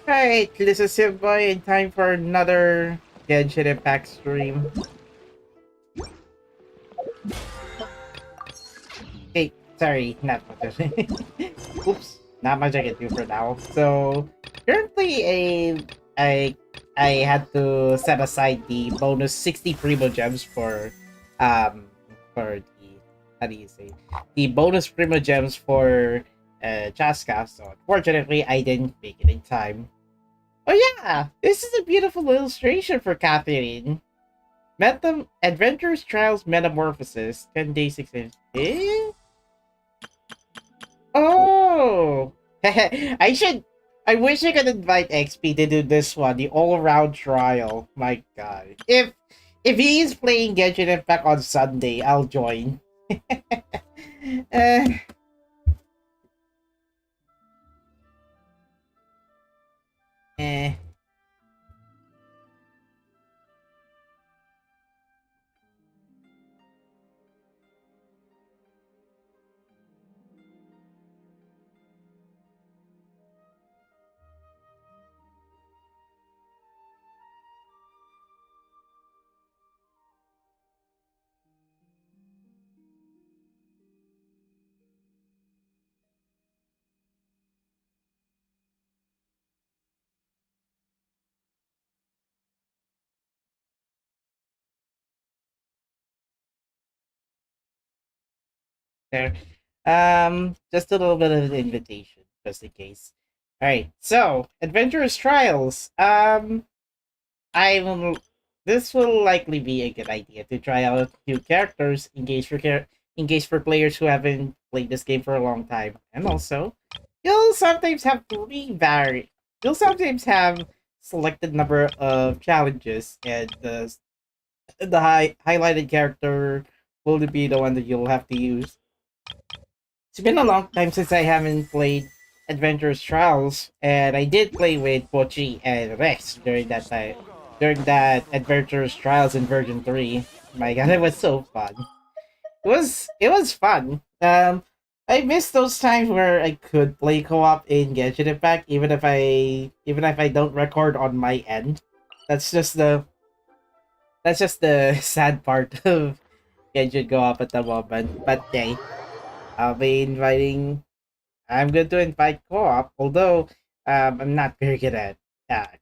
Alright, this is Simboy and time for another Genshin Impact stream. Hey, sorry, not much. Oops, not much I can do for now. So, currently I I had to set aside the bonus 60 Primo Gems um for the how do you say the bonus Primo Gems for Chasca. So unfortunately I didn't make it in time. Oh yeah, this is a beautiful illustration for Catherine. Adventures Trials Metamorphosis 10 days 6 days. Eh? Oh, I wish I could invite XP to do this one, the all-around trial. My God, if he's playing Genshin Impact on Sunday, I'll join. uh, eh. There. Just a little bit of an invitation, just in case. All right. So, adventurous trials. I will. This will likely be a good idea to try out new characters, engage for players who haven't played this game for a long time, and also, you'll sometimes have three vari. You'll sometimes have selected number of challenges, and the highlighted character will be the one that you'll have to use. It's been a long time since I haven't played Adventurous Trials, and I did play with Pochi and Rex during that time. During that Adventurous Trials in version 3. My god, it was so fun. It was fun. I miss those times where I could play co-op in Genshin Impact, even if I don't record on my end. That's just the sad part of Genshin co-op at the moment. But hey, I'll be inviting I'm going to invite co-op, although I'm not very good at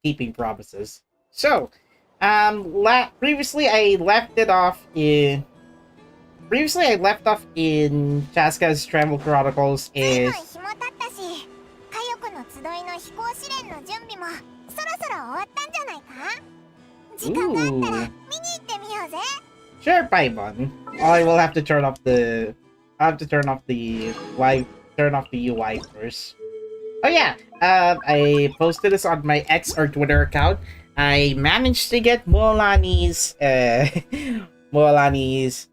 keeping promises. So, previously I left off in Chasca's Travel Chronicles is 上海もたったし、佳代子の集いの飛行試練の準備もそろそろ終わったんじゃないか？時間があったら見に行ってみようぜ。Sure, Paimon. I will have to turn off the live turn off the UI first. Oh yeah, I posted this on my X or Twitter account. I managed to get Moalani's Moalani's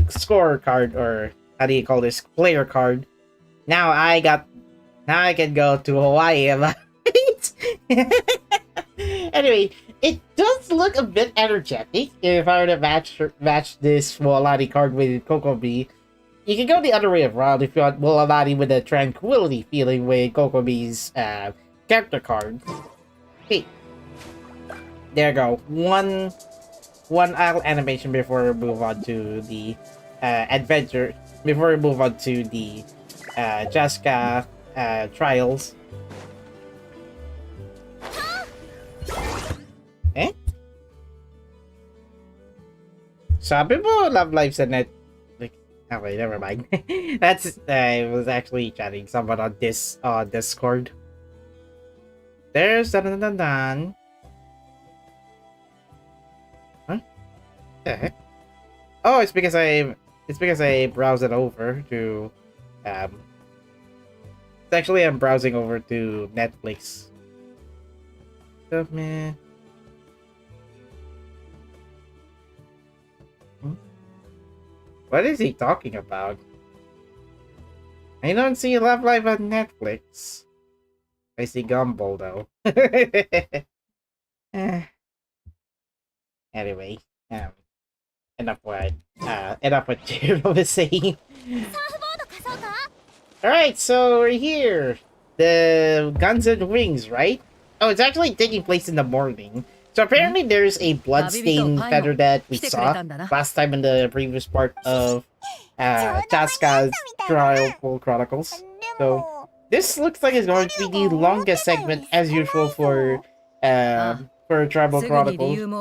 score card, or how do you call this, player card. Now I can go to Hawaii. Anyway, it does look a bit energetic. If I were to match this Moalani card with Kokomi, you can go the other way around if you want Mulamati with a tranquility feeling with Kokomi's character card. Hey, there you go. One idle animation before we move on to the adventure. Before we move on to the Chasca trials. Eh? Sabi mo, Love Live's a net. Okay, never mind. That's I was actually chatting someone on Discord. There's dun dun dun dun. Huh? The heck? Oh, it's because I browse it over to actually I'm browsing over to Netflix. Oh man. What is he talking about? I don't see Love Live on Netflix. I see Gumball though. Anyway, enough what Jiro was saying. Alright, so we're here. The Guns and Wings, right? Oh, it's actually taking place in the morning. So apparently there's a bloodstained feather that we saw last time in the previous part of Chasca's Chronicles. So this looks like it's going to be the longest segment as usual for Tribal Chronicles. Come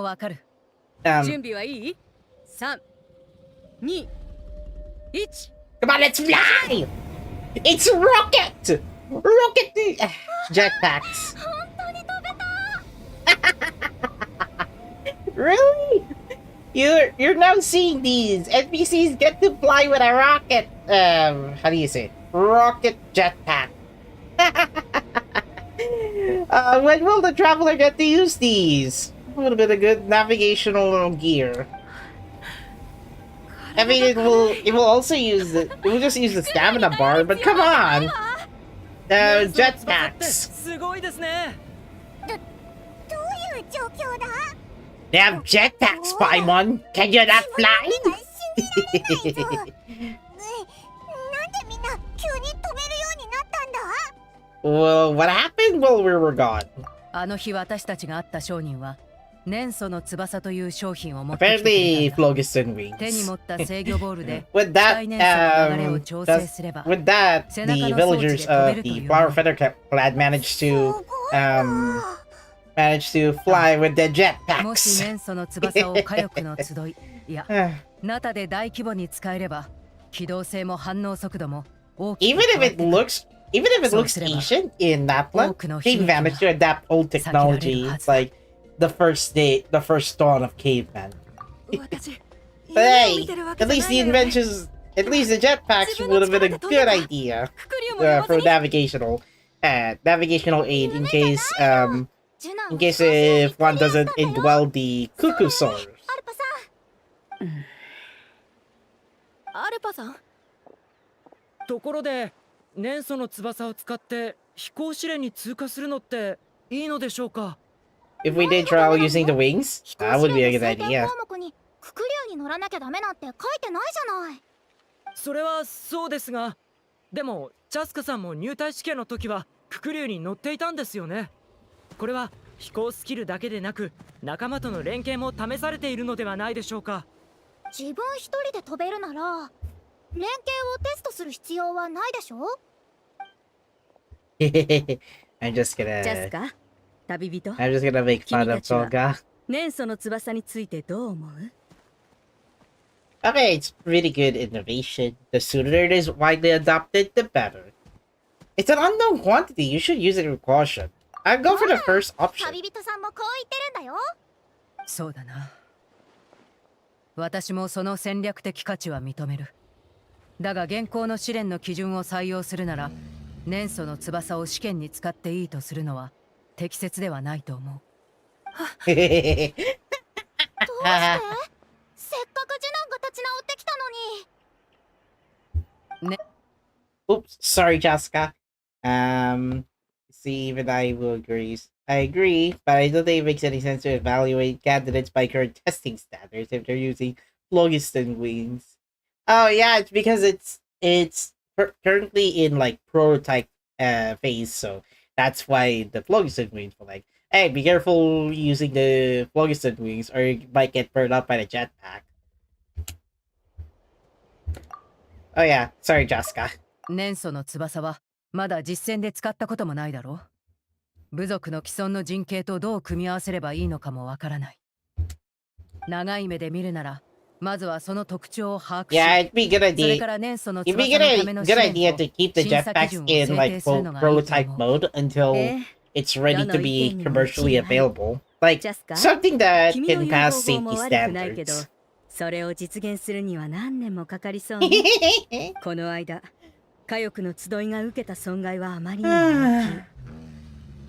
on, let's fly! It's rocket! Rocket jetpacks. Really? You're now seeing these NPCs get to fly with a rocket. How do you say it? Rocket jetpack. When will the traveler get to use these? A little bit of good navigational gear. I mean, it will also use it will just use the stamina bar, but come on. Jetpacks. They have jetpacks, Paimon! Can you not fly? Well, what happened while we were gone? Apparently, phlogiston wings. With that, the villagers of the Flower Feather Clad managed to fly with their jetpacks. Even if it looks ancient in Napla, they managed to adapt old technology like the first dawn of cavemen. But hey, at least the jetpacks would have been a good idea for navigational aid in case if one doesn't indwell the cuckoo source. ところで、年素の翼を使って飛行試練に通過するのっていいのでしょうか? If we did trial using the wings, that would be a good idea. それはそうですが、でもチャスカさんも入隊試験の時はククリュウに乗っていたんですよね。これは飛行スキルだけでなく仲間との連携も試されているのではないでしょうか。自分一人で飛べるなら連携をテストする必要はないでしょ。I'm just gonna make fun of Toga. 年素の翼についてどう思う? Okay, it's pretty good innovation. The sooner it is widely adopted, the better. It's an unknown quantity. You should use it with caution. I'd go for the first option. 旅人さんもこう言ってるんだよ。そうだな。私もその戦略的価値は認める。だが現行の試練の基準を採用するなら、年素の翼を試験に使っていいとするのは適切ではないと思う。どうして？せっかく次男が立ち直ってきたのに。ね。Oops, sorry, Chasca. See, even I will agree. I agree, but I don't think it makes any sense to evaluate candidates by current testing standards if they're using phlogiston wings. Oh yeah, it's because it's currently in like prototype phase, so that's why the phlogiston wings were like, hey, be careful using the phlogiston wings or you might get burned up by the jetpack. Oh yeah, sorry, Chasca. 年素の翼はまだ実戦で使ったこともないだろう。部族の既存の陣形とどう組み合わせればいいのかもわからない。長い目で見るなら、まずはその特徴を把握し、it'd be good idea. それから年素の It'd be 翼のための good idea to keep the jetpacks in like prototype mode until it's ready to be commercially available. Like something that can pass safety standards. それを実現するには何年もかかりそうね。この間、火翼の集いが受けた損害はあまりにも大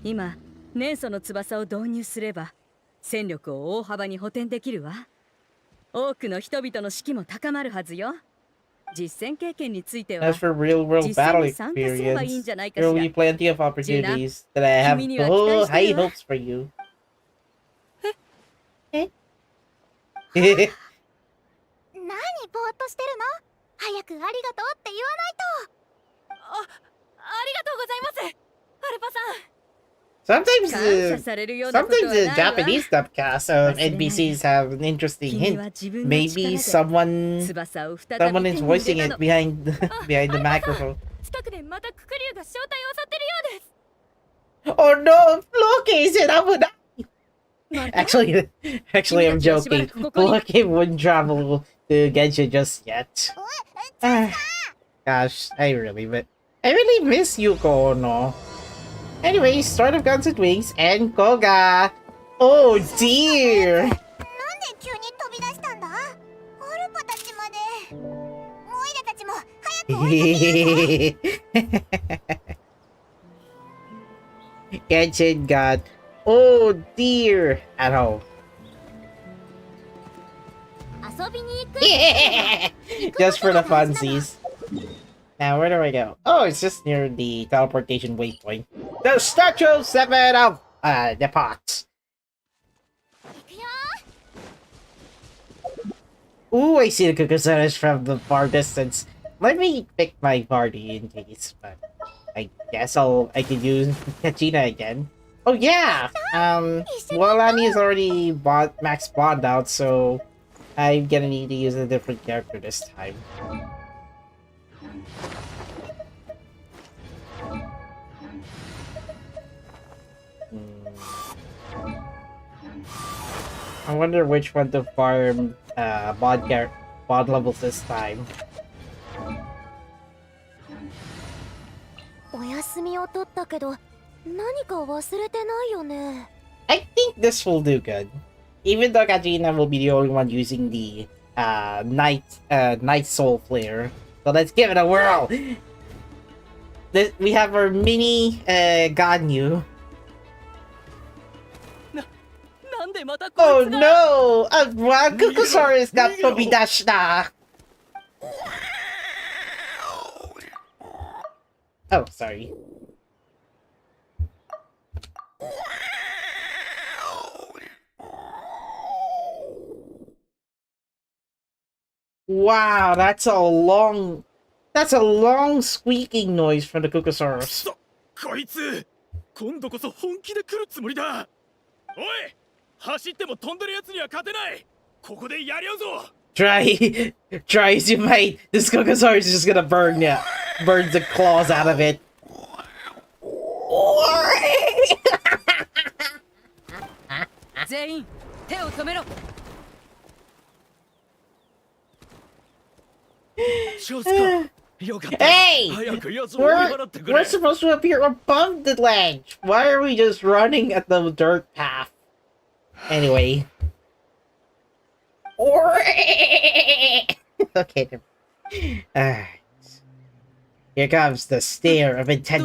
きい。今、年素の翼を導入すれば、戦力を大幅に補填できるわ。多くの人々の士気も高まるはずよ。実戦経験については、 As for real world battle experience, there will be plenty of opportunities that I have high hopes for you. 何ぼーっとしてるの？早くありがとうって言わないと。ありがとうございます、アルパさん。Sometimes 感謝されるようなこと sometimes は the ないわ。 Japanese dubcast of NPCs have an interesting 君は hint. 自分の力 Maybe で someone 翼を再び someone 手 is に入 voicing れた it の。 behind behind the microphone. 近くでまたククリュウが正体を襲ってるようです。 Oh no, Floki is it? Actually, 君 I'm たちはしばら joking. くここに。 Floki wouldn't travel to Genshin just yet. Ah, gosh, I really miss Yuko Ono. Anyway, start of Guns and Wings and Koga. Oh dear. なんで急に飛び出したんだ？オルパたちまで。モイラたちも早く追いかけるぞ。 Genshin got oh dear at home. 遊びに行く。 Just for the funsies. Now, where do I go? Oh, it's just near the teleportation waypoint. The Statue 7 of the pot. 行くよ。 Ooh, I see the Kukusaras from the far distance. Let me pick my party in case, but I guess I could use Kachina again. Oh yeah! Wolani is already max bond out, so I'm gonna need to use a different character this time. I wonder which one to farm bond levels this time. お休みを取ったけど、何か忘れてないよね。 I think this will do good. Even though Kajina will be the only one using the night soul flare. So let's give it a whirl. We have our mini Ganyu. なんでまたこ Oh いつが no! Kukusaurus got Tobidashita! Oh, sorry. Wow, that's a long squeaking noise from the Kukusaurus. こいつ今度こそ本気で来るつもりだ。おい、走っても飛んでるやつには勝てない。ここでやり合うぞ。 Try as you might, this Kukusaurus is just gonna burn the claws out of it. Hey! We're supposed to appear above the ledge. Why are we just running at the dirt path? Anyway. Okay. Alright. Here comes the stare of intent.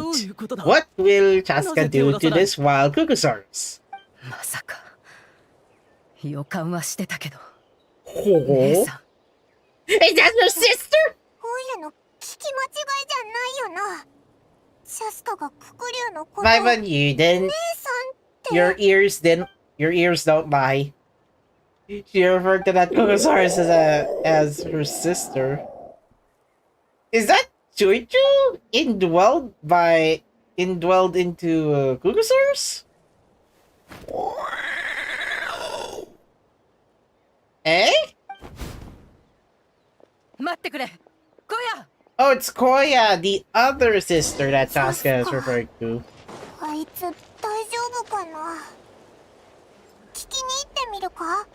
What will Chasca do to this wild Kukusaurus? まさか予感はしてたけど Oh. 姉さん Is that your sister? オイラの聞き間違いじゃないよな。シャスカがククリュウのことを My man, you didn't. 姉さんって。 Your ears don't lie. She referred to that Kukusaurus as her sister. Is that Chuichu indwelled into Kukusaurus? Eh? 待ってくれ小屋 Oh, it's Koya, the other sister that Chasca is referred to. あいつ大丈夫かな。聞きに行ってみるか。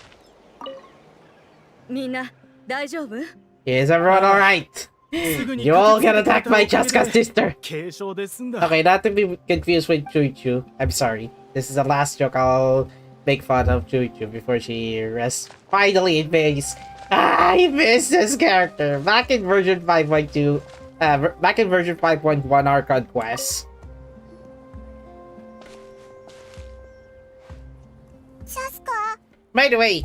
みんな大丈夫？ Is everyone alright? You all get attacked by Chasca's sister. 軽傷で済んだ。 Okay, not to be confused with Chuichu. I'm sorry. This is the last joke I'll make fun of Chuichu before she rests finally in peace. I miss this character. Back in version 5.2, back in version 5.1 Archon Quest. シャスカ。 By the way,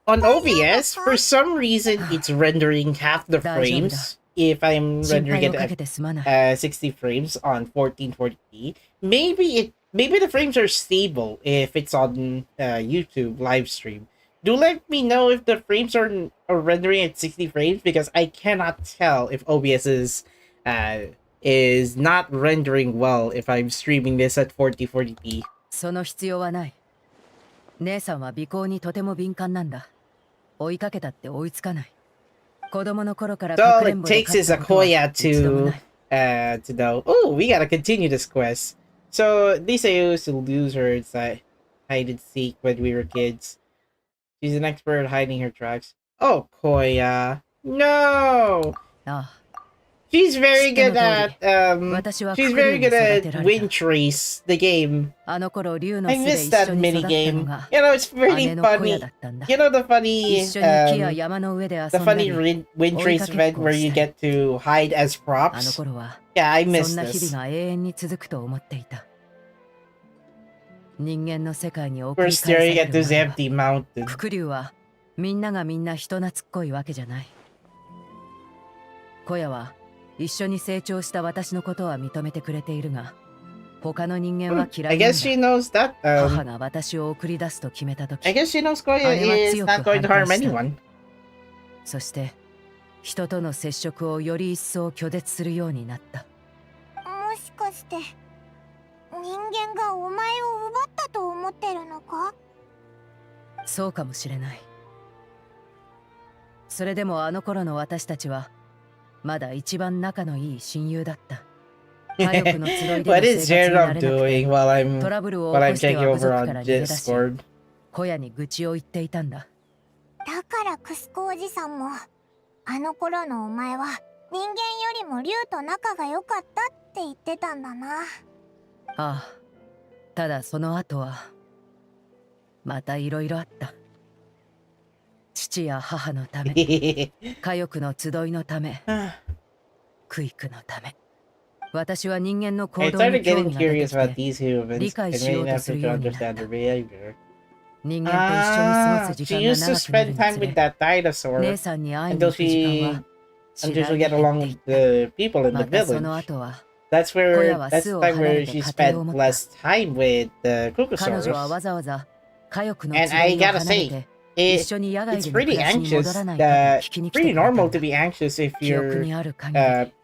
on OBS, for some reason, it's rendering half the frames. If I'm 心 rendering 配を it かけてすまない at 60 frames on 1440p, maybe the frames are stable if it's on YouTube live stream. Do let me know if the frames are rendering at 60 frames because I cannot tell if OBS is not rendering well if I'm streaming this at 4040p. その必要はない。姉さんは尾行にとても敏感なんだ。追いかけたって追いつかない。子供の頃から So か all くれ it んぼで takes 勝っ is たことは Akoya 一度も to ない。to know, oh, we gotta continue this quest. So at least I used to lose her inside hide and seek when we were kids. She's an expert at hiding her tracks. Oh, Koya. No! ああ、 She's very good at she's very good at Wind Trace, the game. あの頃竜の I 巣で missed 一 that 緒に育った minigame. のが You know, it's pretty 姉の小 funny. 屋だったんだ。 You know the funny 一緒に木や山の上で遊 the んだ funny り、 Wind Trace event where you get to hide as あの props. 頃は Yeah, I そ miss んな日 this. 々が永遠に続くと思っていた。人間の世界に送 We're り返さ staring れ at る this 前は empty mountain. ククリュウはみんながみんな人懐っこいわけじゃない。小屋は一緒に成長した私のことは認めてくれているが、他の人間は嫌 I いなん guess she だ。 knows that. 母が私を送り出すと決めたとき、 I guess she knows Koya is not going to harm anyone. そして人との接触をより一層拒絶するようになった。もしかして人間がお前を奪ったと思ってるのか？そうかもしれない。それでもあの頃の私たちはまだ一番仲のいい親友だった。家族の集いでの What 生 is 活に慣れ Jared なく doing て、 while トラブルを I'm 起こして taking は部 over 族 on から逃げ出し、 Discord? 小屋に愚痴を言っていたんだ。だからクスコおじさんもあの頃のお前は人間よりも竜と仲が良かったって言ってたんだな。ああ、ただその後はまたいろいろあった。父や母のため、家族の集いのため、クイクのため。私は人間の行 I 動に started 興 getting 味が出 curious てき about て、 these humans 理解 and しよ made う an とす effort る to ようになった。 understand their behavior. 人間と一緒に過ごす She 時間が used to 長くなる spend に time つ with れ、 that dinosaur 姉さんに会いに until 行く時間 she は次 until 第 she に get 減 along っていっ with た。 the people in ま the たその village. 後は That's 小 where 屋は that's 巣 the を time 離れ where て she 家庭を spent 持った。 less time with the 彼女はわ Kukusaurus. ざわざ家族の集 And I いを gotta 離れ say, て一 it 緒に野外 it's での暮 pretty らしに戻 anxious らないかと that 聞きに来てく pretty れたん normal だ。 to be anxious if 記憶 you're にある限り、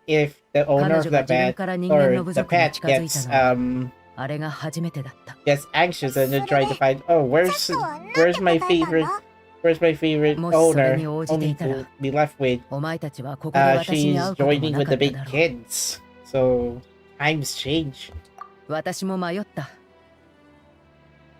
if the 彼 owner 女 of が the 自分 pet から人間 or の部 the 族に pet 近づい gets たのはあれが初めてだった。 gets anxious and then try to find, oh, チャスカは何て where's 答 my えたん favorite だ？ where's my favorite もしそれ owner に応じて only いたら、 to be left with お前たちはここで私に会 she's うことも joining な with か the った big だろう。 kids. So times change. 私も迷った。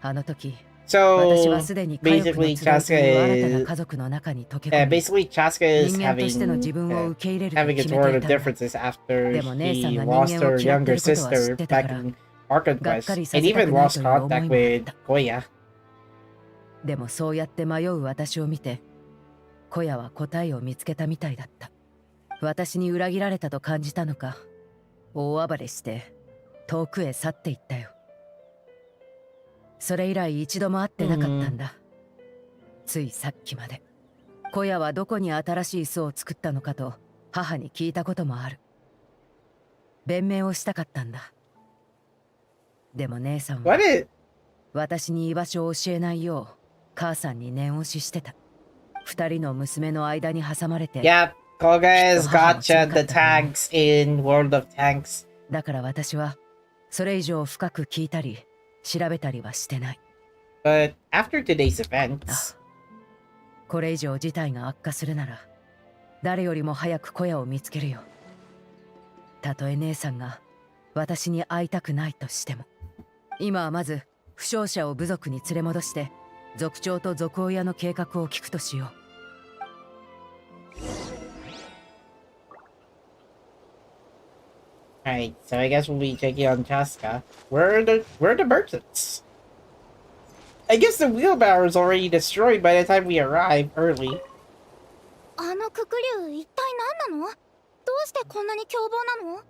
あの時、私は So すでに家族の basically 集いという新た Chasca な is 家族の中に溶け込み、 basically Chasca is 人間としての自分を having 受け入れると having 決 its めて world い of たんだ。 differences after でも姉さん she が lost 人間を her 嫌って younger ることは知 sister ってた back から、 in Arkan がっ Quest かりさ and せた even くない lost という思 contact いもあっ with た。 Koya. でもそうやって迷う私を見て、小屋は答えを見つけたみたいだった。私に裏切られたと感じたのか、大暴れして遠くへ去っていったよ。それ以来一度も会ってなかったんだ。ついさっきまで。小屋はどこに新しい巣を作ったのかと母に聞いたこともある。弁明をしたかったんだ。でも姉さんは What is 私に居場所を教えないよう母さんに念押ししてた。二人の娘の間に挟まれて、 yeah, Koga has Haha, gotcha the sukat tags in World of Tanks. だから私はそれ以上深く聞いたり調べたりはしてない。 But after today's events, これ以上事態が悪化するなら誰よりも早く小屋を見つけるよ。たとえ姉さんが私に会いたくないとしても。今はまず負傷者を部族に連れ戻して族長と族親の計画を聞くとしよう。alright, so I guess we'll be checking on Chasca. Where are the merchants? I guess the wheelbarrow is already destroyed by the time we arrive early. あのククリュウ一体何なの？どうしてこんなに凶暴なの？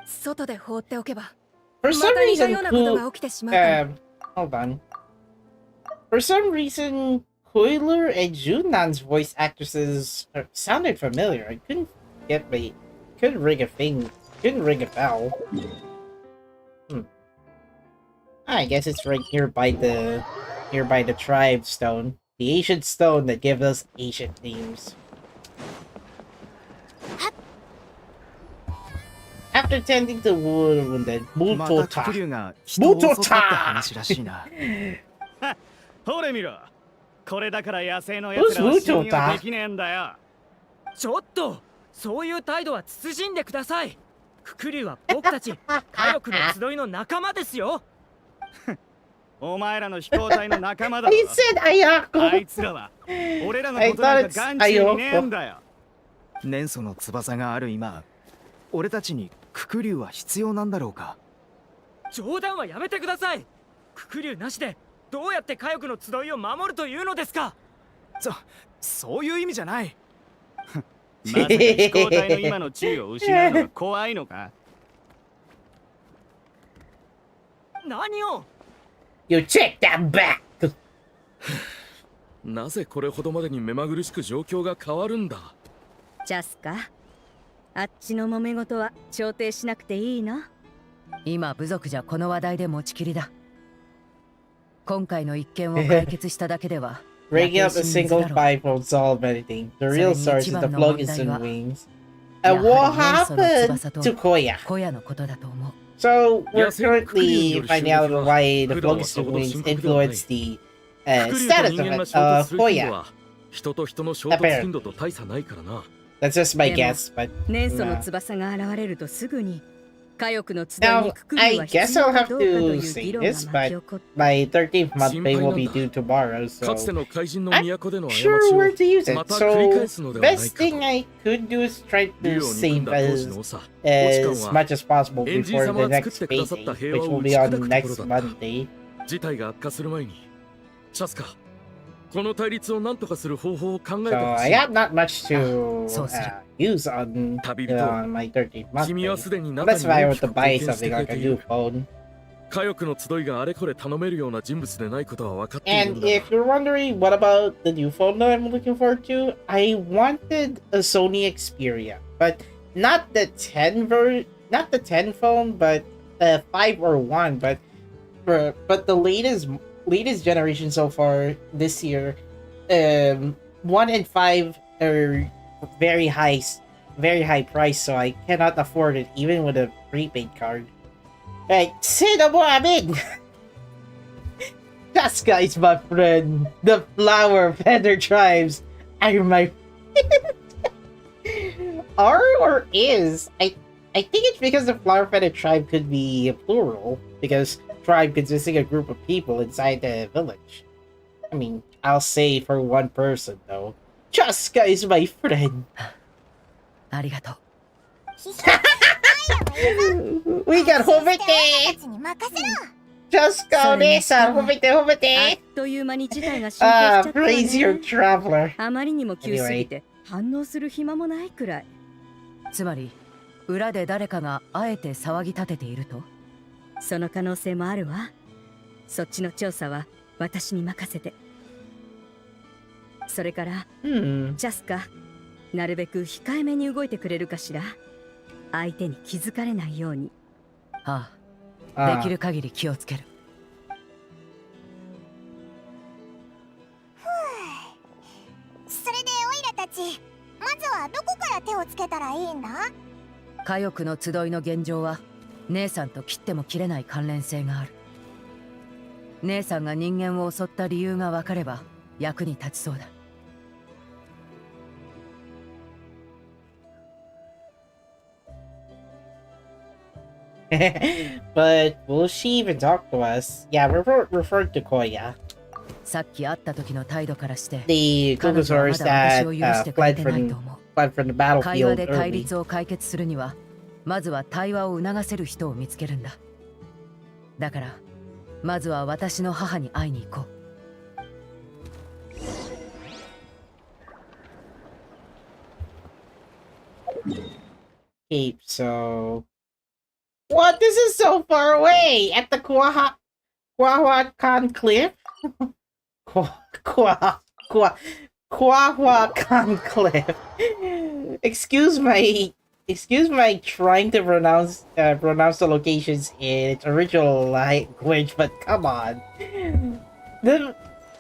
外で放っておけば For ま some た似た reason, ようなことが起きてしまうから hold on. For some reason, Coiler and Junnan's voice actresses sounded familiar. I couldn't ring a bell. I guess it's right nearby the tribe stone. The ancient stone that gives us ancient names. after tending to wounded, また Mutota. クリュウが人を襲ったって話らしいな。ほれ見ろ。これだから野生の奴らは信用できねえんだよ。ちょっとそういう態度は慎んでください。ククリュウは僕たち火力の集いの仲間ですよ。お前らの飛行隊の仲間だ I ろ。 said あ Ayako. いつらは俺らのことなんか眼中にねえんだよ。年祖の翼がある今、俺たちにククリュウは必要なんだろうか。冗談はやめてください。ククリュウなしでどうやって火力の集いを守るというのですか。そういう意味じゃない。まさか飛行隊の今の地位を失うのが怖いのか。何を。 You check that back. なぜこれほどまでに目まぐるしく状況が変わるんだ。チャスカ、あっちの揉め事は調停しなくていいの？今部族じゃこの話題で持ちきりだ。今回の一件を解決しただけでは Breaking up a single fight won't solve anything. The real source is the Phlogiston wings. And what happened to Koya? 小屋のことだと思う。 So we're currently finding out why the Phlogiston wings influenced the ククリュウと status 人間 of が it. 衝突する頻度 Koya. は人と人の衝突頻度と大差ないからな。 That's just my でも guess, but 年祖の nah. 翼が現れるとすぐに火力の集い Now, にくくる I は guess 必要 I'll か have どうかと to いう say 議論が this, 巻き but 起こった。 my 13th month pay will be due tomorrow, かつて so の怪人の I'm 都での過 sure ち where to use を it. また繰り返 So すのではない best か thing と。 I could do is try 竜 to を憎ん save だ当時の as 長、落ち as 感は much as possible エンジン before 様 the が作 next ってくださった payday, 平 which 和 will を be 打ち砕 on くところ next だった。 Monday. 事態が悪化する前に、チャスカ、この対立を何とかする方法を考えて So ほし I い。 got not much to so use on 旅人、 my 13th month 君は pay. すでに中 Unless に if I 大 were き to く buy 貢献して something くれ like て a い new る。 phone. 火力の集いがあれこれ頼めるような人物でないことは分かっているん And だが。 if you're wondering what about the new phone that I'm looking forward to, I wanted a Sony Xperia, but not the 10 not the 10 phone, but the 5 or 1, but the latest generation so far this year, 1 and 5 are very high price, so I cannot afford it even with a prepaid card. Right, say no more, Amin! Chasca is my friend. The flower feather tribes are my are or is? I think it's because the flower feather tribe could be a plural, because tribe consisting of a group of people inside the village. I mean, I'll say for one person though. Chasca is my friend. ありがとう。 We got 褒めてたちに任せろ。 Chasca お姉さん褒めて褒めあてっという間に事態が進行しちゃったわ praise your ね。 traveler. あまりにも急すぎて反応する暇もないくらい。つまり裏で誰かがあえて騒ぎ立てていると。その可能性もあるわ。そっちの調査は私に任せて。それから Hmm. チャスカ、なるべく控えめに動いてくれるかしら。相手に気づかれないように。ああ、で Ah. きる限り気をつける。それでオイラたち、まずはどこから手をつけたらいいんだ？火力の集いの現状は姉さんと切っても切れない関連性がある。姉さんが人間を襲った理由が分かれば役に立ちそうだ。 But will she even talk to us? Yeah, referred to Koya. さっき会った時の態度からして The 彼女はま Kukusaurs だ that 私を許してくれ fled てないと from 思う。 fled from the 会話 battlefield で対 early. 立を解決するにはまずは対話を促せる人を見つけるんだ。だからまずは私の母に会いに行こう。 Cape, so what? This is so far away at the Kwahuacan Cliff. Kwahuacan Cliff. Excuse my trying to pronounce the locations in its original language, but come on,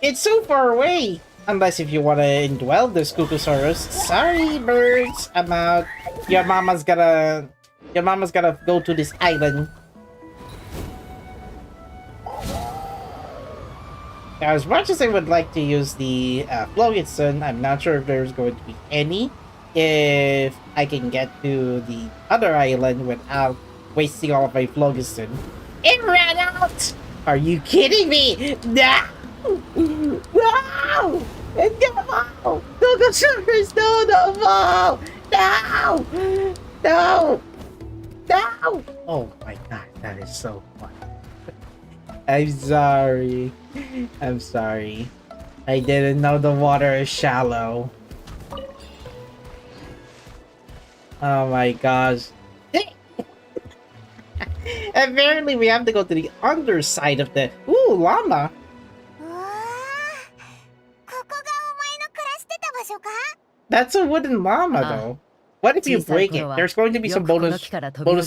it's so far away. Unless if you want to indwell the Skukusaurus. Sorry, birds. I'm out. Your mama's gonna Your mama's gotta go to this island. Now, as much as I would like to use the Flogetson, I'm not sure if there's going to be any. If I can get to the other island without wasting all of my Flogetson. It ran out! Are you kidding me? No! No! No! Google servers, no! No! No! No! Oh my god, that is so fun. I'm sorry. I'm sorry. I didn't know the water is shallow. Oh my gosh. Apparently we have to go to the underside of the... Ooh, llama. うわー、ここがお前の暮らしてた場所か？ That's a wooden llama though. What if you break it? There's going to be some bonus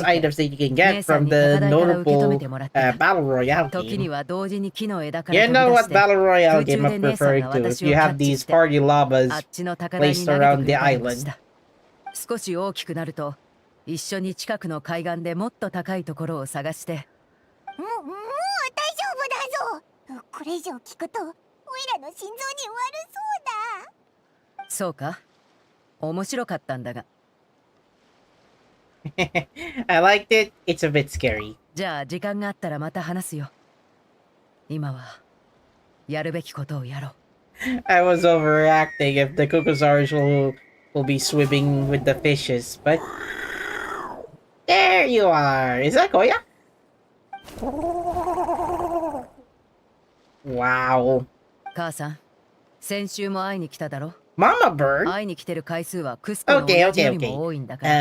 items that you can get from the notable Battle Royale 時に game. は同時に木の枝から You 飛び know 出 what して Battle Royale 空中 game で I'm 姉さん referring が to. 私 If を you キャ have ッチ these して party あ llamas っちの高台に placed 投げて around く the れたりも island. した。少し大きくなると一緒に近くの海岸でもっと高いところを探して。もう大丈夫だぞ。これ以上聞くと、オイラの心臓に悪そうだ。そうか、面白かったんだが。I liked it. It's a bit scary. じゃあ時間があったらまた話すよ。今はやるべきことをやろう。I was overreacting if the Kukusaurus will be swimming with the fishes, but there you are. Is that Goya? Wow. 母さん、先週も会いに来ただろ。 Mama bird? 会いに来てる回数はクスコの親父よりも多いんだから。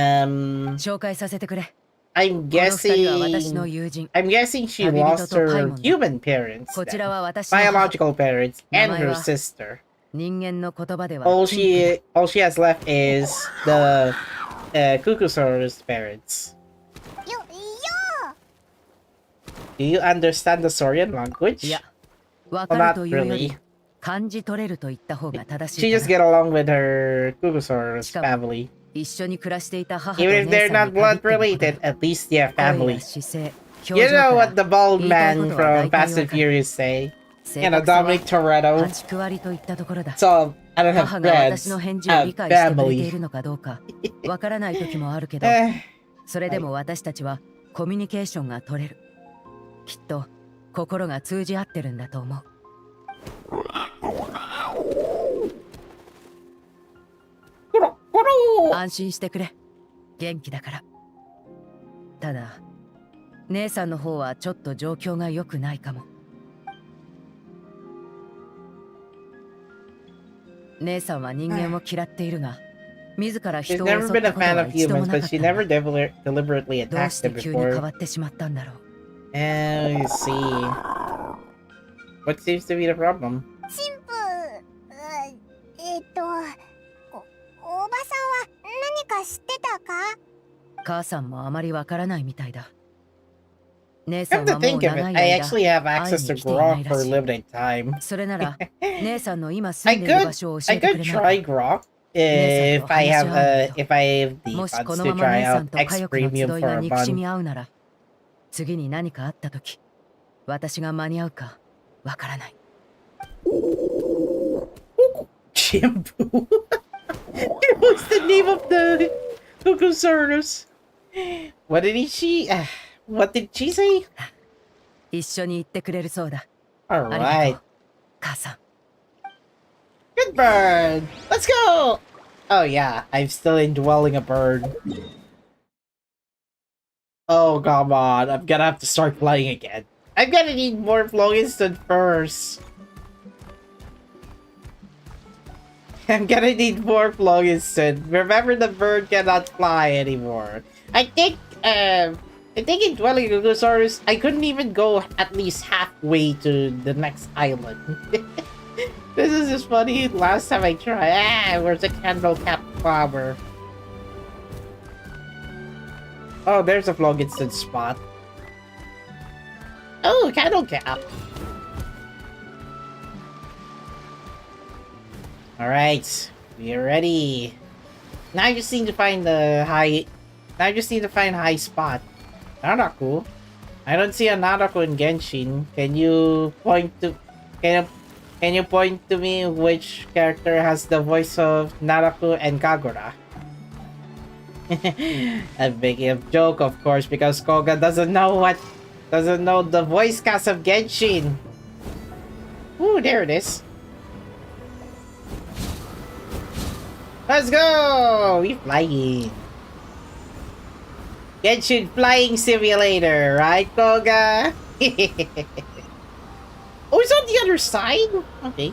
紹介させてくれ。 I'm この二人は私の guessing 友人。 I'm guessing she lost her human parents, こちら then. は私の母。 Biological parents, and her 名前は sister. 人間の言葉では All キンプ she has left is the Kukusaurus parents. よ。 Do you understand the Saurian language? いや、わ Well, か not るというより really. 感じ取れると言った方が正し She い just か get な。 along with her Kukusaurus しかも family. 一緒に暮らしていた母と Even if 姉 they're さん not に限 blood ってのこと related, だ。 at least they're 声や family. 姿勢、 You 表情 know か what ら the bald 言いたいこ man とは from 大体 Fast わ and かる。 Furious say? 正 You know, 確さは Dominic Toretto. 8、9割といったところだ。 So, I don't have 母が私 friends. の返事を I 理 have 解してくれてい family. るのかどうかわからない時もあるけど、 Eh, それでも私たちはコミュニケーションが取れる。きっと心が通じ合ってるんだと思う。 安心してくれ。元気だから。ただ、姉さんの方はちょっと状況が良くないかも。姉さんは人間を嫌っているが、自ら she's 人を襲 never っ been た a ことは fan of 一度も humans, な but かっ she たんだ。 never deliberately どう attacked して them 急に変 before. わってしまったんだろう。 You see. What seems to be the problem? 神父、おばさんは何か知ってたか？母さんもあまりわからないみたいだ。姉さ Come ん to はもう think of 長 it, い I 間 actually have 会い access に to 来ていない Grok ら for しい。 limited time. それなら姉さんの今 I 住んでいる場 could 所を教 I えてく could れない try か。 Grok 姉さん if と I 話し have 合うんだ if I have the もしこ funds の to まま try 姉さ out んと家 X 族の集 Premium い for が a 憎し month. み合うなら、次に何かあった時、私が間に合うかわからない。Jimbo. What's the name of the Kukusaurus? What did what did she say? 一緒に行ってくれるそうだ。 All ありがと right. う、母さん。 Good bird. Let's go. Oh yeah, I'm still indwelling a bird. Oh come on, I'm gonna have to start flying again. I'm gonna need more Phlogiston first. I'm gonna need more Phlogiston. Remember, the bird cannot fly anymore. I think in Dwelling Gugosaurus, I couldn't even go at least halfway to the next island. This is just funny. Last time I tried, where's the candle cap flower? Oh, there's a Phlogiston spot. Oh, candle cap. Alright, we are ready. Now I just need to find the Now I just need to find a high spot. Naraku? I don't see a Naraku in Genshin. Can you point to... Can you point to me which character has the voice of Naraku and Kagura? I'm making a joke, of course, because Koga doesn't know the voice cast of Genshin. Ooh, there it is. Let's go! We flying. Genshin Flying Simulator, right, Koga? Oh, it's on the other side? Okay.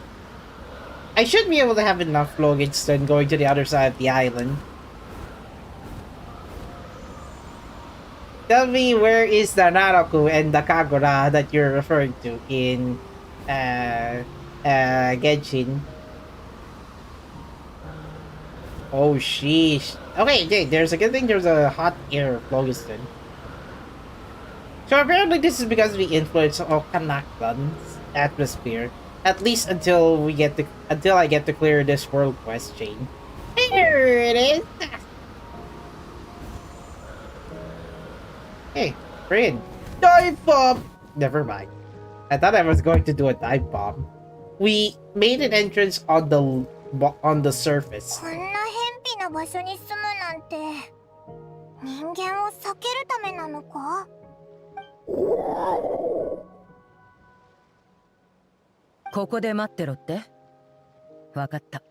I should be able to have enough logins then going to the other side of the island. Tell me, where is the Naraku and the Kagura that you're referring to in Genshin? Oh, sheesh. Okay, there's a good thing there's a hot air phlogiston. So apparently this is because of the influence of Kanaklan's atmosphere. At least until I get to clear this world quest chain. Here it is. Hey, friend. Dive bomb! Never mind. I thought I was going to do a dive bomb. We made an entrance on the surface. こんな偏僻な場所に住むなんて人間を避けるためなのか？ここで待ってろって？わかった。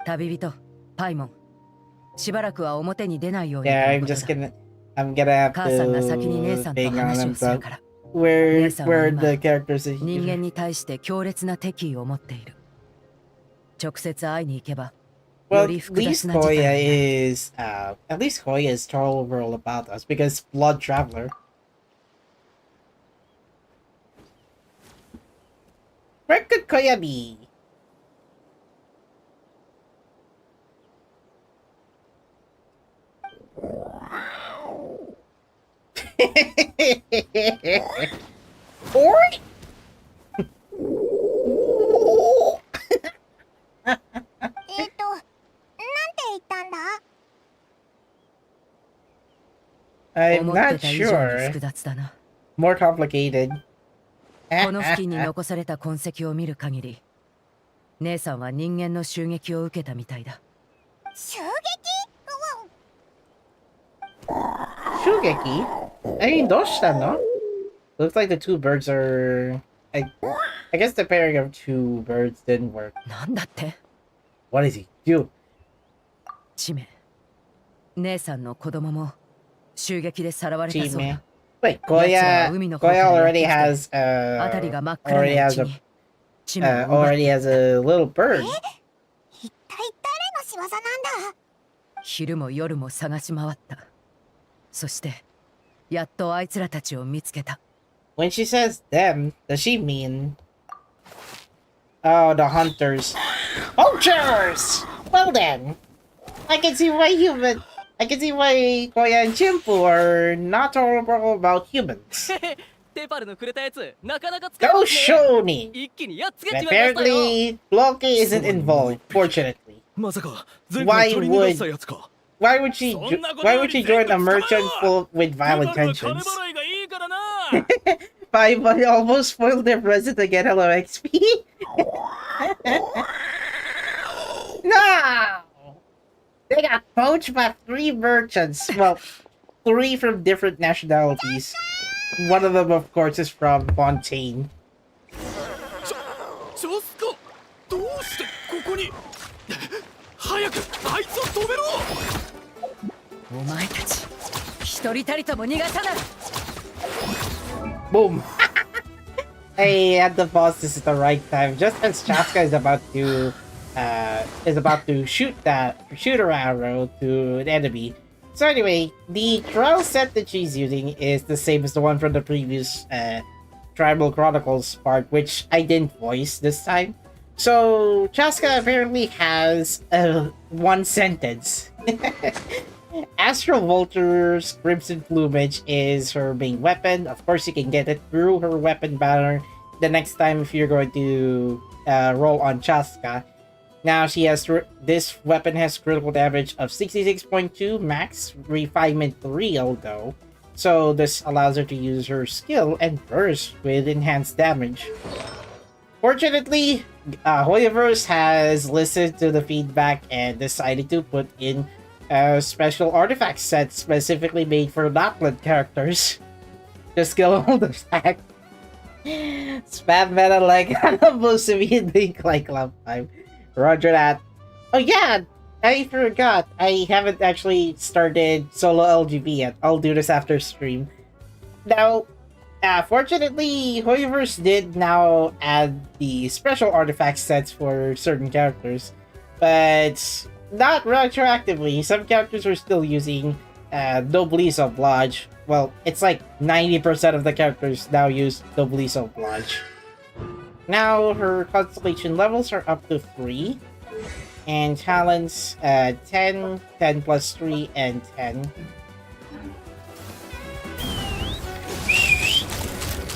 旅人、パイモン。しばらくは表に出ないようにと Yeah, いうことだ。I'm gonna have 母さんが先に姉さんと to bang on 話 him をする about から。 where 姉さんは the 今 characters are 人間に対して強烈な敵意を持っている。直接会いに行けば、よ Well, り at 複雑 least な事態になる。 at least Koya is tolerable about us because Blood Traveler. Where could Koya be? Or 言ったんだ？ I'm 思って not た以上に sure. 複雑だな。 More complicated. この付近に残された痕跡を見る限り、姉さんは人間の襲撃を受けたみたいだ。襲撃？ Shugeki? I mean, Doshita, looks like the two birds are... I guess the pairing of two birds didn't work. なんだって？ What is he do? チメ。姉さんの子供も襲撃でさらわれたそう Chime. だ。 Wait, Koya already has 辺りが真っ暗 already なう has ち a にチメを奪っ already has a little bird. 一体誰の仕業なんだ？昼も夜も探し回った。そしてやっとあいつらたちを見つけた。 When she says them, does she mean... Oh, the hunters. Poachers! Well then, I can see why Koya and Chimpu are not tolerable about humans. テパルのくれたやつなかなか使え Go ますね。 show me! 一気にやっつけちまいましたよ。 Apparently, Loki isn't involved, fortunately. まさか前回取り逃がしたやつか。 Why would she join a merchant full with violent 手張る金 tensions? 払いがいいからな。 Five money almost spoiled their present to get hello XP. No! They got poached by 3 merchants. Well, 3 from different nationalities. One of them, of course, is from Fontaine. ジョスコ、どうしてここに？早くあいつを止めろ！お前たち一人たりとも逃がさない。 Boom! I had to pause this at the right time, just as Chasca is about to shoot her arrow to an enemy. So anyway, the trial set that she's using is the same as the one from the previous Tribal Chronicles part, which I didn't voice this time. So Chasca apparently has one sentence. Astral Vulture's Crimson Plumage is her main weapon. Of course, you can get it through her weapon banner the next time if you're going to roll on Chasca. Now she has this weapon has critical damage of 66.2 max, refinement 3 although. So this allows her to use her skill and burst with enhanced damage. Fortunately, Hoyoverse has listened to the feedback and decided to put in a special artifact set specifically made for Lapland characters. The skill hold attack. Spam meta like supposed to be think like love time. Roger that. Oh yeah, I forgot. I haven't actually started solo LGB yet. I'll do this after stream. Now, fortunately, Hoyoverse did now add the special artifact sets for certain characters, but not retroactively. Some characters are still using Noblesse Oblige. Well, it's like 90% of the characters now use Noblesse Oblige. Now her constellation levels are up to 3. And talents 10, 10 plus 3, and 10.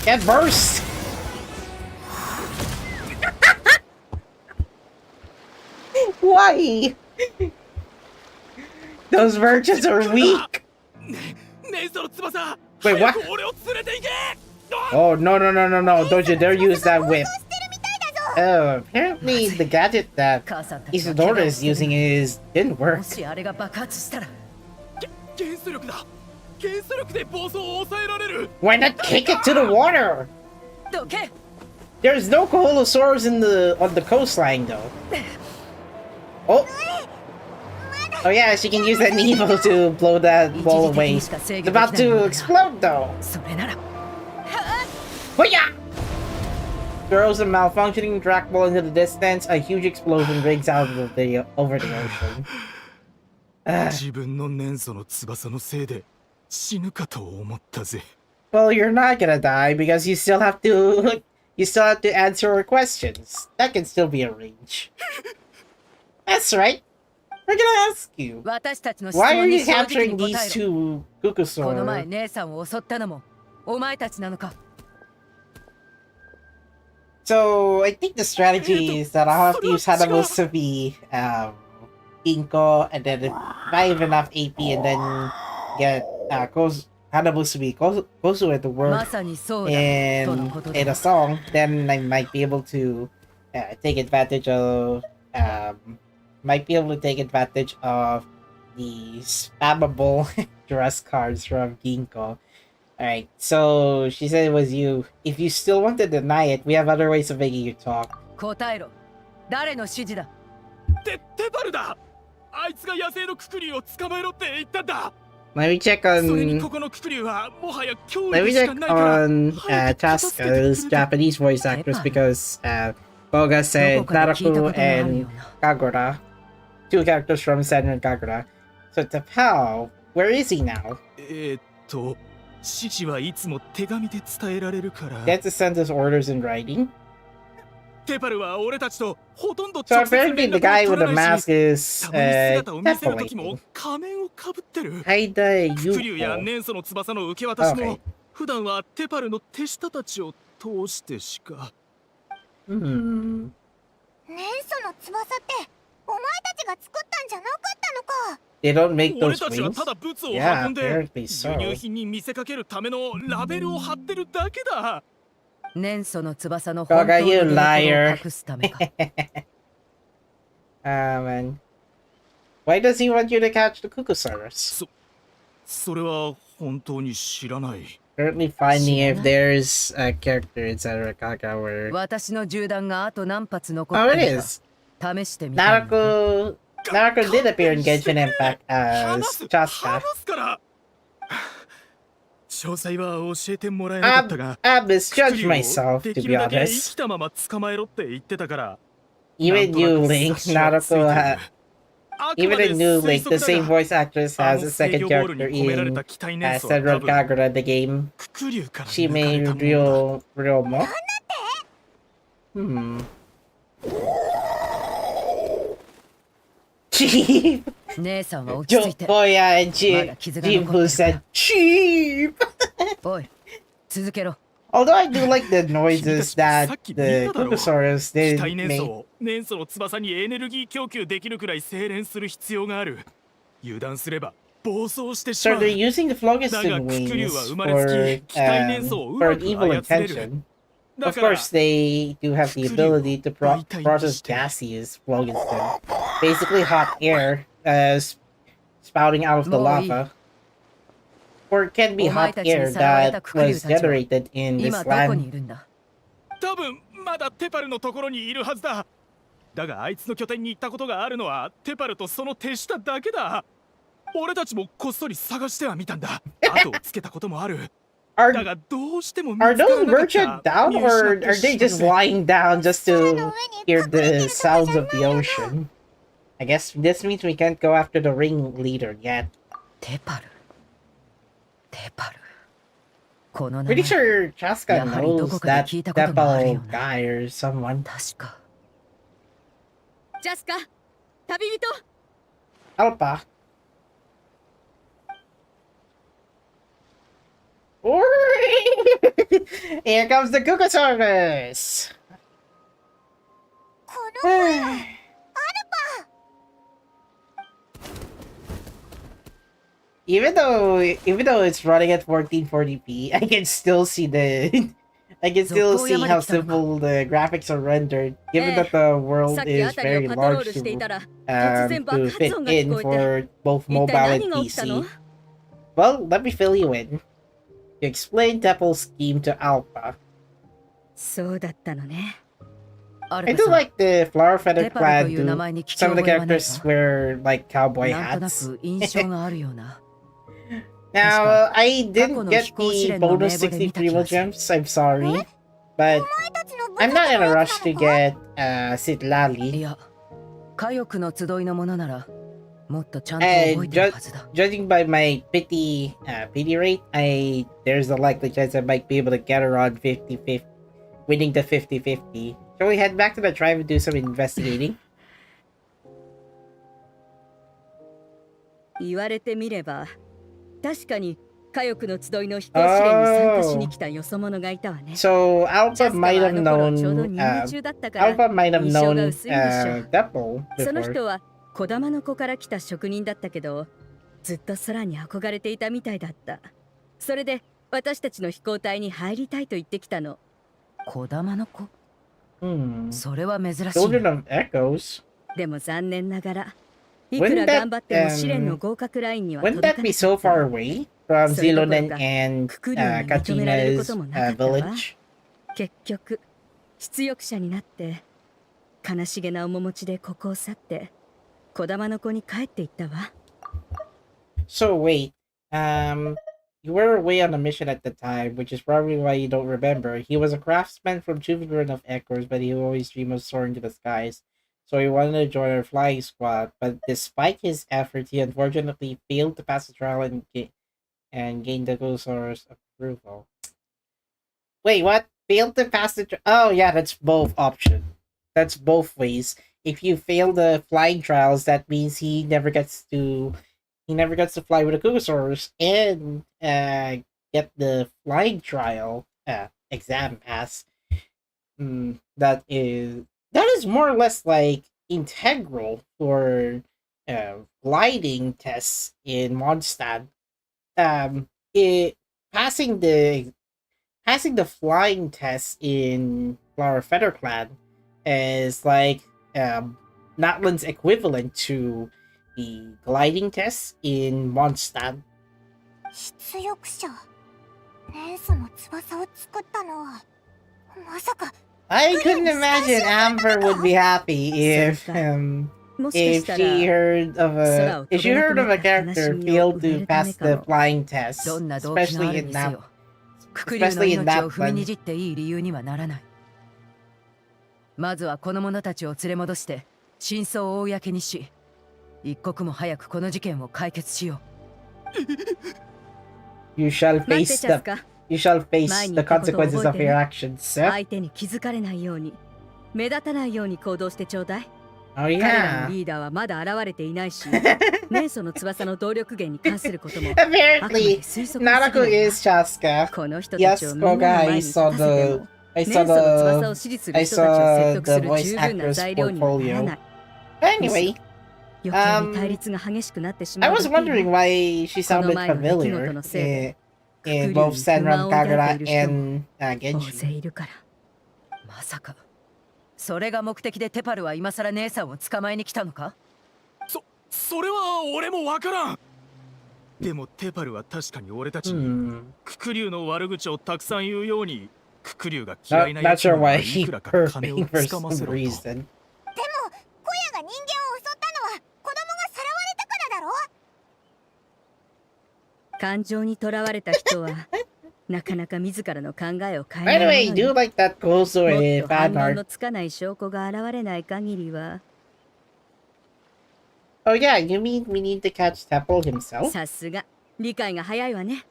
Get burst! Why? Those virgins are weak! Wait, what? Oh, no, don't you dare use that whip. Oh, apparently the gadget that Isadora is using didn't work. Why not kick it to the water? There's no Koholosaurus on the coastline though. Oh yeah, she can use that Nevo to blow that ball away. It's about to explode though. Hoya! Throws a malfunctioning track ball into the distance. A huge explosion rings out of over the ocean. Well, you're not gonna die because you still have to answer her questions. That can still be arranged. That's right. We're gonna ask you. Why are you capturing these two Kukusaur? So I think the strategy is that I'll have to use Hanamusubi, Inko, and then if I have enough AP and then get Hanamusubi Kozu at the word in a song, then I might be able to take advantage of the spammable dress cards from Ginko. Alright, so she said it was you. If you still want to deny it, we have other ways of making you talk. Let me check on Chasca's Japanese voice actress because Boga said Naraku and Kagura. 2 characters from Senran and Kagura. So Tapao, where is he now? He had to send his orders in writing. So apparently the guy with the mask is Tepali. Haida Yuko. Okay. They don't make those wings? Yeah, apparently so. Koga, you liar. Man. Why does he want you to catch the Kukusaurus? Currently finding if there's a character inside of Kaka where... Oh, it is! Naruto did appear in Genshin Impact as Chasca. I misjudged myself, to be honest. Even New Link, Naruto even in New Link, the same voice actress has a second character in Senran Kagura, the game. She made real mo? Cheap! Jokoya and Jimbu said cheap! Although I do like the 君た noises ちもさ that っき見 the ただろう。 Kugosaurus 機 did 体燃素 make. を年素の翼にエネルギー供給できるくらい精錬する必要がある。油断すれば暴走してし So まう。 they're using the だが phlogiston ククリュウは wings 生まれつき機体燃素をう for ま an く evil 操れる。 intention. だ Of から course, they do have the ability to process gaseous phlogiston, basically hot air, spouting out of the lava. Or it can be hot air that was generated in 今 this どこに land. いるんだ？多分まだテパルのところにいるはずだ。だがあいつの拠点に行ったことがあるのはテパルとその手下だけだ。俺たちもこっそり探してはみたんだ。後をつけたこともある。 Are だがどうしても見 are つから those なかっ merchant た。 down 見 or 失って are they しま just ったぜ。 lying down just to hear the sounds of the ocean? I guess this means we can't go after the ringleader yet. テパル。テパル。この名 Pretty 前。 sure Chasca やはりど knows こかで that 聞いたことがあるよ Depal な。 guy or someone. 確か。ジャスカ、旅人。 Alpa. Here comes the Kugosaurus! この声は Even though it's running at 1440p, I can still see the I can still see how simple the graphics are rendered, given that the world is very large to fit in for both mobile and PC. Well, let me fill you in. You explain Depal's scheme to Alpha. そうだったのね。 I do like the flower feather Depal clad という名前 dude. に聞き Some of the 覚えはない characters か？ wear like cowboy なんとな hats. く印象があるような。 Now, I didn't get 過去の the 飛行試練の名簿で bonus 60 見た気がする。 primo gems. I'm sorry. But たちの部 I'm 族 not in の a やつ rush な to のか？ get い Sitlali. や、火翼の集いのものならもっとちゃんと覚えてるはずだ。 Judging by my pity rate, there's a likely chance I might be able to get around 50-50, winning the 50-50. Shall we head back to the tribe and do some investigating? 言われてみれば、確かに火翼の集いの飛行試練に参加しに来たよそ者がいたわね。 So ジャ Alpha スカ might は have あの頃 known ちょうど入部中だったから Alpha might have 印象 known が薄いんでしょう。 Depal その before. 人は小玉の子から来た職人だったけど、ずっと空に憧れていたみたいだった。それで私たちの飛行隊に入りたいと言ってきたの。小玉の子？ Hmm. それは珍しい Children な。 of Echoes. でも残念ながら、いくら頑張っても試練の合格ラインには Wouldn't 届か that な be か so った far away from それどころ Zilonen か and ククリュウに認められるこ Katina's ともなかったわ。 village? 結局出力者になって悲しげな面持ちでここを去って小玉の子に帰っていったわ。 So wait, you were away on a mission at the time, which is probably why you don't remember. He was a craftsman from Children of Echoes, but he always dreamed of soaring to the skies. So he wanted to join our flying squad, but despite his efforts, he unfortunately failed to pass the trial and gain the Gulsaur's approval. Wait, what? Failed to pass the Oh yeah, that's both options. That's both ways. If you fail the flying trials, that means he never gets to fly with a Gulsaurus and get the flying trial exam pass. That is more or less like integral for gliding tests in Mondstadt. Passing the flying test in Flower Feather Clan is like Natlan's equivalent to the gliding test in Mondstadt. 出力者年素の翼を作ったのはまさか I couldn't imagine Amber would be happy if もしか if した she ら heard of a character failed to pass the flying test, どんな動機のあ especially る in にせ that よ。ククリュウの especially in 命 that を踏み one. にじっていい理由にはならない。まずはこの者たちを連れ戻して真相を公にし、一刻も早くこの事件を解決しよう。You shall 待って face チャス the カ、 you shall face 前に the 言ったことを consequences 覚 of えて your ね。 actions, sir. 相手に気づかれないように目立たないように行動してちょうだい。Oh 彼ら yeah. のリーダーはまだ現れていないし、年祖の翼の動力源に関することもあくま Apparently, で推測に過 Nanaku ぎないわ is Chasca. この人たち Yes, をみんなの Koga, 前 I に立 saw たせても the I 年 saw 祖の翼を the 支持す I る人たちを saw 説得 the する voice 十分な actress 材料にはならな portfolio. い。 Anyway, 余計に対立が激しくなってしま I う was だけよ wondering why she sounded この前の出来事 familiar のせいで in ククリュウ both に不 Senran 満を抱いてい Kagura る人 and 大 Genshin. 勢いるから。まさかそれが目的でテパルは今さら姉さんを捕まえに来たのか？それは俺もわからん。でもテパルは確かに俺たちにククリュウの悪口をたくさん言うように、ククリュウが嫌い Not, な not やつ sure には why い he くらか金を perfing for つかませ some ろと。 reason. でもコヤが人間を襲ったのは子供がさらわれたからだろ。感情にとらわれた人はなかなか自らの考えを変 By え the な way, い do も you like that Koso っ fan と反応 art? のつかない証拠が現れない限りは Oh yeah, you mean we need to catch Temple himself? さすが理解が早いわね。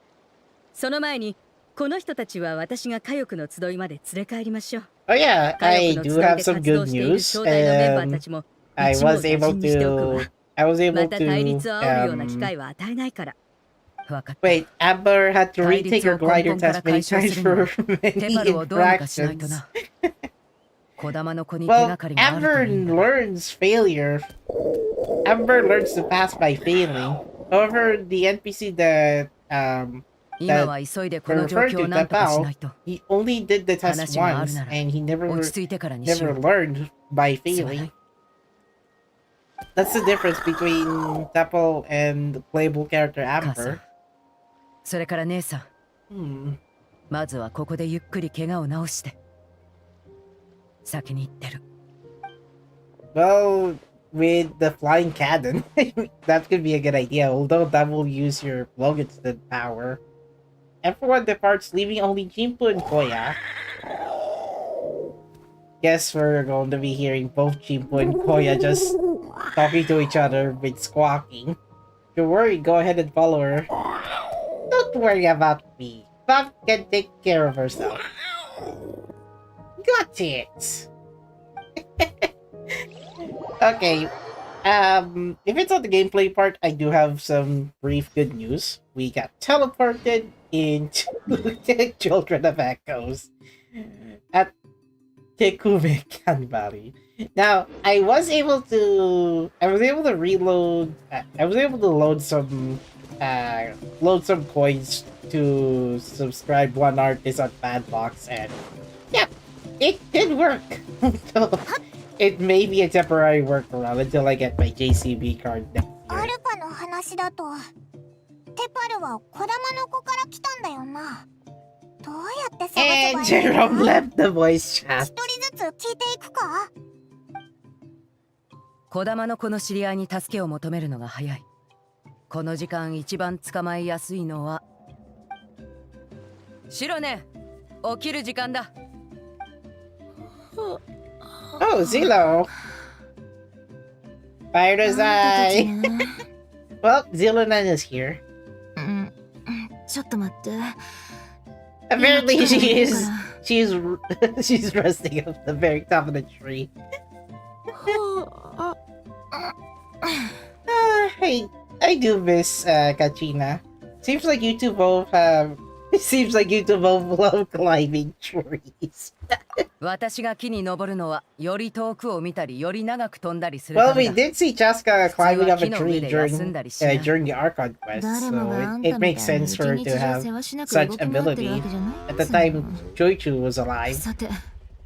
その前にこの人たちは私が火翼の集いまで連れ帰りましょう。 Oh yeah, 火 I 翼 do の have 集い some で活動 good している news. 兄弟のメンバーたちも I 一網 was 打 able 尽にしておくわ。 to I was ま able た対立 to を煽るような機会は与えないから。分かった。 wait, Amber had to 対 retake 立 her を根 glider 本から test many 解消 times するには for テ many パルをどうにかしないと infractions. な。児玉の子に手 Well, がかりがあると Amber いいんだ。 learns failure. Amber learns to pass by failing. However, the NPC that 今は急いでこの状 referred 況を to 何とかしな Tapao, いと。 he only did the test 話がある once, なら and he 落 never ち着いてからにしよ never う。 learned by すまない failing. That's the difference between Tapao and the playable character 母さん Amber. それから姉さん、 Hmm. まずはここでゆっくり怪我を治して。先に行ってる。 Well, with the flying cannon, that could be a good idea, although that will use your Logan's power. Everyone departs, leaving only Jinpu and Koya. Guess we're going to be hearing both Jinpu and Koya just talking to each other with squawking. If you're worried, go ahead and follow her. Don't worry about me. Bob can take care of herself. Got it! Okay, if it's on the gameplay part, I do have some brief good news. We got teleported into the Children of Echoes at Tekume Kanbari. Now, I was able to reload. I was able to load some coins to subscribe one artist on Padbox, and yeah, it did work. So, it may be a temporary workaround until I get my JCB card next ア year. ルパの話だとテパルは子供の子から来たんだよな。どうやって探せば And いい Jerome の？ left the voice chat. 一人ずつ聞いていくか？児玉の子の知り合いに助けを求めるのが早い。この時間一番捕まえやすいのはシロネ、起きる時間だ。 Oh, Zillow. Fire's eye. Well, Zilonan is here. ちょっと待って。 Apparently, she's she's resting up the very top of the tree. I do miss Kachina. Seems like you two both have. It seems like you two both love climbing trees. 私が木に登るのはより遠くを見たりより長く飛んだりするた Well, め we だ。 did see Chasca climbing up a tree 普通は木の上で休んだりしない。 during the Archon quest, 誰もがあ so ん it たみ makes たいに sense 一 for her 日 to 中 have 世話しなく such 動き回ってるわ ability. けじゃない At the さ time Joichu was alive. さて、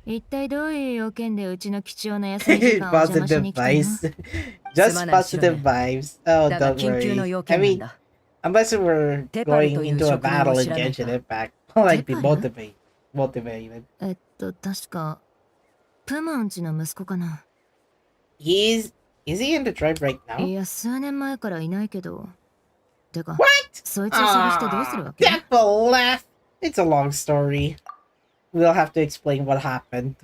一体どういう要件でうちの貴重な休み時間を邪魔し Positive に来たの？ vibes. Just positive vibes. Oh, だが don't 緊急の要 worry. I 件なん mean, だ。 unless we're テパル going という into a 職人 battle を in 知らないか？ Genshin Impact, I'll like be テパル？ motivated. 確かプマンチの息子かな。 Is he in the tribe right い now? や、数年前からいないけど。てか、 What? そいつを探してどうするわ Ah, け？ that will laugh. It's a long story. We'll have to explain what happened.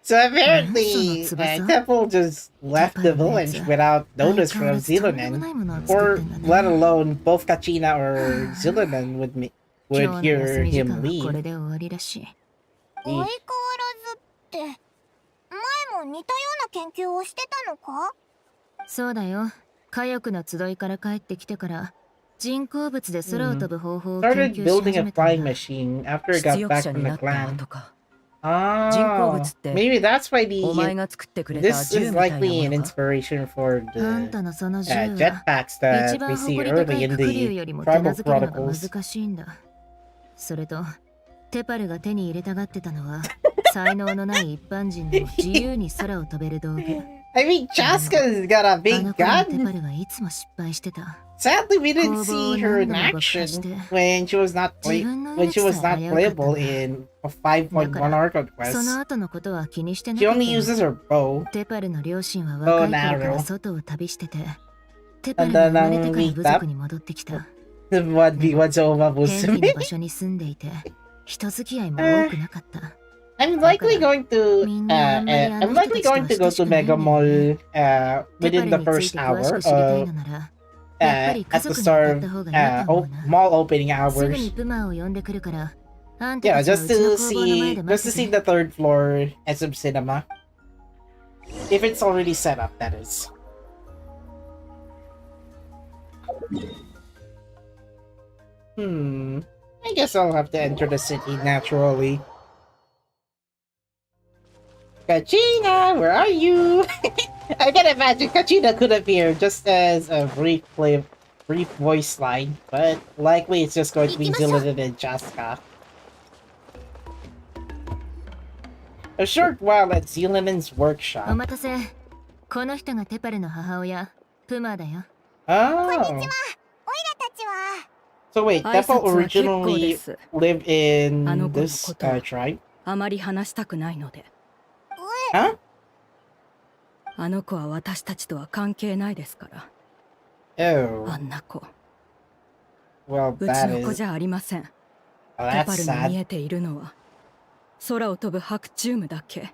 So apparently, Temple just left the village without notice from Zilonen, or let alone both Kachina or Zilonen would hear him これ leave. で終わりらしい。相変わらずって、前も似たような研究をしてたのか？そうだよ。火翼の集いから帰ってきてから人工物で空を飛ぶ方法を研 Started 究し building 始 a めたん flying だ。 machine after it 出 got 力 back 者 from に the なった clan. とか。 Oh, 物って maybe that's why お前 the が作ってくれた this 銃 is みたいな likely も an のか？ inspiration for あん the たのその銃は jetpacks that 一 we 番 see 誇り高 early い in ククリュウ the よりも手な Tribal ずけるのが Chronicles. 難しいんだ。それとテパルが手に入れたがってたのは才能のない一般人の自由に空を飛べる道具。 I mean, Chasca's got a あ big の頃のテ gun. パルはいつも失敗してた。 Sadly, we didn't 工房 see を her 何 in 度も爆破 action して when she was not 自分の when she 命 was さえ not 危うかった playable んだ。 in a 5.1 Arcade その quest. 後のことは気にしてな She かった only よ。 uses her bow. テパルの両親は若い頃から外を旅してて、テパル And が then 生まれてから meet 部 up. 族に戻ってきた。 The 1v1 so 偏僻 Musume. な場所に住んでいて、人付き合いも多くなかった。 I'm likely going to I'm likely going to go to Mega Mall テパ within ル the につい first て詳し hour く知りたい of のなら、やっぱり家 at the 族に当た start った of 方がいいと思うな。 mall opening すぐ hours. にプマを呼んでくるから、あんた Yeah, たちは just うちの to 工房の前 see で just 待 to って see て。 the third floor SM Cinema. If it's already set up, that is. I guess I'll have to enter the city naturally. Kachina, where are you? I can imagine Kachina could appear just as a brief voice line, but likely it's just going to be Zillidan and Chasca. A short while at Zillidan's お workshop. 待たせ。この人がテパルの母親、プマだよ。 Oh. オイラたちは So wait, 挨拶 Depo は結構で originally す。 lived in あの子の this ことは tribe? あまり話したくないので。 Huh? あの子は私たちとは関係ないですから。 Oh. あんな子。 Well, うち that の子 is... じゃありません。 Well, テ that's パルに見 sad. えているのは空を飛ぶ白チュームだけ。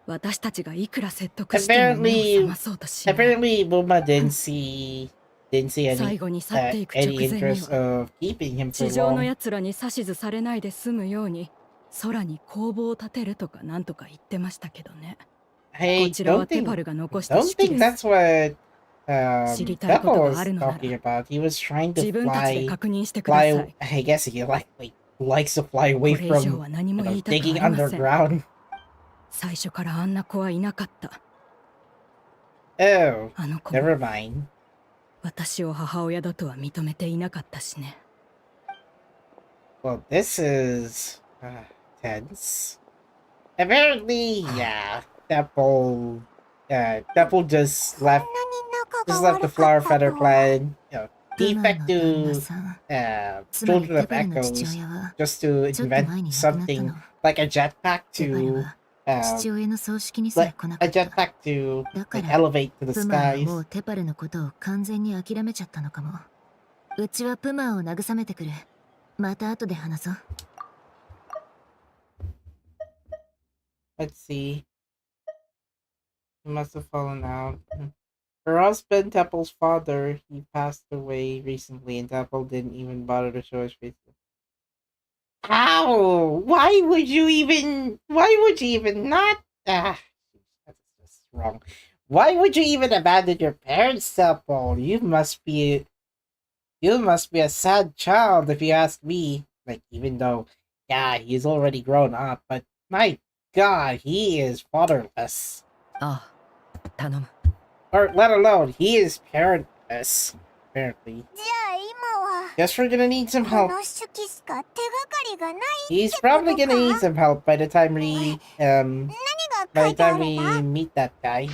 私たちがいくら説得しても目を覚まそうとしない。 Apparently, Buma didn't see 最 any 後に去っていく直 any 前に interest は of keeping him for 地上の long. 奴らに指図されないで済むように空に工房を建てるとかなんとか言ってましたけどね。 Hey, こちら don't はテ think パルが残した don't 式 think です。 that's what 知りたいこと Depo が was あるのなら talking about. He was trying 自 to 分たちで fly 確認してください。 fly. I guess he likes to fly こ away れ以上 from は何も言いたくあ digging りません。 underground. 最初からあんな子はいなかった。 Oh, あの子も never mind. 私を母親だとは認めていなかったしね。 Well, this is tense. Apparently, yeah, Depo just そんなに just 仲が left the 悪か Flower った Feather とは。 Clan, プマの defect 旦 to 那さん、つまり Children テ of パルの父 Echoes 親は、 just to ちょっと前 invent に亡くなった something の。 like a jetpack テパル to は父親の葬式にさえ like 来な a かった。 jetpack to だか like ら elevate to the プマは skies. もうテパルのことを完全に諦めちゃったのかも。うちはプマを慰めてくる。また後で話そう。Let's see. He must have fallen out. Her husband, Teppel's father, he passed away recently, and Teppel didn't even bother to show his face. Ow! Why would you even not? Ah, that's just wrong. Why would you even abandon your parents, Teppel? You must be a sad child if you ask me. Like, even though, yeah, he's already grown up, but my God, he is fatherless. ああ、頼む。 Or let alone, he is parentless, apparently. じゃあ今は Guess we're gonna need some こ help. の手記しか手がかりがない。 He's probably gonna need some help by the time we 何が書 by い the てあ time る we んだ？ meet that guy.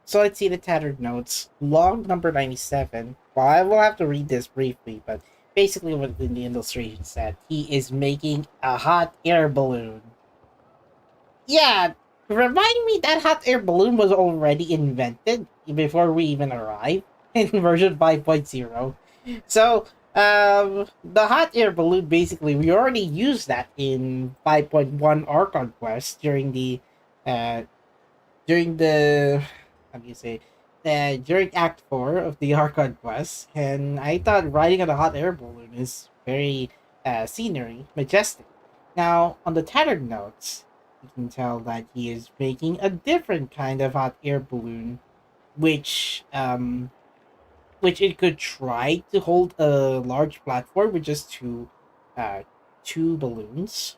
So let's see the tattered notes. Log number 97. Well, I will have to read this briefly, but basically what in the illustration said, he is making a hot air balloon. Yeah, remind me that hot air balloon was already invented before we even arrived in version 5.0. So, the hot air balloon, basically, we already used that in 5.1 Archon Quest during the, how do you say, during Act 4 of the Archon Quest, and I thought riding on a hot air balloon is very, scenery, majestic. Now, on the tattered notes, you can tell that he is making a different kind of hot air balloon, which it could try to hold a large platform with just two balloons.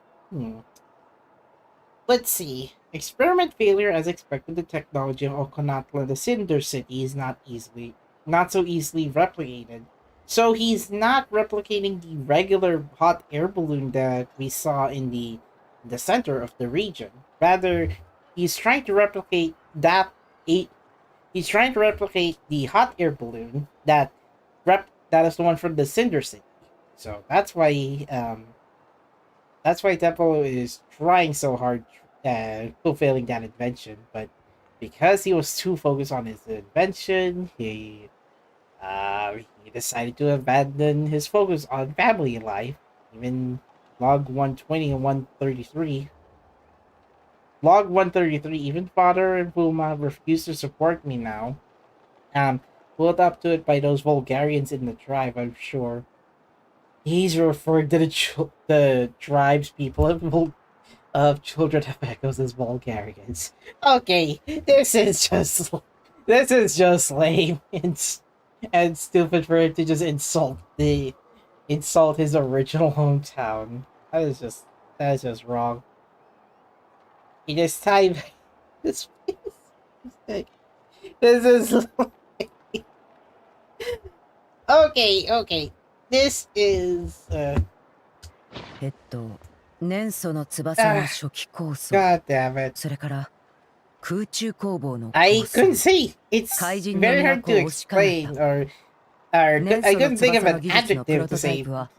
Let's see. Experiment failure as expected. The technology of Okonatla, the Cinder City, is not so easily replicated. So he's not replicating the regular hot air balloon that we saw in the center of the region. Rather, he's trying to replicate he's trying to replicate the hot air balloon that is the one from the Cinder City. So that's why Temple is trying so hard fulfilling that invention, but because he was too focused on his invention, he decided to abandon his focus on family life. Even log 120 and 133. Log 133, even father and Puma refuse to support me now. Pulled up to it by those Bulgarians in the tribe, I'm sure. He's referred to the tribe's people of children of echoes as Bulgarians. Okay, this is just lame and stupid for him to just insult his original hometown. That is just wrong. He just time this is okay. This is 年祖の翼の初期構想 God damn it. それから空中工房の I 構想 couldn't say. It's 怪人の very hard 都 to を押しかな explain た or 年 I 祖の couldn't think of 翼 an の技術のプ adjective ロ to トタイ say. プは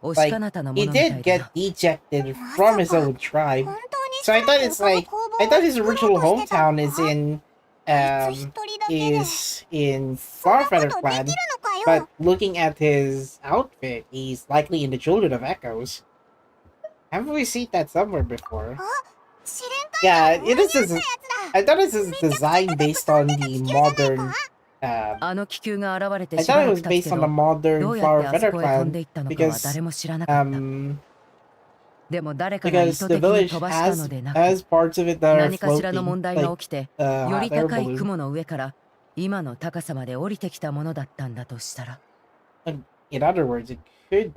押しかなたのも He のみた did いだ get な ejected from his own tribe. 本当に So I thought it's like I thought his 作 original ろうとしてたの hometown is か in あいつ一人だけで is in そんなこ Farfeather とで Clan, きるのかよ but looking at his outfit, he's likely in the Children of Echoes. Haven't we seen that somewhere before? 試練 Yeah, it is. やつだ I thought this is design based on the modern. あの気球が現れて I しば thought it ら was く経 based つけ on ど the modern どうやってあそ Farfeather こへ飛ん Clan でいったのかは because 誰も知らなかったでも誰かが意 because 図 the 的に village 飛ばしたのでなく has parts of it that are 何かしらの floating 問題が like 起きて a よ hot り air 高い balloon. 雲の上から今の高さまで降りてきたものだったんだとしたら In other words, it could.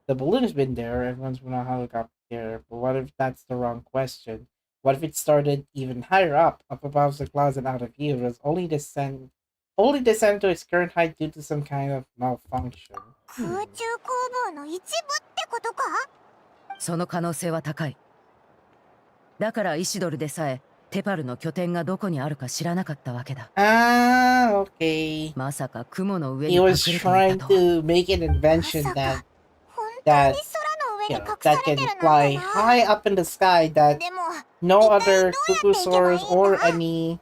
The balloon's been there. Everyone's been on helicopter. But what if that's the wrong question? What if it started even higher up above the clouds and out of view? It was only descend to its current height due to some kind of malfunction. 空中工房の一部ってことかその可能性は高いだからイシドルでさえテパルの拠点がどこにあるか知らなかったわけだ Ah, okay. まさか雲の上に He 隠れ was てい trying たとは to make an invention まさ that か本当に that 空の上に隠さ that れて can るなん fly てな high up in the sky that でも no 一体 other どうやって行けばいいんだ Kukusaurs or any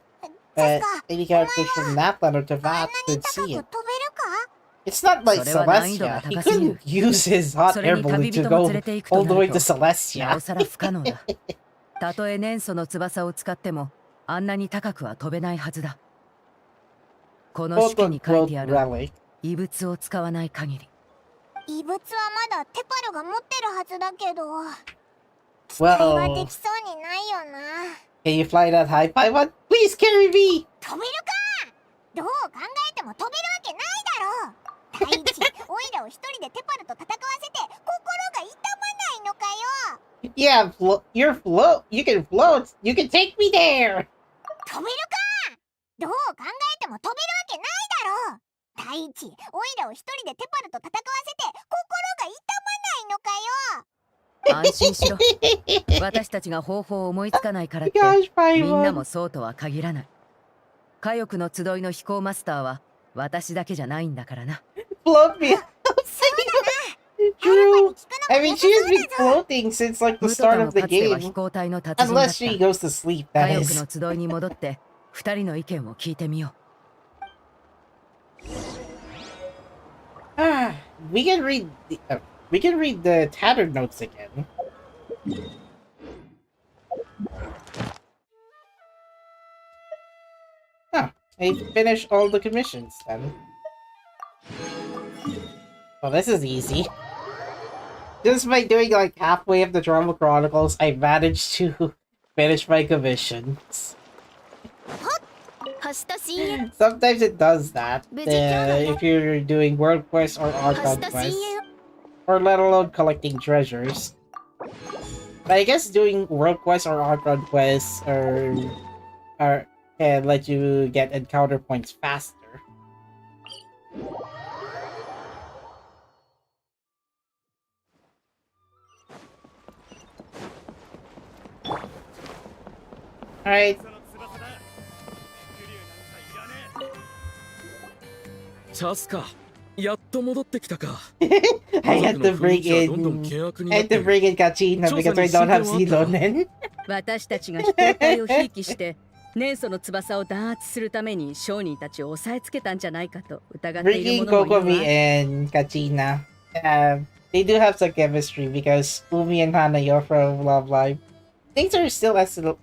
ジャスカ any characters from Napland or あんな Teyvat に could 高く see 飛べ it. るか It's not like それは難易度が Celestia. He 高すぎる。 couldn't use his hot それ air に balloon 旅 to 人も go 連れて行くと all な the way る to とな Celestia. おさら不可能だたとえ年祖の翼を使ってもあんなに高くは飛べないはずだこの Quote 式に書い unquote てある relic. 異物を使わない限り異物はまだテパルが持ってるはずだけど機体はで Well, きそうにないよな can you fly that high, Paimon? Please carry me! 飛べるかどう考えても飛べるわけないだろう第一オイラを一人でテパルと戦わせて心が痛まないのかよ Yeah, you can float. You can take me there. 飛べるかどう考えても飛べるわけないだろう第一オイラを一人でテパルと戦わせて心が痛まないのかよ安心しろ私たちが方法を思いつかないからって Gosh, みんな Paimon. もそうとは限らない火翼の集いの飛行マスターは私だけじゃないんだからな Float me. そうだな True. 聞くの I も mean, 良 she さ has そう been だぞ floating since like the ムト start タも of the かつては飛 game. 行隊の達人だっ Unless she た goes to sleep, 火 that 翼 is. の集いに戻って二人の意見を聞いてみよ Ah, we can read the tattered notes again. Huh. I finished all the commissions then. Well, this is easy. Just by doing like halfway of the Drama Chronicles, I managed to finish my commissions. 星と深淵 Sometimes it does that. But you can't- If you're doing world quests or 星 archon と深 quests, 淵 or let alone collecting treasures. But I guess doing world quests or archon quests can let you get encounter points faster. Alright. チャスカ、やっと戻ってきたか。 I had to bring どんどん in 険悪に I なっ had て to る。 bring in Kachina because I don't have Silonen. 私たちが飛行隊をひいきして年祖の翼を弾圧するために商人たちを押さえつけたんじゃないかと疑ってい Bringing る者もいる Kokomi わ。 and Kachina. They do have some chemistry because Umi and Hanayo from Love Live. Things are still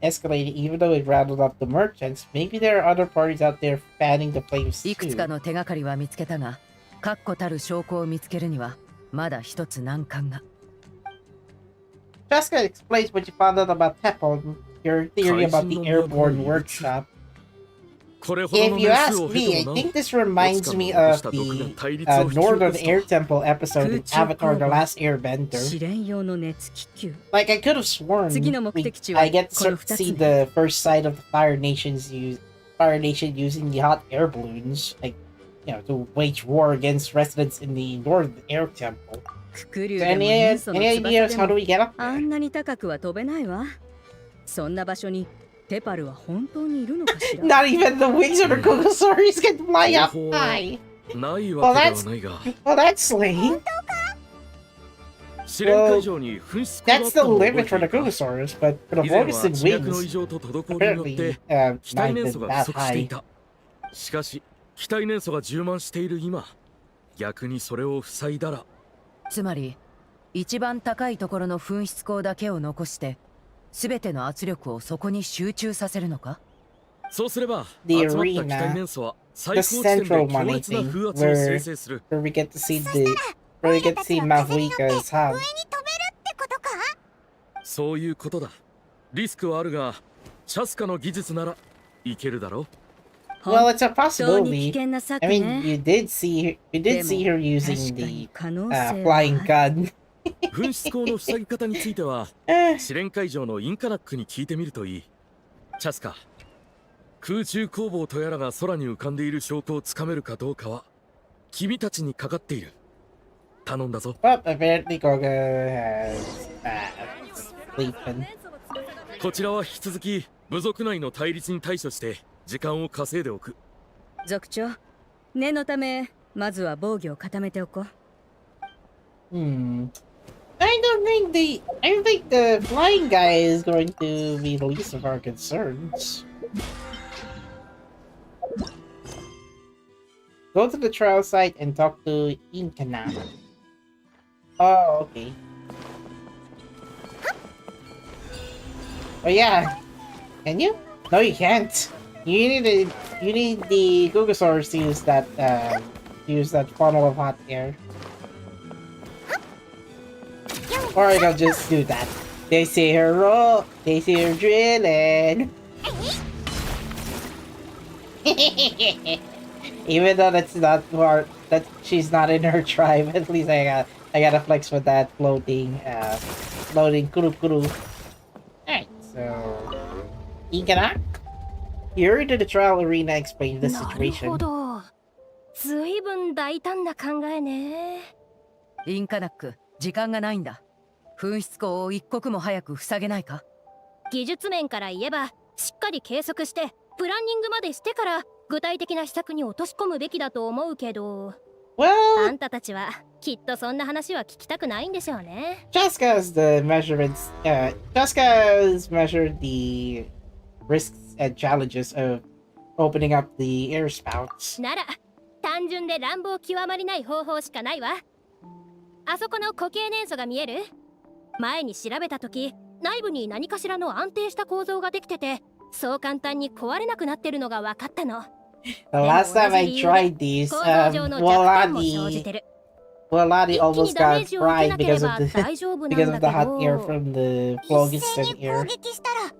escalating even though it rattled up the merchants. Maybe there are other parties out there fanning the flames いくつか too. の手がかりは見つけたが、確固たる証拠を見つけるにはまだ一つ難関が。 Chasca explains what you found out about Teppon, your theory about the airborne workshop. これほど If の you 年 ask 数を経 me, I ても think な。 this reminds me of the Northern Air Temple episode in Avatar The Last Airbender. 試練用の熱気球。 Like, I could have sworn I get to see the first sight of the Fire Nation using the hot air balloons, like, you know, to wage war against residents in the Northern Air Temple. ククリュ So ウでも any 年祖の ideas 翼 how で do も we get up あ there? んなに高くは飛べないわ。そんな場所にテパルは本当にいるのかしら。 Not even the wings of the Kugosaurus can fly up high. ないわけではないが。 Well, that's lame. 試練会場に噴出口があ That's った the のを覚え limit て for い the るか。 Kugosaurus, but for the 以前は bonus in 地脈の異 wings, 常と滞りによっ apparently, て not 機体燃 been 素が不 that 足してい high. た。しかし機体燃素が充満している今、逆にそれを塞いだら。つまり一番高いところの噴出口だけを残して全ての圧力をそこに集中させるのか。そうすれば The 集まった機体 arena, 燃素は the 最高地点 central で強 one, I 烈な think, 風圧を生成する。 where we get to see where we get to see Mavuika's hub. ってことか？そういうことだ。リスクはあるが、チャスカの技術ならいけるだろう。 Well, it's a 本当に危 possibility. 険な策 I ね。 mean, you did see her using 確かに the 可能性は flying gun. 噴出口の塞ぎ方については Eh, 試練会場のインカナックに聞いてみるといい。チャスカ、空中工房とやらが空に浮かんでいる証拠をつかめるかどうかは君たちにかかっている。頼んだぞ。 Well, apparently Koga has sleeping. こちらは引き続き部族内の対立に対処して時間を稼いでおく。族長、念のためまずは防御を固めておこう。I don't think the flying guy is going to be the least of our concerns. Go to the trial site and talk to Inkana. Oh, okay. Oh yeah. Can you? No, you can't. You need the Gugosaurus to use that funnel of hot air. Or I'll just do that. They see her roll. They see her drilling. Even though that's not part that she's not in her tribe, at least I gotta flex with that floating kuru kuru. Alright, so Ikana? Here to the trial arena explain the なる situation. ほど。ずいぶん大胆な考えね。インカナック、時間がないんだ。噴出口を一刻も早く塞げないか。技術面から言えば、しっかり計測してプランニングまでしてから具体的な施策に落とし込むべきだと思うけど、 Well, あんたたちはきっとそんな話は聞きたくないんでしょうね。 Chasca's the measurements. Chasca's measured the risks and challenges of opening up the air spouts. なら単純で乱暴極まりない方法しかないわ。あそこの固形燃素が見える？前に調べた時、内部に何かしらの安定した構造ができてて、そう簡単に壊れなくなってるのが分かったの。 The last time I tried these, 構造上の弱点も生じてる。 Waladi 一気 almost にダメー got ジを受け fried なけれ because ば of the 大丈夫な because ん of だ the け hot air ど。 from the 一 Phlogiston 斉に air. 攻撃したら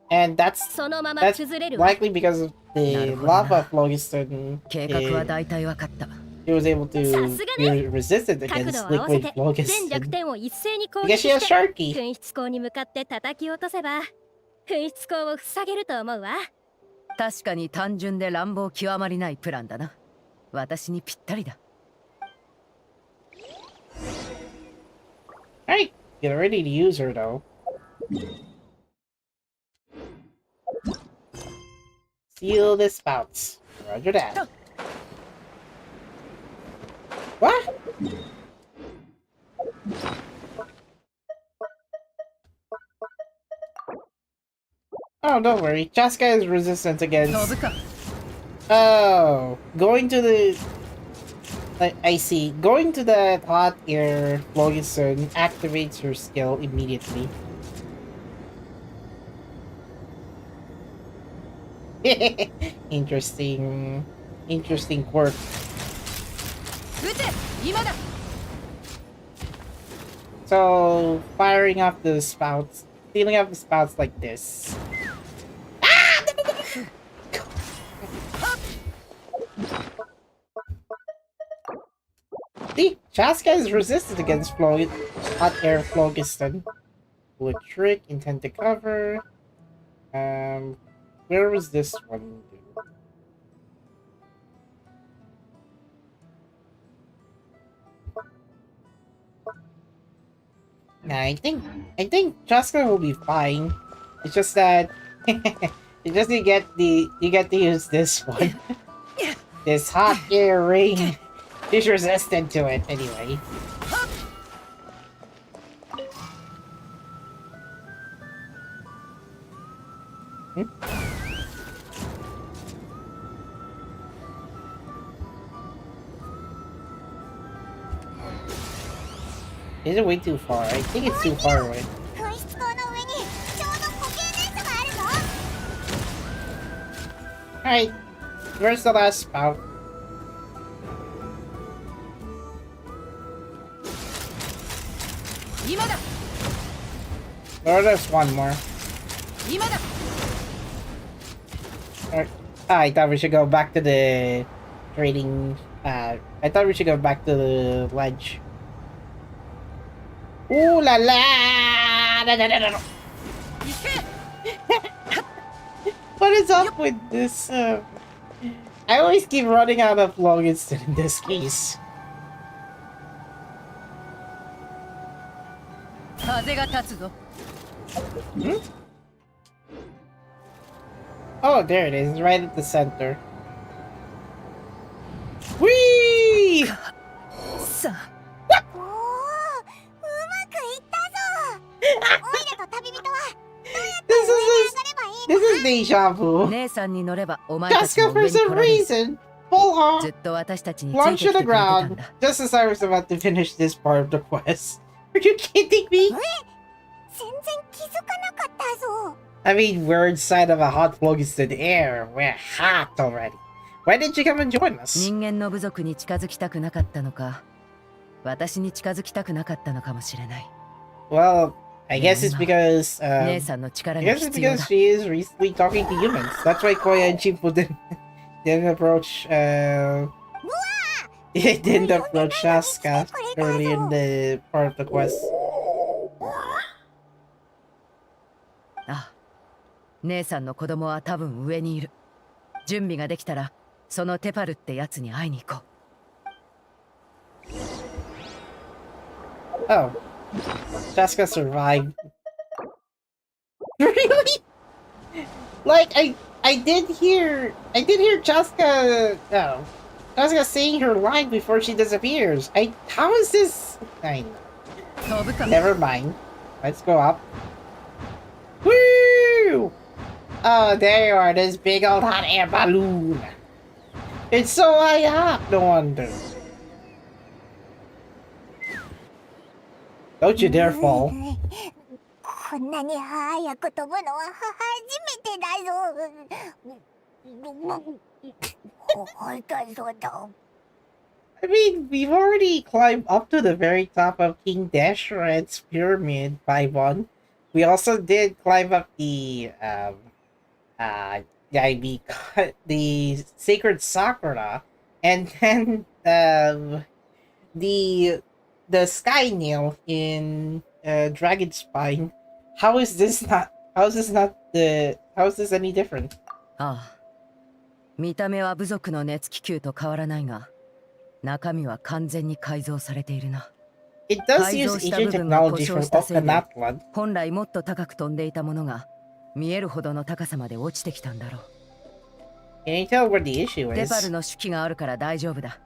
And that's そのまま that's 崩れるわ。 likely because of the なるほどな。 lava phlogiston. 計画は大体わかった。 She was able to さすがね。 be resistant 角 against 度を合わせ liquid て全弱 phlogiston 点を一斉に攻 because 撃 she has して Sharky. 噴出口に向かって叩き落とせば噴出口を塞げると思うわ。確かに単純で乱暴極まりないプランだな。私にぴったりだ。 Alright, get ready to use her though. Seal the spouts. Roger that. What? Oh, don't worry. Chasca is resistant 飛 against... ぶか。 Oh, going to the... I see. Going to that hot air phlogiston activates her skill immediately. Interesting... Interesting quirk. 撃て今だ。 So, firing off the spouts, sealing up the spouts like this. Ah! See, Chasca is resistant against hot air phlogiston. Bullet trick, intent to cover. Where was this one? Nah, I think Chasca will be fine. It's just that you just get to use this one. This hot air ring. She's resistant to it anyway. Is it way too far? I think it's too far away. 噴出口の上にちょうど固形燃素があるぞ。 Alright, where's the last spout? Or there's one more. Alright. I thought we should go back to the trading. I thought we should go back to the ledge. Ooh la la! No, no, no, no, no. What is up with this? I always keep running out of logins in this case. 風が立つぞ。 Hmm? Oh, there it is, right at the center. Whee! さあ。おお、うまくいったぞ。オイラと旅人はどうやって上に上がればいいんだ。 This is deja vu. 姉さんに乗ればお前たち Chasca も for 上に来 some られる。 reason. Full ず on. っと私たちについて Launch きて to く the れてたん ground だ。 just as I was about to finish this part of the quest. Are you kidding me? 全然気づかなかったぞ。 I mean, we're inside of a hot phlogiston air. We're hot already. Why didn't you come and join us? 人間の部族に近づきたくなかったのか、私に近づきたくなかったのかもしれない。 Well, I guess it's because 姉さんの力 I が guess it's 必要 because だ。 she is recently talking to humans. That's why Koya and Chimpo didn't approach didn't approach Chasca early in the part of the quest. あ、姉さんの子供は多分上にいる。準備ができたら、そのテパルってやつに会いに行こう。 Oh. Chasca survived. Really? Like I did hear Chasca Chasca saying her line before she disappears. How is this? Never mind. Let's go up. Woo! Oh, there you are, this big old hot air balloon. It's so high up, no wonder. Don't you dare fall. こんなに早く飛ぶのは初めてだぞ。本当そうだ。 I mean, we've already climbed up to the very top of King Dashrat's pyramid by one. We also did climb up the the the sacred Sakura, and then the sky nail in Dragon Spine. How is this not? How is this not the? How is this any different? ああ、見た目は部族の熱気球と変わらないが、中身は完全に改造されているな。It does use ancient technology from Okinawa. 本来もっと高く飛んでいたものが見えるほどの高さまで落ちてきたんだろう。Can you tell what the issue テパ is? ルの手記があるから大丈夫だ。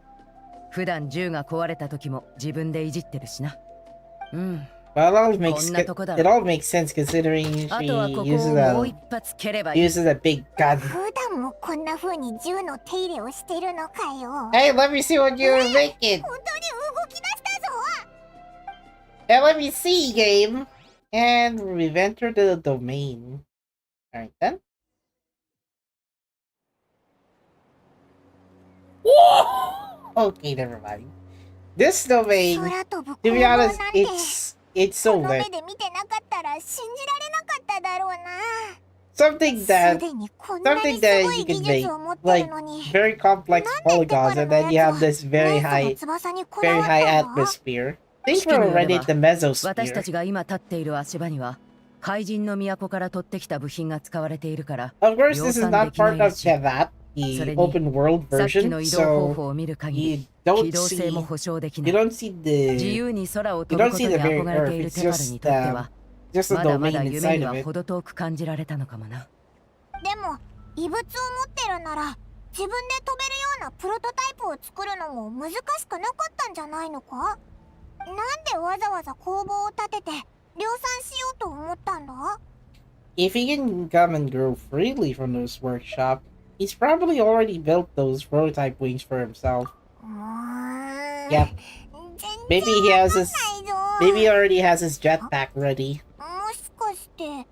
普段銃が壊れた時も自分でいじってるしな。うん。Well, it all makes sense considering she あとはここを uses もう a 一発蹴ればいい。 uses a big gun. 普段もこんな風に銃の手入れをしてるのかよ。 Hey, let me see what you're making. 本当に動き出したぞ。 Hey, let me see, game. And we've entered the domain. Alright then. Okay, never mind. This domain, 空飛ぶ to be 攻防なん honest, て it's こ so の目 lit. で見てなかったら信じられなかっただろうな。 Something す that でにこんなに something す that ご you い技 can 術 make を持って like るのに。 very complex polygons, and then you have this very high 翼にこ very だわ high ったの？ atmosphere. Think 式に we're よれ already ば at the 私た mesosphere. ちが今立っている足場には怪人の都から取ってきた部品が使われているから Of course, this 量 is 産 not できない part ら of しい。 that, the それに open world さっきの version, 移動方 so 法を見る限り you 機 don't 動性も see 保証できな you い。 don't see 自 the 由に空を you 飛ぶ don't こと see に the very 憧れてい earth. る It's テパル just にとっては just a まだま domain だ夢 inside に of は it. 程遠く感じられたのかもな。でも異物を持ってるなら自分で飛べるようなプロトタイプを作るのも難しくなかったんじゃないのか？なんでわざわざ工房を建てて量産しようと思ったんだ？ If he can come and grow freely from this workshop, he's probably already built those prototype wings for himself. Yep. 全 Maybe 然 he わ has かん his ないぞ。 maybe he already has his jetpack ready. もしかして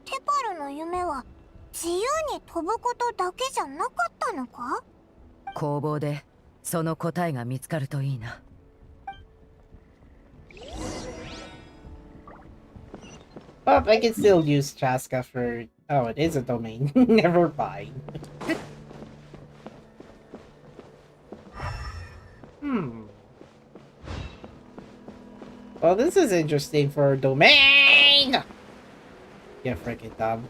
テパルの夢は自由に飛ぶことだけじゃなかったのか？工房でその答えが見つかるといいな。But I can still use Chasca for... Oh, it is a domain. Never mind. Well, this is interesting for a domain! Yeah, frickin' dumb.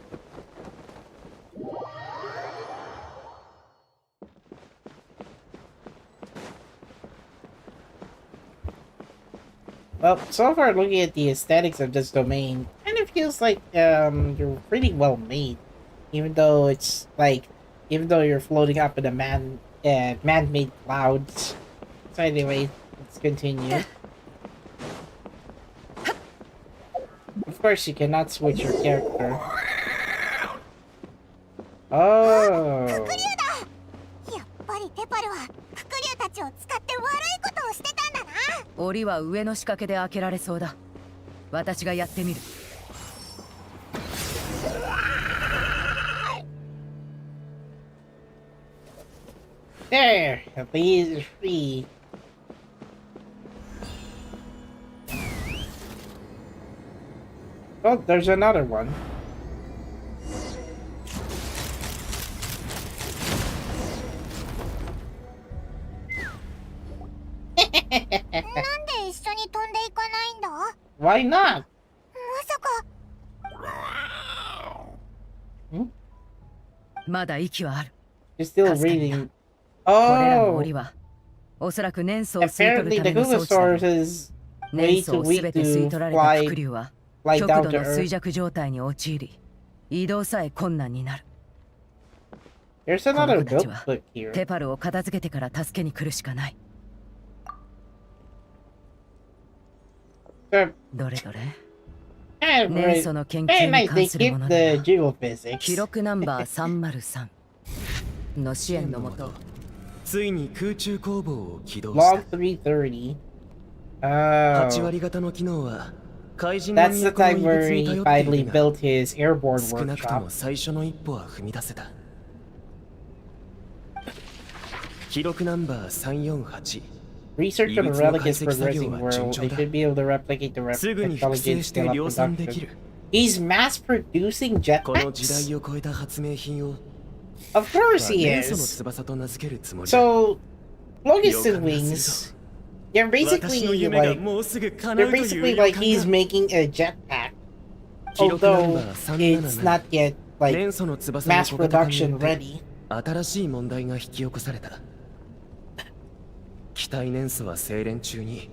Well, so far looking at the aesthetics of this domain, kind of feels like they're pretty well made. Even though it's like, even though you're floating up in a man-made clouds. So anyway, let's continue. Of course, you cannot switch your character. Oh. やっぱりテパルはククリュウたちを使って悪いことをしてたんだな。檻は上の仕掛けで開けられそうだ。私がやってみる。There! These are free. Oh, there's another one. なんで一緒に飛んでいかないんだ？ Why not? まさかまだ息はある。 You're still かすかにな。 reading. これらの Oh! 檻はおそらく年層を吸い取 Apparently るた the めの装 Google 置だろう。 source is 年 way 層 too をすべ weak て吸い to 取られたク fly クリュウは fly 極 down 度 to の衰 Earth. 弱状態に陥り移動さえ困難になる。 There's この another 子たち build は book here. テパルを片付けてから助けに来るしかない。 So, どれどれ yeah, 年 right. 層の研 Very 究 nice. に They 関する keep もの the だな。 geophysics. 記録ナンバー303の支援のもとついに空中工房を起動した Log 330. 8 Oh. 割方の機能は怪人の That's the 都の time 遺 where 物に he 頼って finally いるが built his airborne 少なくと workshop. も最初の一歩は踏み出せた。記録ナンバー348 Research on a relic is progressing well. They should be able to replicate the すぐに複製 intelligence して skill 量 of 産でき production. る。He's mass producing この時 jetpacks? 代を超えた発明品を Of course he 年祖の is. 翼と名付けるつもりだ。 So, Locust 予感 and がす Wings, る they're ぞ。私の basically 夢が like もうすぐ叶 they're うという basically 予 like 感 he's が。 making a jetpack, 記録ナン although バー it's not 377 yet like 年祖の翼の mass 小型化によ production って ready. 新しい問題が引き起こされた。機体年数は精錬中に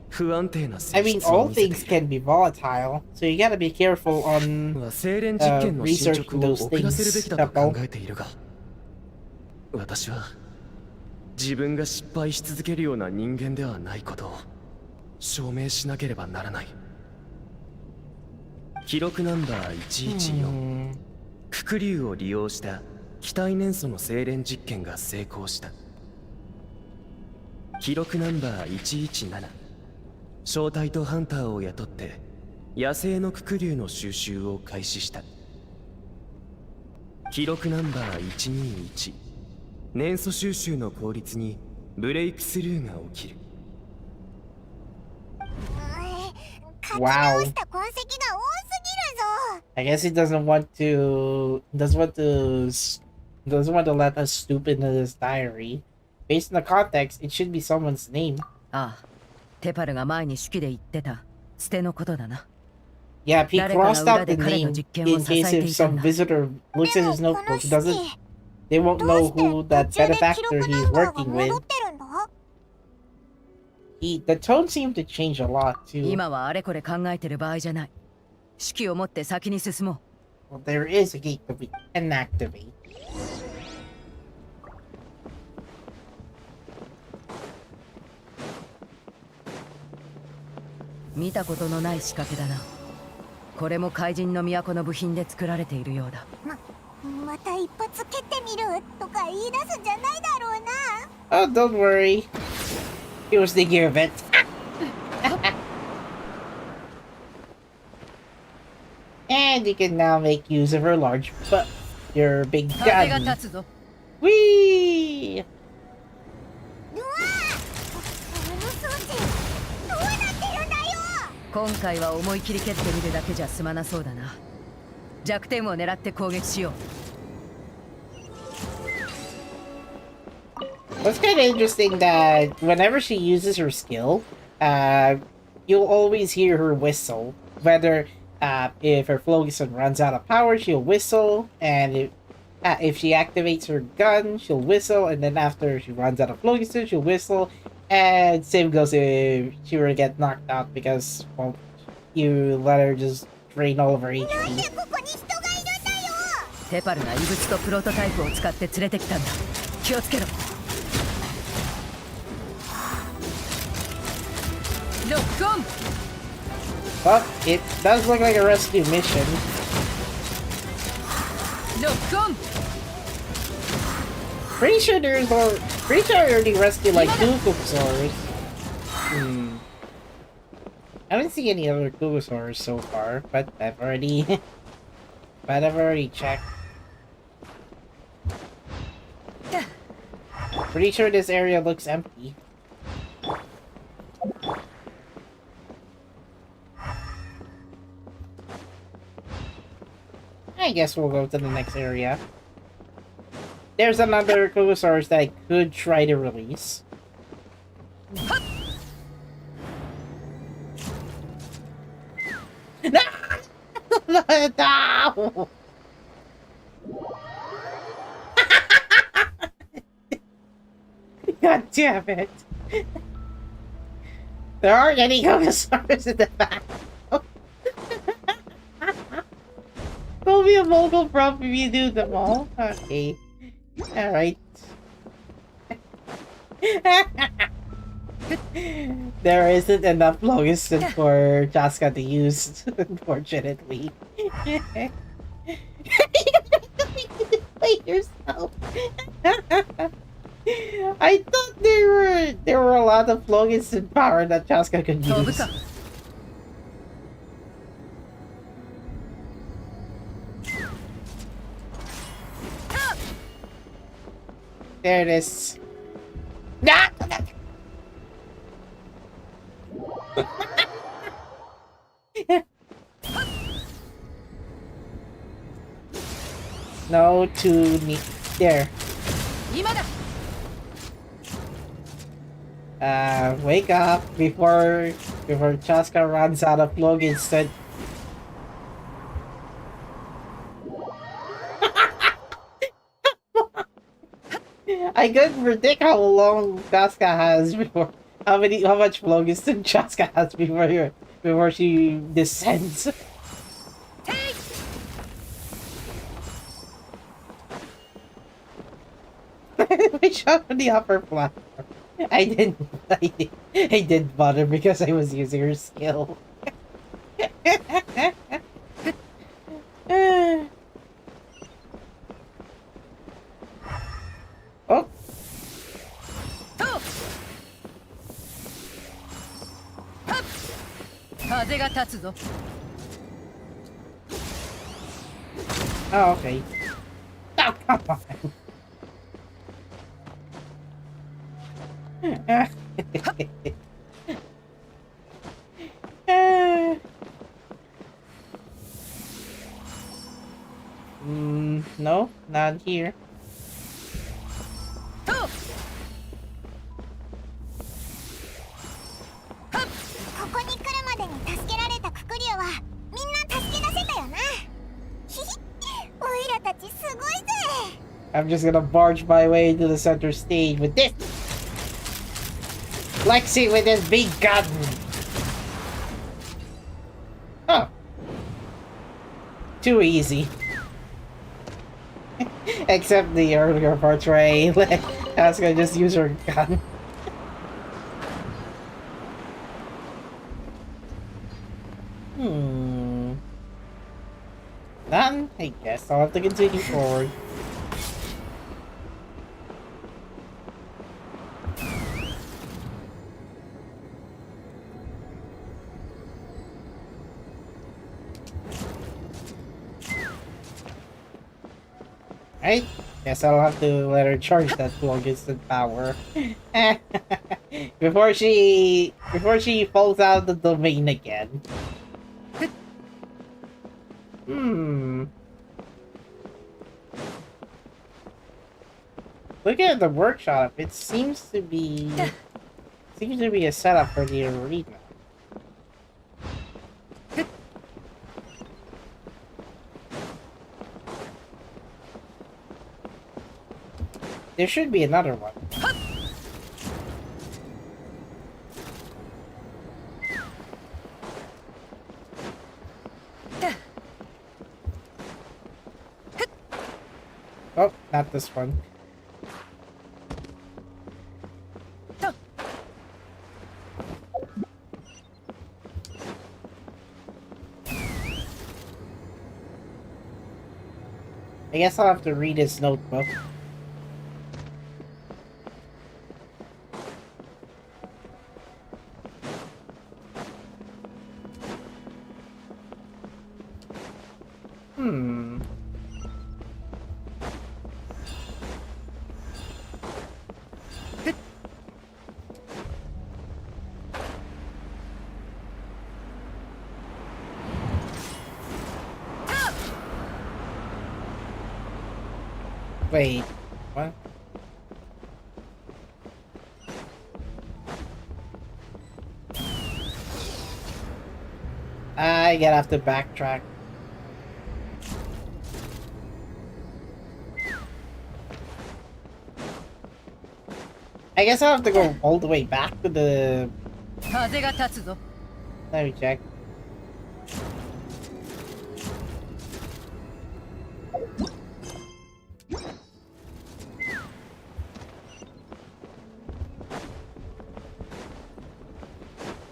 不安定な I 性 mean, 質を all 見せて things いる。 can be volatile, so you gotta be careful on は精錬実験の進 researching 捗を those 遅らせるべ things, きだと Peppo. 考えているが、私は自分が失敗し続けるような人間ではないことを証明しなければならない。記録ナンバー114、ククリュウを利用した機体年素の精錬実験が成功した。記録ナンバー117、小隊とハンターを雇って野生のククリュウの収集を開始した。記録ナンバー121、年素収集の効率にブレイクスルーが起きる。書き直した痕跡が多すぎるぞ。 I guess he doesn't want to let us snoop into his diary. Based on the context, it should be someone's name. ああ、テパルが前に手記で言ってた捨てのことだな。 Yeah, if he 誰かが crossed 裏 out で the 彼の name 実験を in 支え case て if いたん some だ。 visitor looks at his でもこ notebook, の he doesn't 式 they won't どう know して who 途 that 中で記 benefactor 録 he's ナンバーが working 戻 with. ってるんだ？ The tone seemed to change a lot too. 今はあれこれ考えてる場合じゃない。指揮を持って先に進もう。 Well, there is a gate that we can activate. 見たことのない仕掛けだな。これも怪人の都の部品で作られているようだ。また一発蹴ってみるとか言い出すんじゃないだろうな。 Oh, don't worry. He was thinking of it. And you can now make use of her large butt. Your big 風が gun. 立つぞ。 Whee! うわあの装置どうなってるんだよ。今回は思い切り蹴ってみるだけじゃ済まなそうだな。弱点を狙って攻撃しよう。What's kind of interesting that whenever she uses her skill, you'll always hear her whistle. Whether if her Phlogiston runs out of power, she'll whistle, and if she activates her gun, she'll whistle, and then after she runs out of Phlogiston, she'll whistle, and same goes if she were to get knocked out because, well, you let her just drain all of her なんで HP. ここに人がいるんだよ。テパルが異物とプロトタイプを使って連れてきたんだ。気をつけろ。ロックオン。 But it does look like a rescue mission. ロックオン。 Pretty sure I already rescued like 2 Kugasaurs. I haven't seen any other Kugasaurs so far, but I've already checked. Pretty sure this area looks empty. I guess we'll go to the next area. There's another Kugasaurus that I could try to release. No! No! God damn it! There aren't any Kugasaurus in the back. Will be a vocal prompt if you do them all. Okay. Alright. There isn't enough Phlogiston for Chasca to use, unfortunately. Play yourself. I thought there were a lot of Phlogiston power that Chasca could use. There it is. Ah! No, to me. There. 今だ Wake up before Chasca runs out of plug instant. I couldn't predict how long Chasca has before how much plug instant Chasca has before she descends. We shot on the upper platform. I didn't bother because I was using her skill. Oh. 風が立つぞ Oh, okay. Oh, come on. No, not here. ここに来るまでに助けられたククリュウはみんな助け出せたよな。ひひ、オイラたちすごいぜ。 I'm just gonna barge my way to the center stage with this. Lexi with his big gun. Oh. Too easy. Except the earlier parts where I was gonna just use her gun. None? I guess I'll have to continue forward. Right? Guess I'll have to let her charge that plug instant power. before she falls out of the domain again. Looking at the workshop, it seems to be a setup for the arena. There should be another one. Oh, not this one. I guess I'll have to read his notebook. Wait, what? I gotta have to backtrack. I guess I'll have to go all the way back to the... 風が立つぞ Let me check.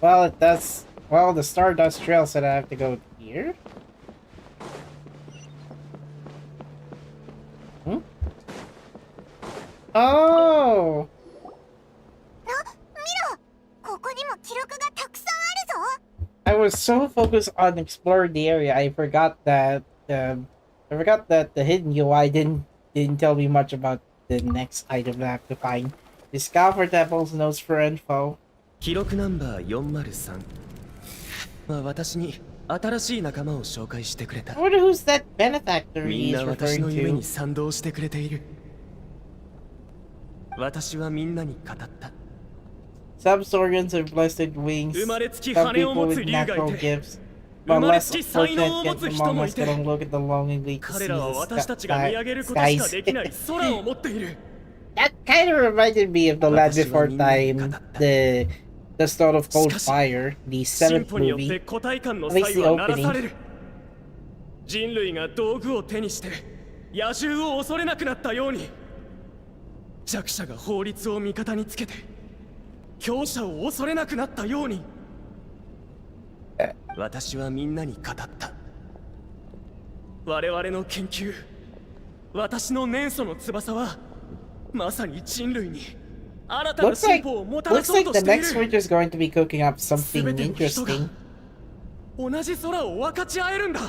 Well, it does. Well, the Stardust Trail said I have to go here. Oh! I was so focused on exploring the area, I forgot that the hidden UI didn't tell me much about the next item that I have to find. Discover Devil's Notes for info. 記録ナンバー403まあ私に新しい仲間を紹介してくれた。 I wonder who's that benefactor みん he's な私 referring の夢 to. に賛同してくれている。私はみんなに語った。 Some Saurians have blessed wings, 生まれつき some 羽を people 持つ with 竜が natural いて、 gifts, 生 but まれ less つき才能 fortunate を持 get つ人 among もい us て、 that don't look at the longingly to 彼 see らは the 私たちが見上げることしかできない skies. 空を持っている。 That kind of reminded me of the Land Before Time, the Stone of Cold Fire, the 進 seventh 歩によって movie. 個体間の At least 差 the 異は鳴らさ opening. れる。人類が道具を手にして野獣を恐れなくなったように、弱者が法律を味方につけて強者を恐れなくなったように、私はみんなに語った。我々の研究、私の年祖の翼はまさに人類に新たな Looks 進 like 歩をもたら looks そう like と the してい next る。 Switch is going to be cooking up something 全ての人が interesting. 同じ空を分かち合えるんだ。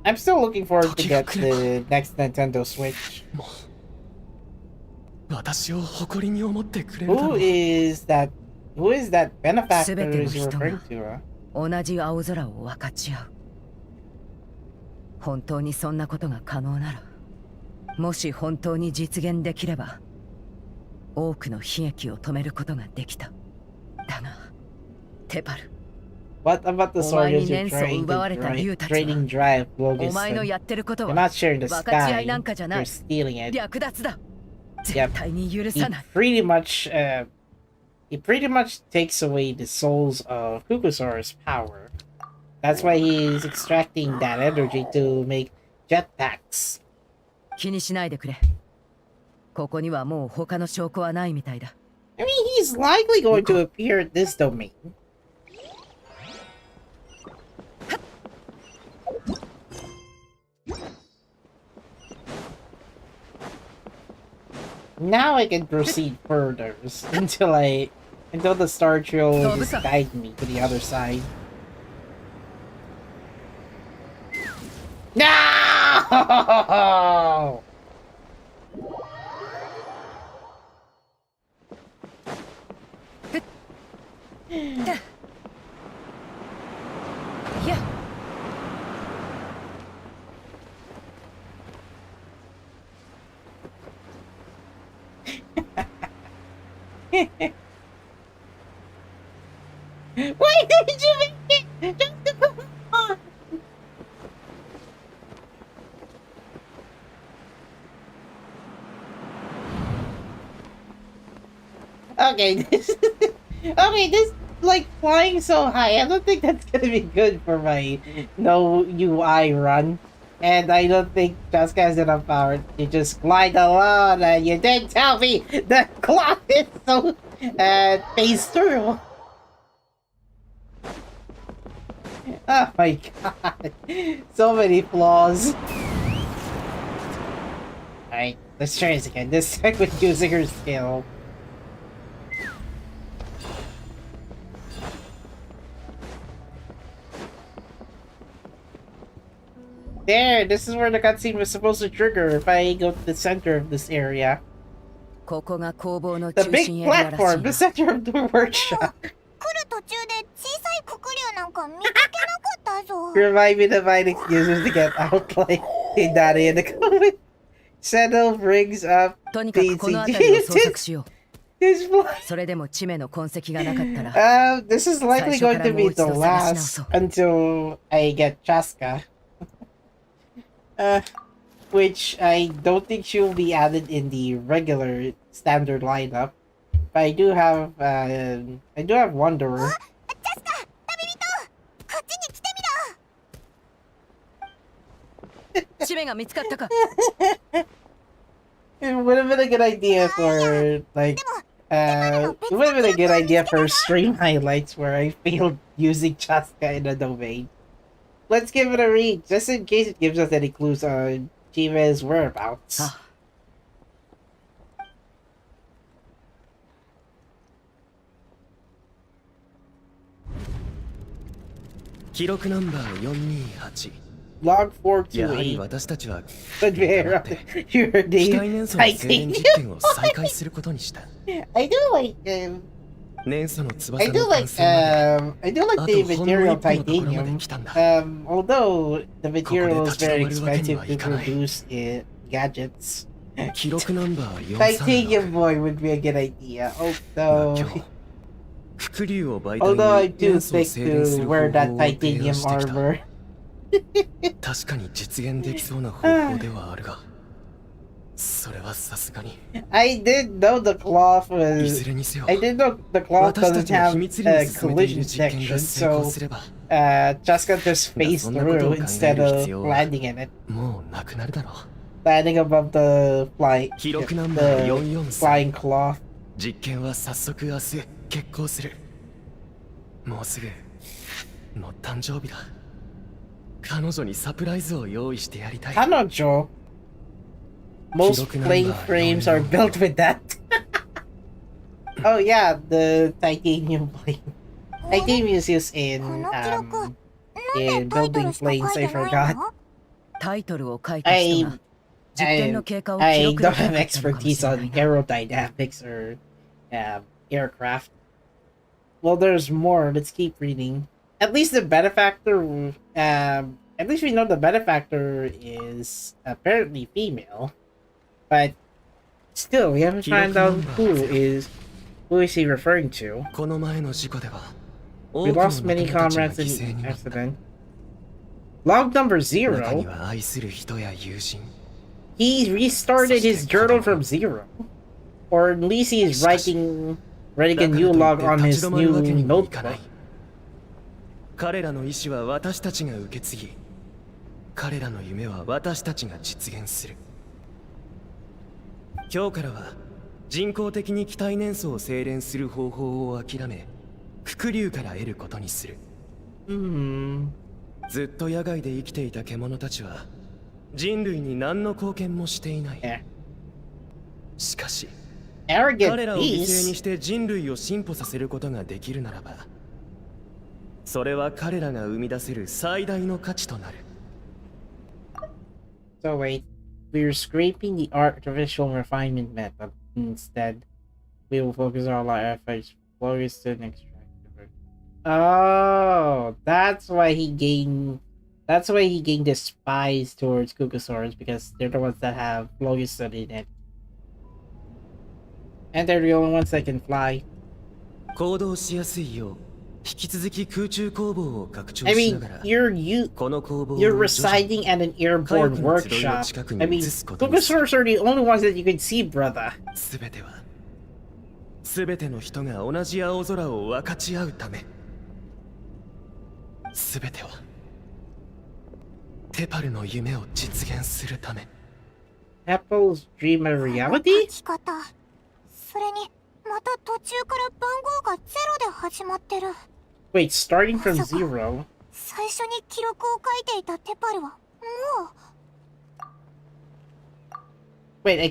I'm still looking forward to get the next Nintendo Switch. 私を誇りに思ってくれるだろ Who う。 is that? Who is that benefactor 全ての is 人が referring to? Huh? 同じ青空を分かち合う。本当にそんなことが可能なら、もし本当に実現できれば、多くの悲劇を止めることができた。だが、テパル、 What about the お前 Saurians に you're 年祖を trying 奪われた to 竜たちは、 draining drive お前の Blogistan? やってること You're は not sharing the 分かち合い sky. なんかじゃな You're い。 stealing it. 略奪だ。 Yep. 絶対に許 He さない。 pretty much he pretty much takes away the souls of Kukusaur's power. That's why he's extracting that energy to make jetpacks. 気にしないでくれ。ここにはもう他の証拠はないみたいだ。I mean, he's likely going to appear at this domain. Now I can proceed further until the star trail just guide me to the other side. No! Why did you make it? Just come on. Okay, this like flying so high. I don't think that's gonna be good for my no UI run. And I don't think Chasca has enough power to just glide along. And you didn't tell me the clock is so phase through. Oh my god. So many flaws. Alright, let's try this again. This time with using her skill. There, this is where the cutscene was supposed to trigger if I go to the center of this area. ここが工房の The 中 big 心エリアらしい platform, な the center of the workshop. 来る途中で小さい黒竜なんか見かけなかったぞ。 Remind me to find excuses to get out like Hidari in the comment. Shadow brings up とにかくこの辺りを捜索しよう。 his blood. それでも地名の痕跡がなかったら、 This is likely going to be the last until I get Chasca. Which I don't think she will be added in the regular standard lineup. But I do have Wanderer. ジャスカ、旅人、こっちに来てみろ。地名が見つかったか。 It would have been a good idea for like it would have been a good idea for stream highlights where I failed using Chasca in a domain. Let's give it a read, just in case it gives us any clues on Jime's whereabouts. あ、記録ナンバー428。 Log やはり 428. 私たちは Conveyor 黙って your 機体 name 年層の精錬 citing. 実験を再開することにした。 I do like 年祖の I 翼 do の like 完成まで I do like あ the とほんの material 一歩のところまで titanium. 来たんだ。 Although the material is very ここで立ち止まるわけに expensive は to いかない。 produce gadgets. 記録ナンバー Titanium 436 boy would be a good idea. が Although 今日伏竜を媒 although I 体に do 年祖を think 精錬す to る wear 方 that 法を提 titanium 案してきた。 armor. 確かに実現できそうな方法ではあるが、それはさすがに。 I did know the cloth いず was れにせよ、 I did know the cloth 私た doesn't ちが have 秘密裏 a に進めてい collision る実験 section, が成功 so すれば、 Chasca just phased through instead of landing in it. もうなくなるだろう。 Landing above the flying 記録ナンバー the 443 flying cloth. 実験は早速明日決行する。もうすぐの誕生日だ。彼女にサプライズを用意してやりたい。 Kanojo. Most plane frames are built with that. Oh yeah, the titanium plane. Titanium is used in building planes. I forgot. タイトルを書いた人が実験の経過を記 I 録で don't きな have かったのかもし expertise れない on な。 aerodynamics or aircraft. Well, there's more. Let's keep reading. At least the benefactor. At least we know the benefactor is apparently female, but still, we haven't found out who is he referring to. この前の事故では、 We 多くの lost many 仲間たちが comrades 犠牲 in に the なった。 accident. Log number 中に 0. は愛する人や友人、 He restarted his journal from 0, or at least he is writing a new log on his new notebook. 彼らの意志は私たちが受け継ぎ、彼らの夢は私たちが実現する。今日からは人工的に気体年素を精錬する方法を諦め、伏竜から得ることにする。ずっと野外で生きていた獣たちは人類に何の貢献もしていない。しかし、彼らを犠牲にして人類を進歩させることができるならば、それは彼らが生み出せる最大の価値となる。 So wait, we're scraping the artificial refinement method. Instead, we will focus all our efforts focused and extract. Oh, that's why he gained the spies towards Kukusaurs, because they're the ones that have phlogiston in it. And they're the only ones that can fly. 行動しやすいよう引き続き空中工房を拡張 I しな mean, がら、 you're residing at an airborne workshop. I mean, Kukusaurs are the only ones that you can see, brother. すべての人が同じ青空を分かち合うため、すべてはテパルの夢を実現するため。 Apple's dream a reality? それにまた途中から番号がゼロで始まってる。 Wait, starting from 0? 最初に記録を書いていたテパルはもう。 Wait,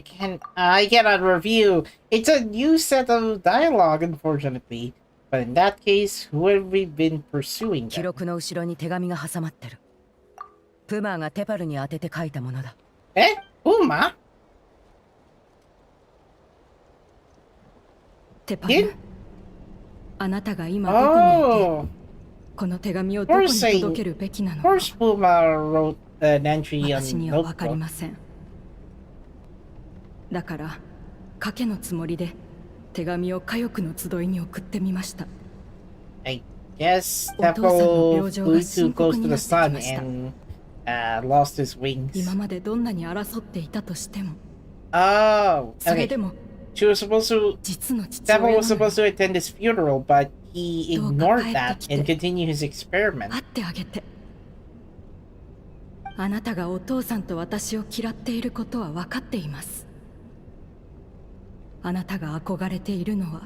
I cannot review. It's a new set of dialogue, unfortunately. But in that case, who have we been pursuing 記 them? 録の後ろに手紙が挟まってる。プマーがテパルに当てて書いたものだ。Uma? テパル、あなたが今どこにいて、 Oh, この手紙をどこに届けるべきな of のか course Puma wrote an entry 私 on には分かり notebook. ません。だから賭けのつもりで手紙を火翼の集いに送ってみました。 I guess お父さんの Tepo 病状 flew が too 深 close 刻 to に the なってき sun ました。 and lost his wings. 今までどんなに争っていたとしても、 Oh, それ okay. でも She was supposed to 実の父 Tepo 親 was なの supposed に to attend his funeral, but he どうか ignored 帰って that きて and continued his experiment. 会ってあげて。あなたがお父さんと私を嫌っていることは分かっています。あなたが憧れているのは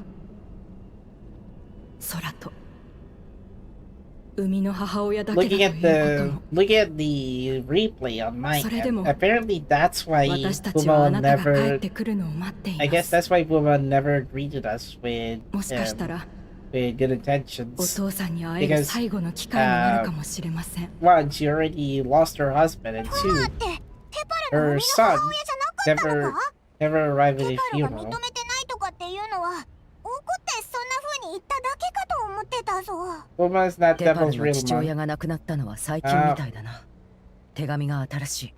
空と海の母親だけだと Looking い at う the ことも。 looking at the replay on my それでも apparently that's why 私たちはあ Puma なたが帰っ never てくるのを待ってい I ま guess す。 that's why Puma never greeted us with もしかしたら with good お intentions. 父さんに会える Because 最後の機会になるかもしれません。 One, she already lost her husband, and プマ two, ってテパルの her 生みの son 母親じゃなかったの never か？ arrived at テ his パルが認 funeral. めてないとかっていうのは怒ってそんな風に言っだぞ。 Bulma is not テパル Devil's の real 父 mom. 親が亡くなったのは最近みたいだな。手紙が新しい。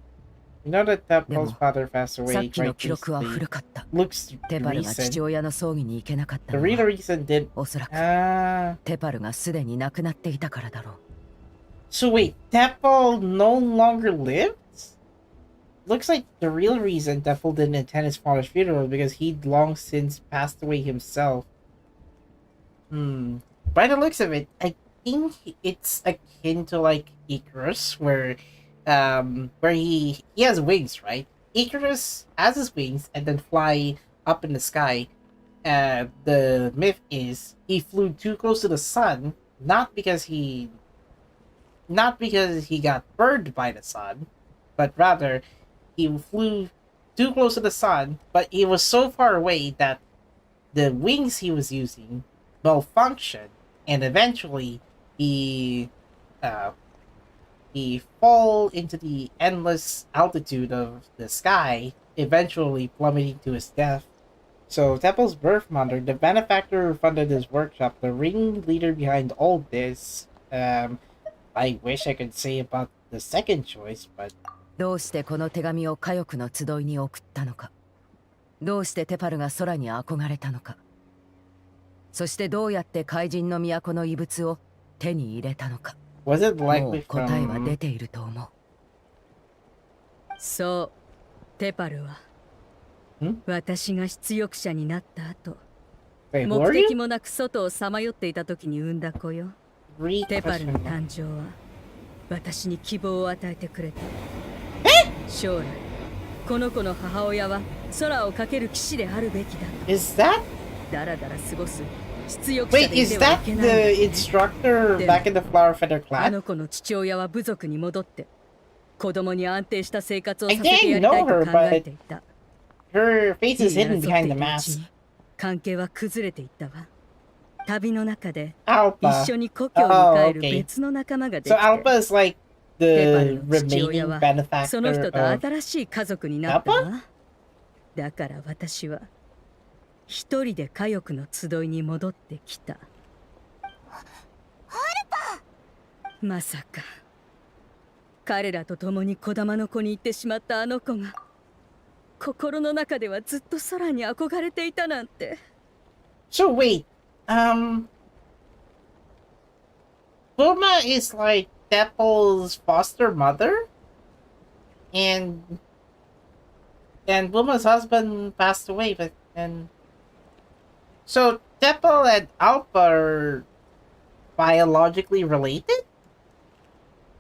You know that Devil's でも father passed さっ away きの right 記録は recently. 古かった。 Looks テパルが父 recent. 親の葬儀に行けなかった The の real は reason did. おそらく Ah. テパルがすでに亡くなっていたからだろう。 So wait, Deppel no longer lives? Looks like the real reason Deppel didn't attend his father's funeral is because he'd long since passed away himself. By the looks of it, I think it's akin to like Icarus, where he has wings, right? Icarus has his wings and then fly up in the sky. The myth is he flew too close to the sun, not because he got burned by the sun, but rather he flew too close to the sun, but he was so far away that the wings he was using malfunctioned, and eventually he fall into the endless altitude of the sky, eventually plummeting to his death. So Temple's birth mother, the benefactor who funded his workshop, the ringleader behind all this. I wish I could say about the second choice, but どうしてこの手紙を火翼の集いに送ったのか。どうしてテパルが空に憧れたのか。そしてどうやって怪人の都の遺物を手に入れたのか。was it もう likely 答えは from 出ていると思う。そうテパルはん私が出力者になった後 Wait, who 目 are 的 you? もなく外をさまよっていた時に産んだ子よ。 Three テパルの question mark. 誕生は私に希望を与えてくれた。将来この子の母親は空をかける騎士であるべきだと。 Is that だらだら過ごす出力者 wait? でい Is てはい that けない the instructor Then- back in the Flower Feather あ clan? の子の父親は部族に戻って子供に安定した生活をさ I せてやりたいと didn't know her, 考えていた。 Her face is 日 hidden 々争って behind い the るうち mask. に関係は崩れていったわ。旅の中で Alpha. 一緒に故郷に帰る Oh, okay. 別の仲間がで So きて、 Alpha is like テパ the ルの父親 remaining はその人 benefactor と of 新しい家族になったわ。だから私は一人で家翼の集いに戻ってきた。まさか彼らと共に児玉の子に行ってしまったあの子が心の中ではずっと空に憧れていたなんて。 So wait, Bulma is like Deppel's foster mother, and Bulma's husband passed away, but and so Deppel and Alpha are biologically related,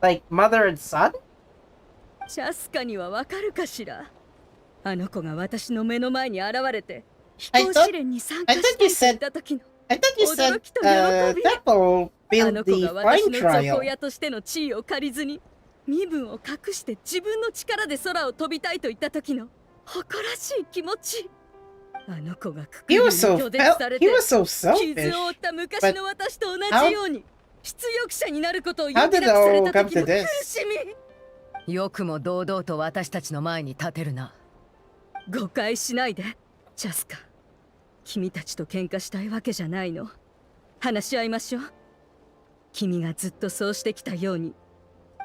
like mother and son. チャスカにはわかるかしら。あの子が私の目の前に現れて飛行試練に参加したいと言った時の I thought you said 驚きと喜び。 Deppel あ failed の子 the が私 flying の族 trial. 親としての地位を借りずに身分を隠して自分の力で空を飛びたいと言った時の誇らしい気持ち。あの子がくく He りに was so 拒絶され he て was so 傷 selfish. を負った昔の私と同じように出力者になることを How 余儀 did なくされ it all た come 時 to の苦 this? しみ。よくも堂々と私たちの前に立てるな。誤解しないでチャスカ。君たちと喧嘩したいわけじゃないの。話し合いましょう。君がずっとそうしてきたように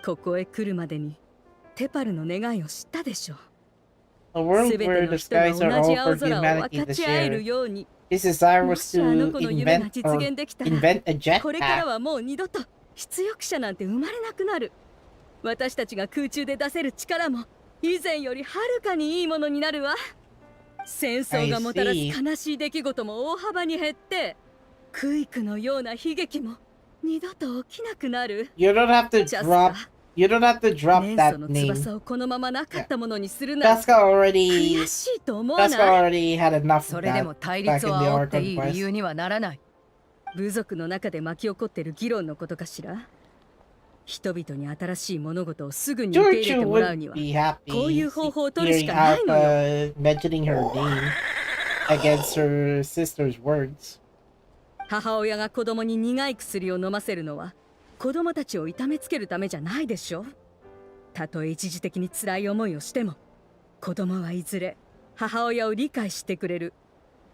ここへ来るまでにテパルの願いを知ったでしょう。 A world すべて where の the 人が skies are 同じ all 青 for 空を humanity 分 to かち合える share. ように。 His desire も was しあの to 子の夢が invent 実 or 現できたら invent a これから jetpack. はもう二度と出力者なんて生まれなくなる。私たちが空中で出せる力も以前よりはるかにいいものになるわ。戦争がもたらす I see. 悲しい出来事も大幅に減ってクイクのような悲劇も二度と起きなくなる。 You don't have to チャス drop. カ、 You don't have to drop 年 that 祖の name. 翼をこのままなかったものにするなら Chasca already. 悔しいと思わ Chasca ない。 already had enough そ of れで that も対 back 立 in を the 煽って Orc いい理由 Conquest. にはならない。部族の中で巻き起こっている議論のことかしら。人々に新しい物事をすぐに受け入れ George てもらう would には be happy こういう方法を取るし hearing かないのよ。 Alpha mentioning her name against her sister's words. 母親が子供に苦い薬を飲ませるのは子供たちを痛めつけるためじゃないでしょ。たとえ一時的に辛い思いをしても子供はいずれ母親を理解してくれる。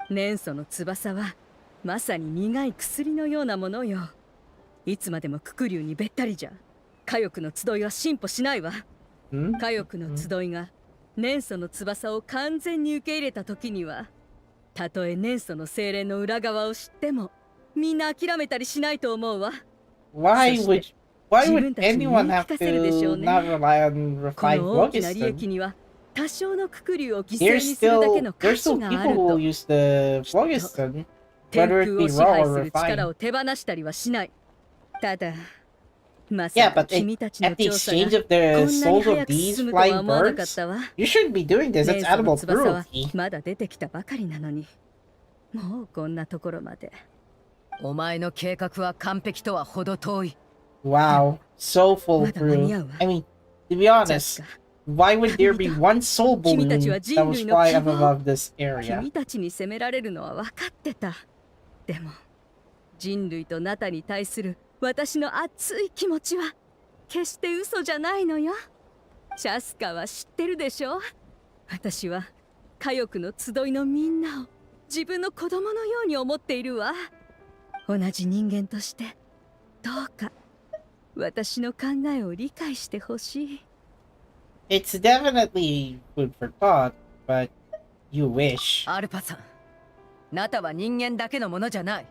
年祖の翼はまさに苦い薬のようなものよ。いつまでもククリュウにべったりじゃ火翼の集いは進歩しないわ。火翼の集いが年祖の翼を完全に受け入れた時には、たとえ年祖の精霊の裏側を知ってもみんな諦めたりしないと思うわ。Why would anyone have to not rely on こ refined の大きな利益 phlogiston? には多少のククリュウを犠牲 There's にするだけの still 価 there's 値 still があ people る who と。 use the phlogiston, 天 whether 空 it を be 支 raw 配 or する力 refined. を手放したりはしない。ただ、ま Yeah, さか but 君たちの at the 調査が exchange of こ the んなに souls 早 of く these 進むとは flying 思わなかっ birds, たわ。 you shouldn't be doing this. 年 It's 祖の animal 翼は cruelty. まだ出てきたばかりなのに、もうこんなところまで。お前の計画は完璧とは程遠い。 Wow, so まだ間 foolproof. に合うわ。 I mean, to be チャ honest, スカ、 why would there be one soul 君 balloon たちは that 人 was 類の flying 希 up 望。 above this area? 君たちに責められるのは分かってた。でも、人類とナタに対する私の熱い気持ちは決して嘘じゃないのよ。チャスカは知ってるでしょ。私は火翼の集いのみんなを自分の子供のように思っているわ。同じ人間としてどうか私の考えを理解してほしい。 It's definitely food for thought, but you wish. アルパさん、ナタは人間だけのものじゃない。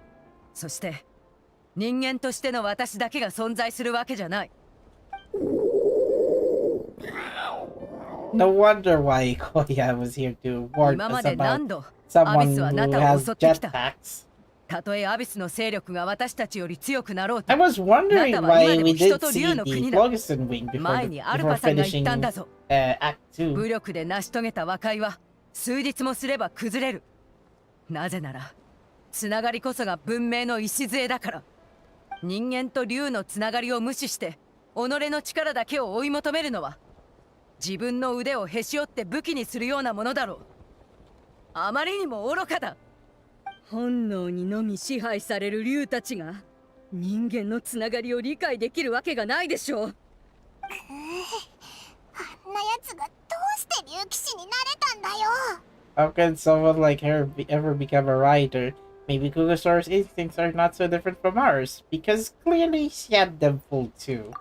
そして人間としての私だけが存在するわけじゃない。 No wonder why Koya was here to warn 今ま us で about 何度ア someone ビスは who ナタを has 襲ってきた。 jetpacks. たとえアビスの勢力が私たちより強くなろうと I was wondering Nata wa why ima we de mo did hito to see ryu no the kuni da. Phlogiston wing 前 before, にアル before パさんが言 finishing ったんだぞ。 Act 2. 武力で成し遂げた和解は数日もすれば崩れる。なぜならつながりこそが文明の礎だから。人間と竜のつながりを無視して己の力だけを追い求めるのは自分の腕をへし折って武器にするようなものだろう。あまりにも愚かだ。本能にのみ支配される竜たちが人間のつながりを理解できるわけがないでしょう。あんなやつがどうして竜騎士になれたんだよ。 How can someone like her ever become a rider? Maybe Kugasaur's instincts are not so different from ours, because clearly she had them full too.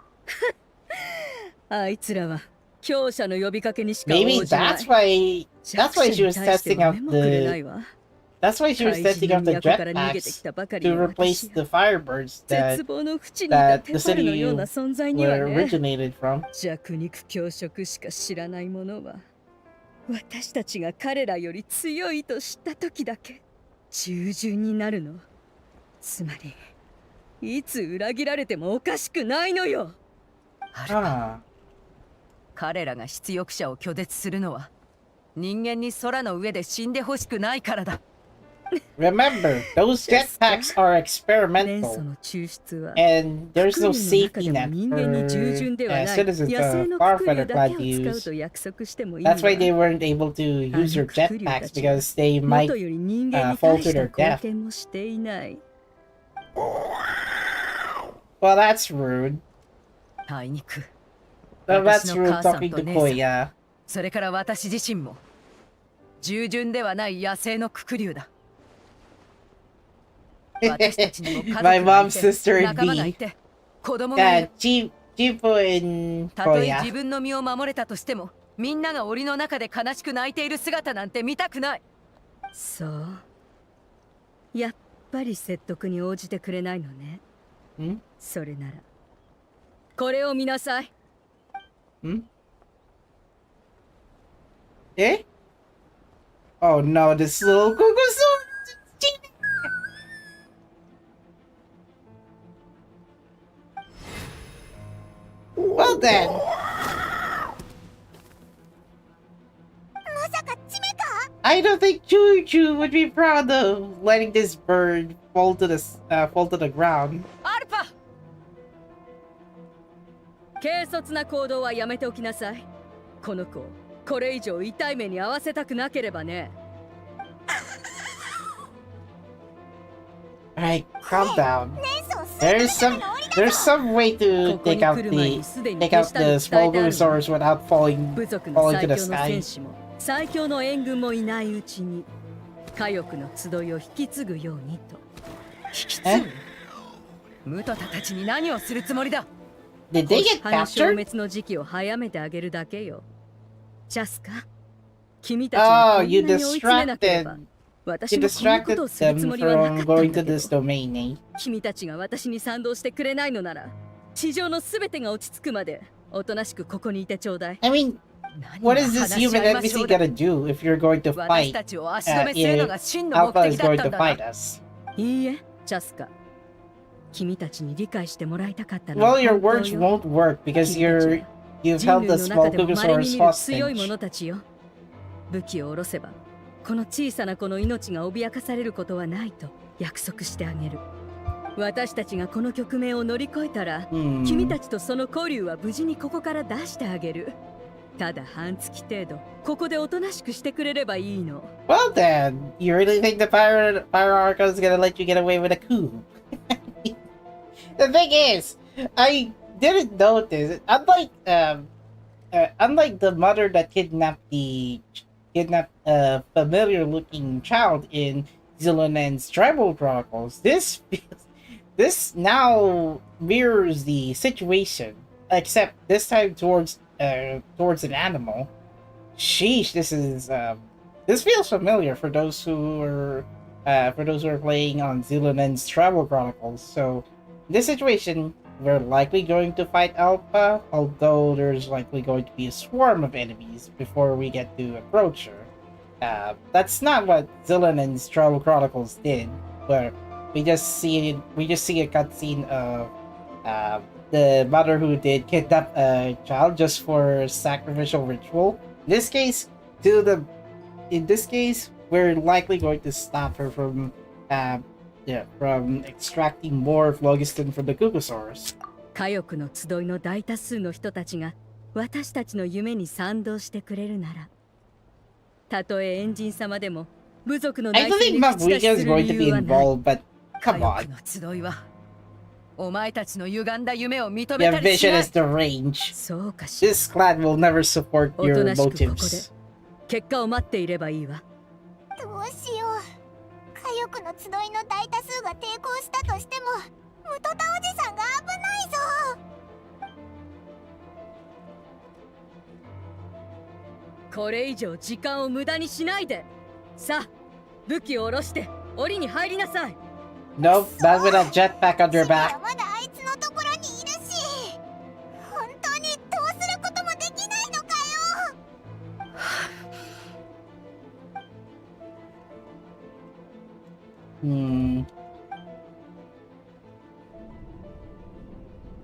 あいつらは強者の呼びかけにしか Maybe 応じない。 that's why she was 弱者に対して testing の out 目もくれない the わ。 that's why she was 怪人 testing の out the 都から逃げてき jetpacks たばかり to の replace 私 the が Firebirds 絶望の淵にいた that テ the パルの city ような存在には were ね、 originated from. 弱肉強食しか知らない者は私たちが彼らより強いと知った時だけ従順になるの。つまりいつ裏切られてもおかしくないのよ。アルパ、 Ah. 彼らが出力者を拒絶するのは人間に空の上で死んでほしくないからだ。 Remember, those jetpacks are 連鎖 experimental, の抽出は and there's no ククリュ safety ウの中でも net 人間に従順で for はない citizens 野生 of のククリュ Farfighter ウだ Clan け to を使う use. と約束してもいいわ。 That's why they weren't able to use their jetpacks, because they も might とより人間に fall 対 to して their 貢 death. 献もしていない。 Well, that's rude. あいにく Well, 私 that's の rude 母さん talking と to 姉さん、 Koya. それから私自身も従順ではない野生のククリュウだ。私たちにも家族 My がい mom's て sister 仲間が and い me. て子供がい Yeah, る。 Jipo and たとえ Koya. 自分の身を守れたとしてもみんなが檻の中で悲しく泣いている姿なんて見たくない。そう。やっぱり説得に応じてくれないのね。ん？それならこれを見なさい。 Hmm? Eh? Oh no, this little Kugusu! Well then! まさかチメか。 I don't think Choo Choo would be proud of letting this bird fall to the ground. アルパ、軽率な行動はやめておきなさい。この子をこれ以上痛い目に遭わせたくなければね。Alright, calm down. 年相する There's some way to ここ take に out 来る前に the すでに take 手 out 下に the 伝 small えてあるの。 dinosaurs without 部族 falling の to 最 the 強の sky. 戦士も最強の援軍もいないうちに火翼の集いを引き継ぐようにと。え？ムトタたちに何をするつもりだ。 Did they get 歯の消 captured? 滅の時期を早めてあげるだけよ。チャスカ、君たちが Oh, こんなに you 追い詰めなければ distracted. 私 You もこんなこ distracted とをする them つもりはなか from ったん going だ to け this ど、 domain name. 君たちが私に賛同してくれないのなら、地上のすべてが落ち着くまでおとなしくここにいてちょうだい。 I mean, what is this human NPC gonna do if you're going to 私 fight? たちを足止めするのが If 真の目 Alpha 的 is だっ going たん to だ fight な。 us. いいえ、チャスカ。君たちに理解してもらいたかったのは Well, your 本当 words よ。 won't work because 君たち you're は you've 人 held 類 the の small 中でも稀に Kugosaurus 見る強い hostage. 者たちよ。武器を下ろせば、この小さな子の命が脅かされることはないと約束してあげる。私たちがこの局面を乗り越えたら、君たちとその交流は無事にここから出してあげる。ただ半月程度、ここでおとなしくしてくれればいいの。Well then, you really think the Pyroarca is gonna let you get away with a coup? The thing is, I didn't notice, unlike the mother that kidnapped familiar looking child in Zilonen's Tribal Chronicles, this now mirrors the situation, except this time towards an animal. Sheesh, this feels familiar for those who are playing on Zilonen's Tribal Chronicles. So, in this situation, we're likely going to fight Alpha, although there's likely going to be a swarm of enemies before we get to approach her. That's not what Zilonen's Tribal Chronicles did, where we just see a cutscene of the mother who did kidnap a child just for sacrificial ritual. In this case, we're likely going to stop her from extracting more phlogiston from the Kugosaurus. 火翼の集いの大多数の人たちが私たちの夢に賛同してくれるなら、たとえエンジン様でも部族の I 内 don't 戦 think に口出 Mabuika し is する going 理 to be 由はない。 involved, but 火 come 翼 on. の集いはお前たちの歪んだ夢を認 The めたりし ambition ない。 is the range. そうかしら。 This clan will never support おと your なしくここで motives. 結果を待っていればいいわ。どうしよう。火翼の集いの大多数が抵抗したとしても、ムトタおじさんが危ないぞ。これ以上時間を無駄にしないで。さあ、武器を下ろして檻に入りなさい。 Nope, not with a jetpack on your シビは back. まだあいつのところにいるし、本当にどうすることもできないのかよ。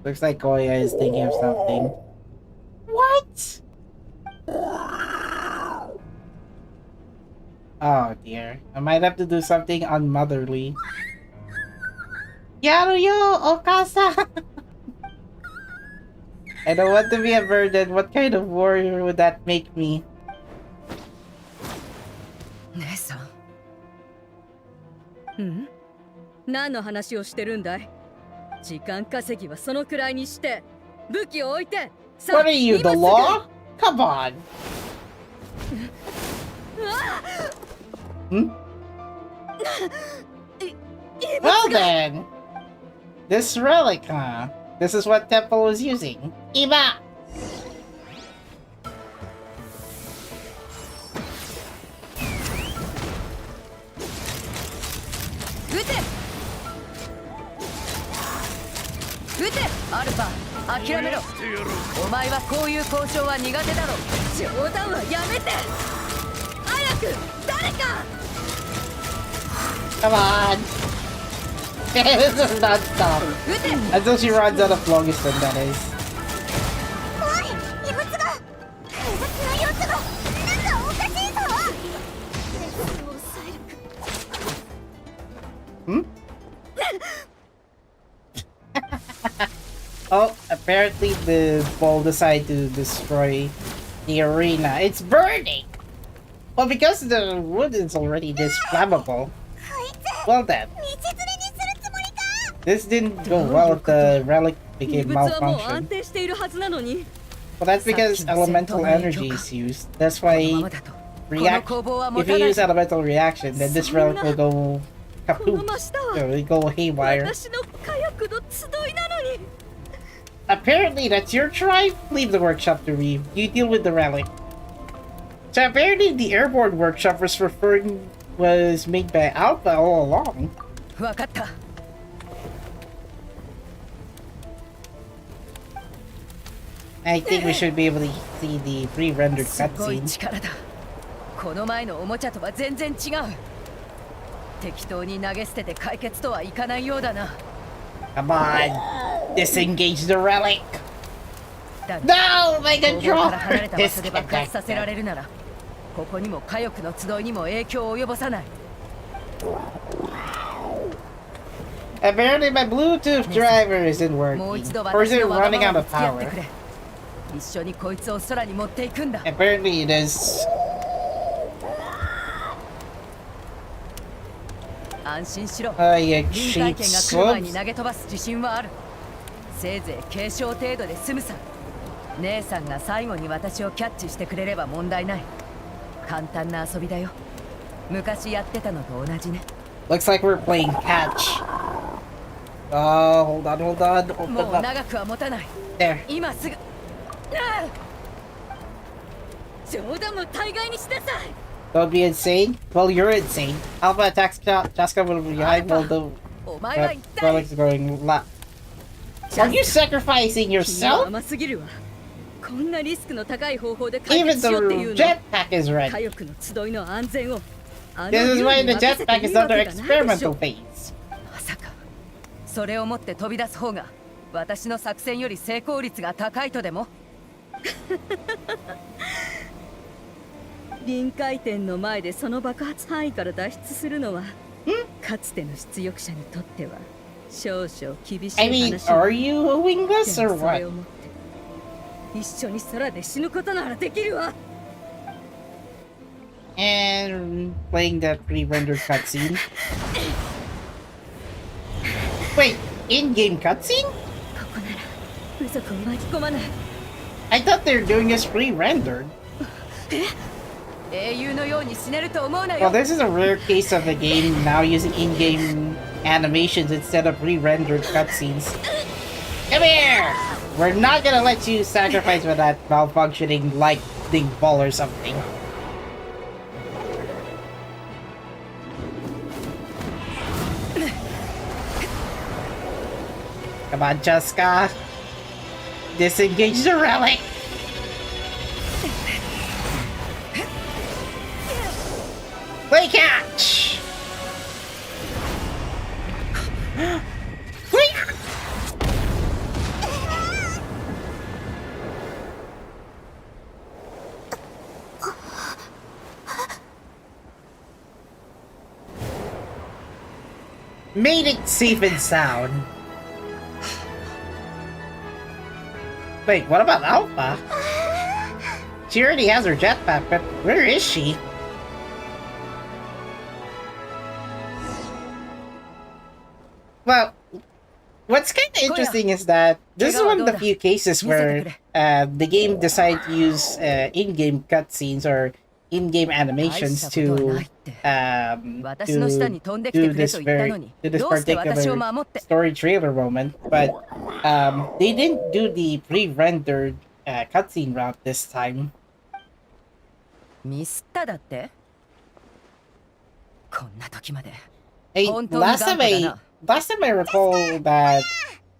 Looks like Goya is thinking of something. What? Oh dear. I might have to do something unmotherly. Yaruyo Okasa! I don't want to be a burden. What kind of warrior would that make me? 姉さん。うん？何の話をしてるんだい？時間稼ぎはそのくらいにして武器を置いて。さあ、 What are you, the 今すぐ law? Come on! Hmm? Well then! This relic, huh? This is what Temple was using. Iba! 撃てアルファ、諦めろ。お前はこういう交渉は苦手だろ。冗談はやめて。早く誰か。 Come on! This is not stop. Until she runs out of phlogiston, that is. 怖い、異物が。異物の様子がなんかおかしいぞ。Hmm? Oh, apparently the ball decided to destroy the arena. It's burning! Well, because the wood is already this flammable. Well then. This didn't go well if the relic 異 became 物はもう安 malfunctioned. 定しているはずなのに。 Well, that's because elemental energy is used. That's why react. If you use elemental reaction, then this relic will go kaput. It'll go haywire. 私の火薬 Apparently that's your tribe? Leave the workshop to me. You deal with the relic. So apparently the airborne workshop was made by Alpha all along. わかった。I think we should be able to see the pre-rendered すごい cutscenes. 力だ。この前のおもちゃとは全然違う。適当に投げ捨てて解決とはいかないようだな。Come on! Disengage the relic! だが No! My 工房から controller! 離れた場所で爆発させら Disconnected. れるなら、ここにも火翼の集いにも影響を及ぼさない。 Apparently my Bluetooth driver isn't もう working. 一度 Or is 私 it のわが running ま out ま of に付き合って power? くれ。一緒にこいつを空に持っていくんだ。 Apparently it is. 安心しろ。 Yeah, 臨界 cheap 点が来る前に subs. 投げ飛ばす自信はある。せいぜい軽傷程度で済むさ。姉さんが最後に私をキャッチしてくれれば問題ない。簡単な遊びだよ。昔やってたのと同じね。 Looks like we're playing catch. Oh, hold on, hold on. も Open う up. 長くは持たない。 There. 今すぐ。冗談も大概にしなさい。 Don't be insane. Well, you're insane. Alpha attacks Chasca will be behind while the お前は一体。 relic's going left. Are you sacrificing 君は yourself? 甘すぎるわ。こんなリスクの高い方法で解 Even 決 the しようっていうの。 jetpack is 火 ready. 翼の集いの安全を。あの This is 竜 why に the 任せて jetpack い is いわ under けがないでし experimental ょ。 phase. まさかそれを持って飛び出す方が私の作戦より成功率が高いとでも。臨界点の前でその爆発範囲から脱出するのはかつての出力者にとっては少々厳しい I mean, 話だ。 are you wooing で us も or それ what? をもって一緒に空で死ぬことならできるわ。 And playing that pre-rendered cutscene. Wait, in-game cutscene? ここなら部族を巻き込まない。 I thought they were doing this pre-rendered. 英雄のように死ねると思うな Well, よ。 this is a rare case of a game now using in-game animations instead of pre-rendered cutscenes. Come here! We're not gonna let you sacrifice for that malfunctioning lightning ball or something. Come on, Chasca. Disengage the relic. Play catch. Wait. Made it safe and sound. Wait, what about Alpha? She already has her jetpack, but where is she? Well, what's kind of interesting is that this is one of the few cases where the game decided to use in-game cutscenes or in-game animations to do this particular story trailer moment, but they didn't do the pre-rendered cutscene route this time. ミスっただって。こんな時まで。 Hey, 本当に last 頑 time 固だな。 I recall that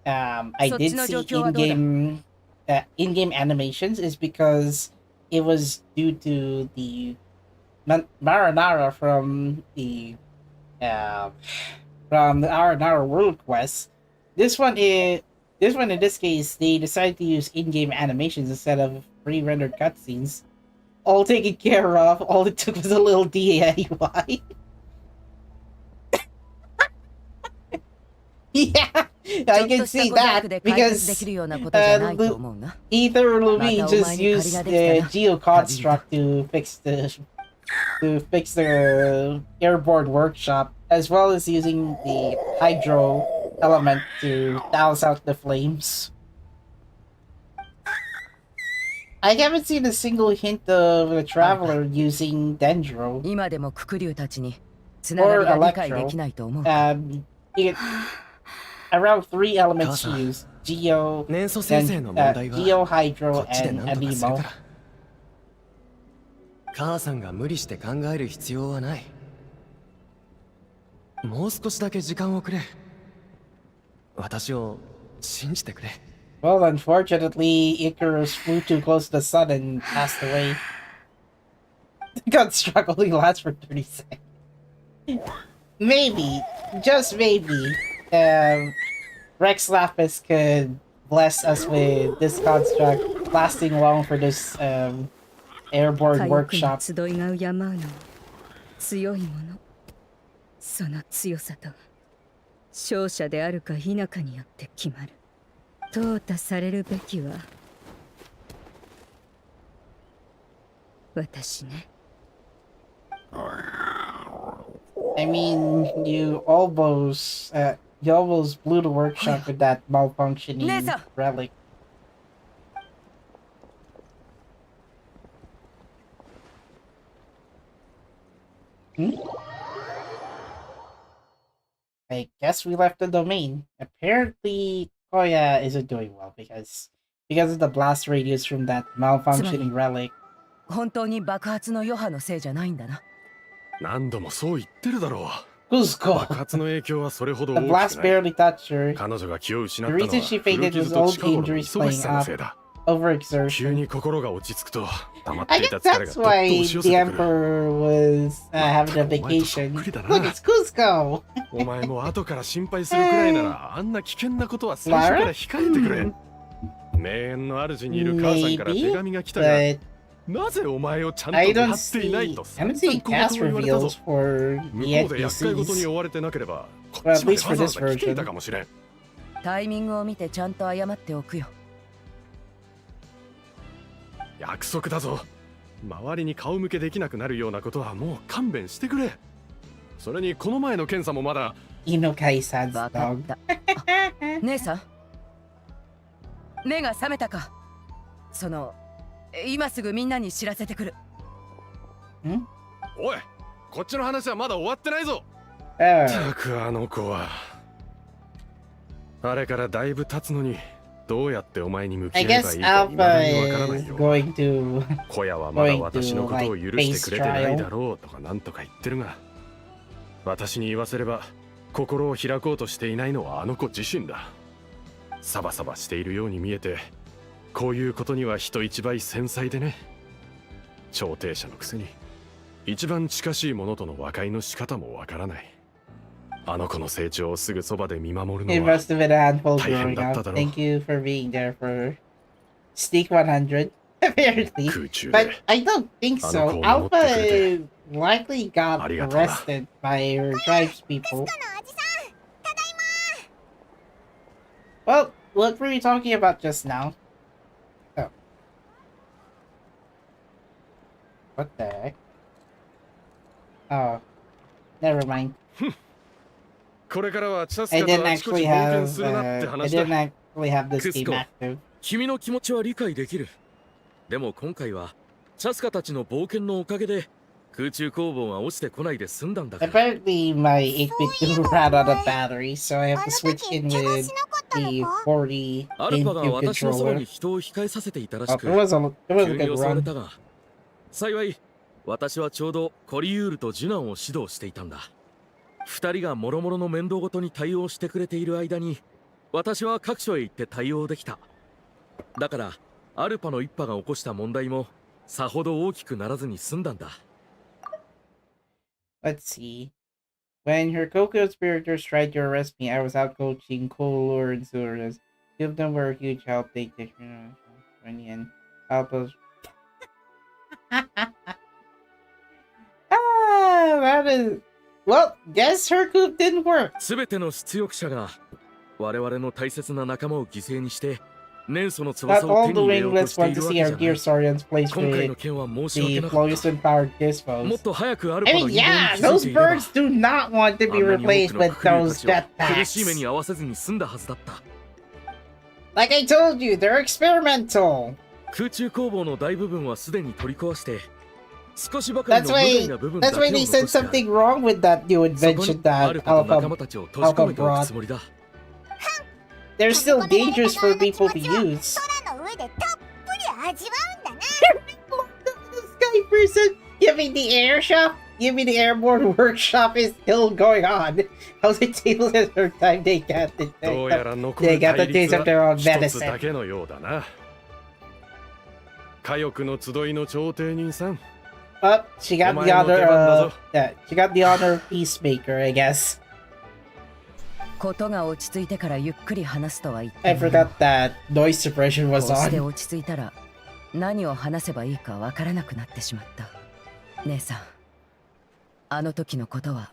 I did see in-game animations is because it was due to the Marinara from the Marinara World Quest. This one in this case they decided to use in-game animations instead of pre-rendered cutscenes. All taken care of. All it took was a little DIY. Yeah, I can see that because Ether Lumi just used the Geo construct to fix the airborne workshop, as well as using the hydro element to douse out the flames. I haven't seen a single hint of a traveler using Dendro 今でもククリュウたちにつながりが理解できないと思う。around 3 elements used: Geo, 年素生成の問題は Geo, こ Hydro, っちで and 何とかする Anemo. から母さんが無理して考える必要はない。もう少しだけ時間をくれ。私を信じてくれ。 Well, unfortunately, Icarus flew too close to the sun and passed away. The construct only lasts for 30 seconds. Maybe, just maybe, Rex Lapis could bless us with this construct lasting long for this airborne workshop. 集いが敬うの強いもの。その強さと勝者であるか否かによって決まる。淘汰されるべきは私ね。I mean, you almost blew the workshop with that malfunctioning relic. I guess we left the domain. Apparently, Koya isn't doing well because of the blast radius from that malfunctioning relic. 本当に爆発の余波のせいじゃないんだな。何度もそう言ってるだろう。 Cusco. 爆発の影響はそれほど The 大 blast きくない。 barely touched her. 彼女が気を失っ The たのは reason she 古 fainted 傷 was と old 近頃の injuries 忙し playing さの up, せいだ。 overexertion. 急に心が落ち着くと溜まっ I ていた guess 疲れが that's どっと why 押し寄せ the てくる。 Emperor was having a vacation. Look, it's Cusco! お前も後から心配するくらいならあんな危険なことは最初から控えてくれ。名園の主にいる母さんから手 Maybe, 紙が来たが、 but なぜお前をちゃんと I 見張 don't っていない see と I don't see 散々 cast 言われたぞ。 reveals for 向 the こうで厄介事に NPCs. 追われてなければこ Well, っ at ちまで least わ for ざわ this ざ来ていた version. かもしれん。タイミングを見てちゃんと謝っておくよ。約束だぞ。周りに顔向けできなくなるようなことはもう勘弁してくれ。それにこの前の検査もまだ Inokai-san's わか dog. った。あ姉さん、目が覚めたか。今すぐみんなに知らせてくる。おい、こっちの話はまだ終わってないぞ。 Oh. たくあの子はあれからだいぶ経つのにどうやってお前に向き合 I えばい guess いか未だにわから Alpha ない is よ。 going to 小屋はまだ私のことを許してくれてないだろうとかなんとか言ってるが、私に言わせれば心を開こうとしていないのはあの子自身だ。サバサバしているように見えて、こういうことには人一倍繊細でね。調停者のくせに一番近しいものとの和解の仕方もわからない。あの子の成長をすぐそばで見守る It のは must have been a handful 大変 growing だった up. だろう。 Thank you for being there for Sneak 100, apparently. 空中 But で I don't think so. あの子を守ってくれて Alpha likely got ありがとうな。 arrested by her tribes people. Well, what were you talking about just now? Oh. What the heck? Oh. Never mind. これからはチャス I カと didn't あちこち actually 冒険 have するなって I 話だ。 didn't actually have this game Cusco. active. 君の気持ちは理解できる。でも今回はチャスカたちの冒険のおかげで空中工房が落ちてこないで済んだんだから。 Apparently my 8-bit ran out of battery, so I have to switch in with the 40 アルファが GameCube 私のそばに controller. 人を控えさせていたら Oh, し it く、 was a 急に good 襲われ run. たが、幸い私はちょうどコリユールとジュナンを指導していたんだ。二人が諸々の面倒ごとに対応してくれている間に、私は各所へ行って対応できた。だからアルパの一派が起こした問題もさほど大きくならずに済んだんだ。Let's see. When her co-conspirators tried to arrest me, I was out coaching Kolor and Suras. Two of them were a huge help. They did and Alpha's. That is. Well, guess her coup didn't work. すべての出力者が我々の大切な仲間を犠牲にして年祖の Not 翼を all 手 the に入れようと winglets してい want to るわ see け our じゃな Gear い。 Saurians placed 今回の with 件は申し訳 the なかった Flogiston powered もっ Dispos. と早くアル I パの mean, 陰謀に yeah, 気づい those ていれば birds do not want to あ be んなに多 replaced くの with ククリュー those たちを苦しい目 jetpacks. に遭わせずに済んだはずだった。 Like I told you, they're experimental. 空中工房の大部分はすでに取り壊して少しばかり That's の無害 why な部分だ that's けを why 残 they して said ある。 something wrong with that new そこ invention にア that ルパと仲間 Alpha たちを閉じ込めておく brought. つもりだ。はい they're still dangerous for people to use. 空の上でたっぷり味わうんだな。 Sky person, you mean the air shop? You mean the airborne workshop is still going on? How's it tables at her time they got the taste of their own medicine? だけのようだな。火力の集いの調停人さん。Oh, she got the honor. She got the honor of peacemaker, I guess. ことが落ち着いてからゆっくり話すとは言って。I forgot that noise suppression was こうして on. 落ち着いたら何を話せばいいかわからなくなってしまった。姉さん、あの時のことは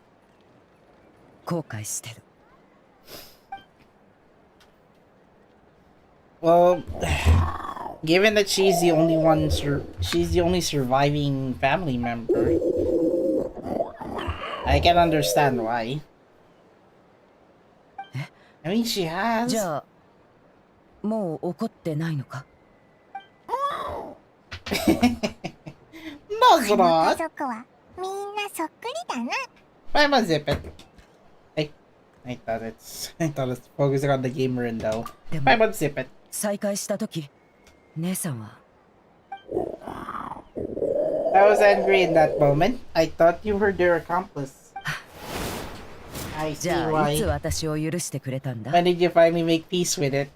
後悔してる。Well, given that she's the only she's the only surviving family member, I can understand why. I mean, she has. じゃあ、もう怒ってないのか？Muzzle この on. 家族はみんなそっくりだな。 Why am I zipping? I thought it's focusing on the gamer window. でも Why am I zipping? 再会した時、姉さんは I was angry in that moment. I thought you were their accomplice. I じ see ゃあいつ why. 私を許してくれたんだ？ When did you finally make peace with it?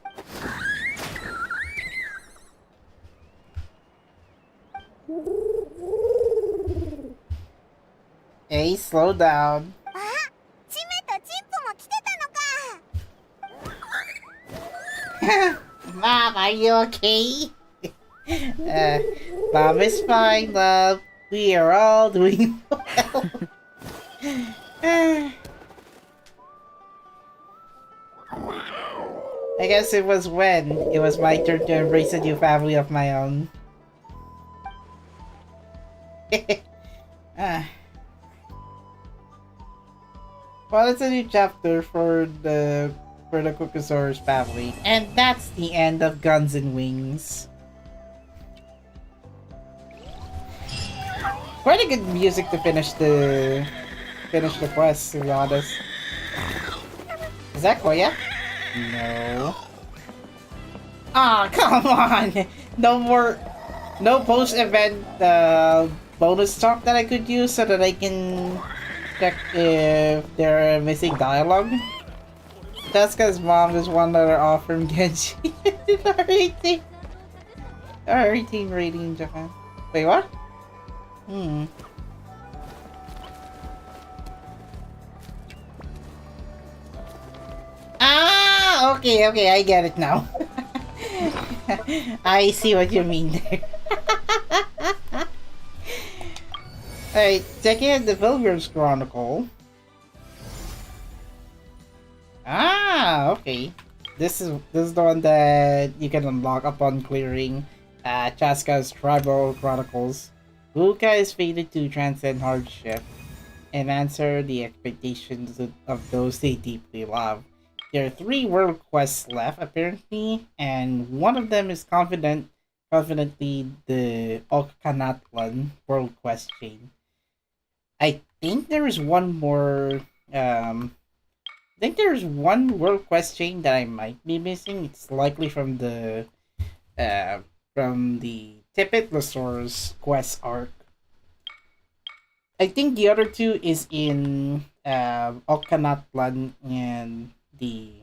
Hey, slow down. あ、チメとチンプも来てたのか。 Mom, are you okay? Mom is fine, love. We are all doing well. I guess it was when it was my turn to embrace a new family of my own. Well, it's a new chapter for the Kukusaurus family, and that's the end of Guns and Wings. Quite a good music to finish the quest, to be honest. Is that Koya? No. Ah, come on! No post-event bonus talk that I could use so that I can check if there are missing dialogue. Chasca's mom is one letter off from Genshin. R18 rating in Japan. Wait, what? Ah, okay, I get it now. I see what you mean there. Alright, checking out the Pilgrim's Chronicle. Ah, okay. This is the one that you can unlock upon clearing Chasca's Tribal Chronicles. Luca is fated to transcend hardship and answer the expectations of those they deeply love. There are 3 world quests left, apparently, and one of them is confidently the Okkanatlan world quest chain. I think there is one more. I think there's one world quest chain that I might be missing. It's likely from the Tipitlosaurus quest arc. I think the other 2 is in Okkanatlan and the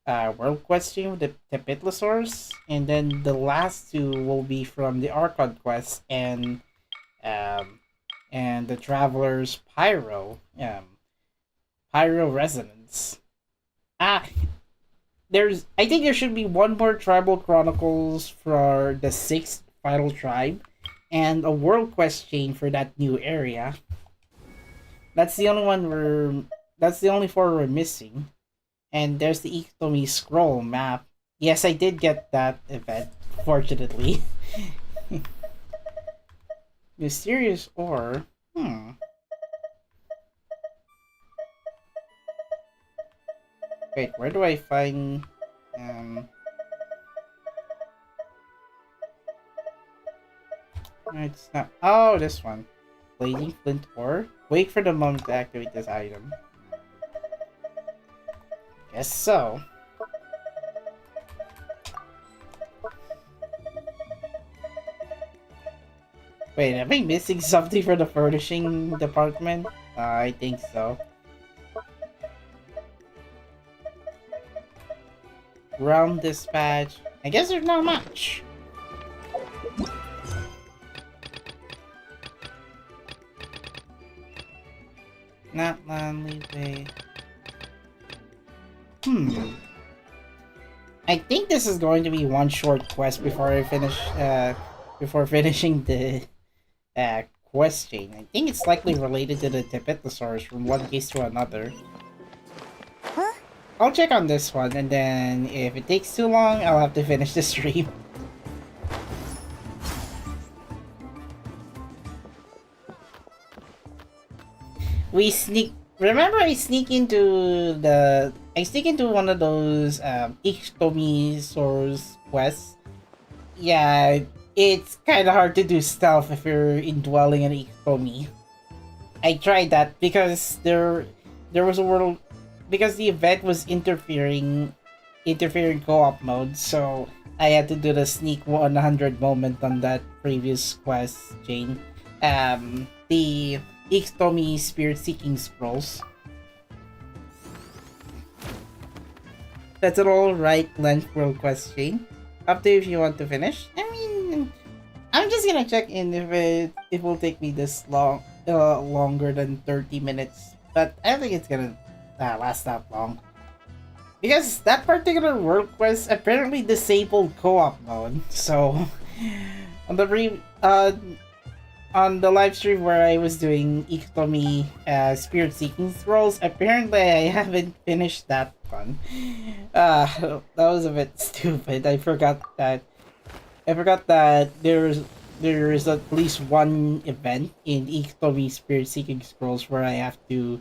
world quest chain with the Tipitlosaurus, and then the last 2 will be from the Archon quest and the Traveler's Pyro Resonance. I think there should be one more Tribal Chronicles for the 6th final tribe, and a world quest chain for that new area. That's the only 4 we're missing. And there's the Ikotomi scroll map. Yes, I did get that event, fortunately. Mysterious ore. Wait, where do I find it's not. Oh, this one. Blazing flint ore. Wait for the moment to activate this item. Guess so. Wait, am I missing something for the furnishing department? I think so. Realm dispatch. I guess there's not much. Not landly way. I think this is going to be one short quest before I finish. Before finishing the quest chain. I think it's likely related to the Tipitosaurus from one case to another. Huh? I'll check on this one, and then if it takes too long, I'll have to finish the stream. We sneak. Remember, I sneak into one of those Ichtomisaurus quests. Yeah, it's kind of hard to do stealth if you're indwelling an Ichtomi. I tried that because there was a world, because the event was interfering co-op mode, so I had to do the sneak 100 moment on that previous quest chain. The Ichtomi Spirit Seeking Scrolls. That's an alright length world quest chain. Up to you if you want to finish. I mean, I'm just gonna check in if it will take me this long, longer than 30 minutes. But I don't think it's gonna last that long. Because that particular world quest apparently disabled co-op mode. So on the live stream where I was doing Ichtomi Spirit Seeking Scrolls, apparently I haven't finished that one. That was a bit stupid. I forgot that there is at least one event in Ichtomi Spirit Seeking Scrolls where I have to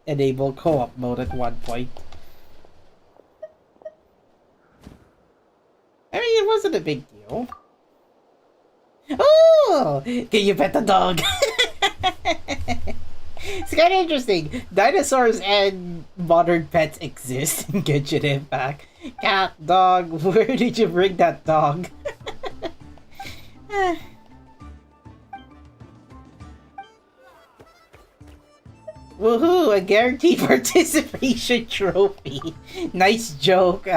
enable co-op mode at one point. I mean, it wasn't a big deal. Oh! Can you pet the dog? It's kind of interesting. Dinosaurs and modern pets exist in Genshin Impact. Cat, dog, where did you bring that dog? Woohoo! A guaranteed participation trophy. Nice joke.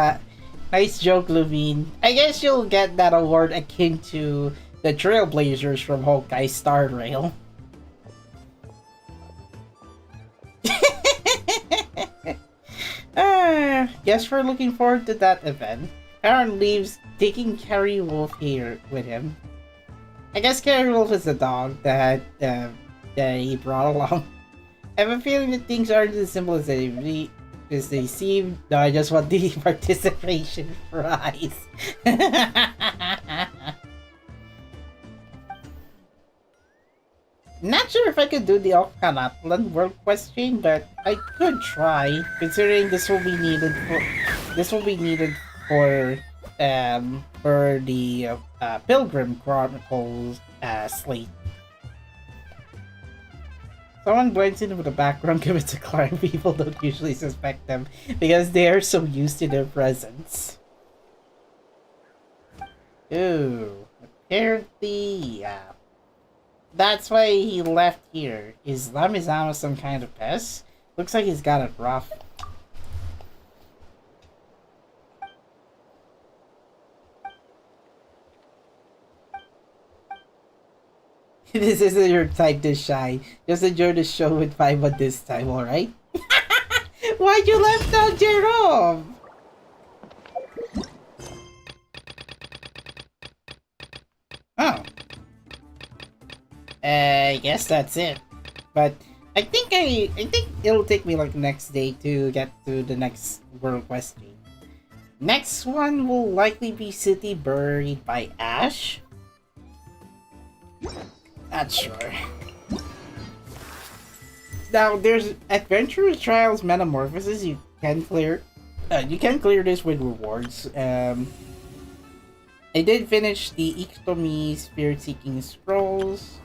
Nice joke, Levine. I guess you'll get that award akin to the Trailblazers from Honkai Star Rail. Guess we're looking forward to that event. Aaron leaves, taking Carrie Wolf here with him. I guess Carrie Wolf is the dog that he brought along. I have a feeling that things aren't as simple as they seem. No, I just want the participation prize. Not sure if I could do the Okkanatlan World Question, but I could try, considering this will be needed for the Pilgrim Chronicles slate. Someone blends in with a background commits a crime. People don't usually suspect them because they are so used to their presence. Ooh, apparently, yeah. That's why he left here. Is Lamizama some kind of pest? Looks like he's got it rough. This isn't your type to shine. Just enjoy the show with 5 at this time, alright? Why'd you left out Jerome? Oh. I guess that's it. But I think it'll take me like next day to get to the next world quest. Next one will likely be City Buried by Ash. Not sure. Now there's Adventurous Trials Metamorphosis. You can clear this with rewards. I did finish the Ichtomi Spirit Seeking Scrolls.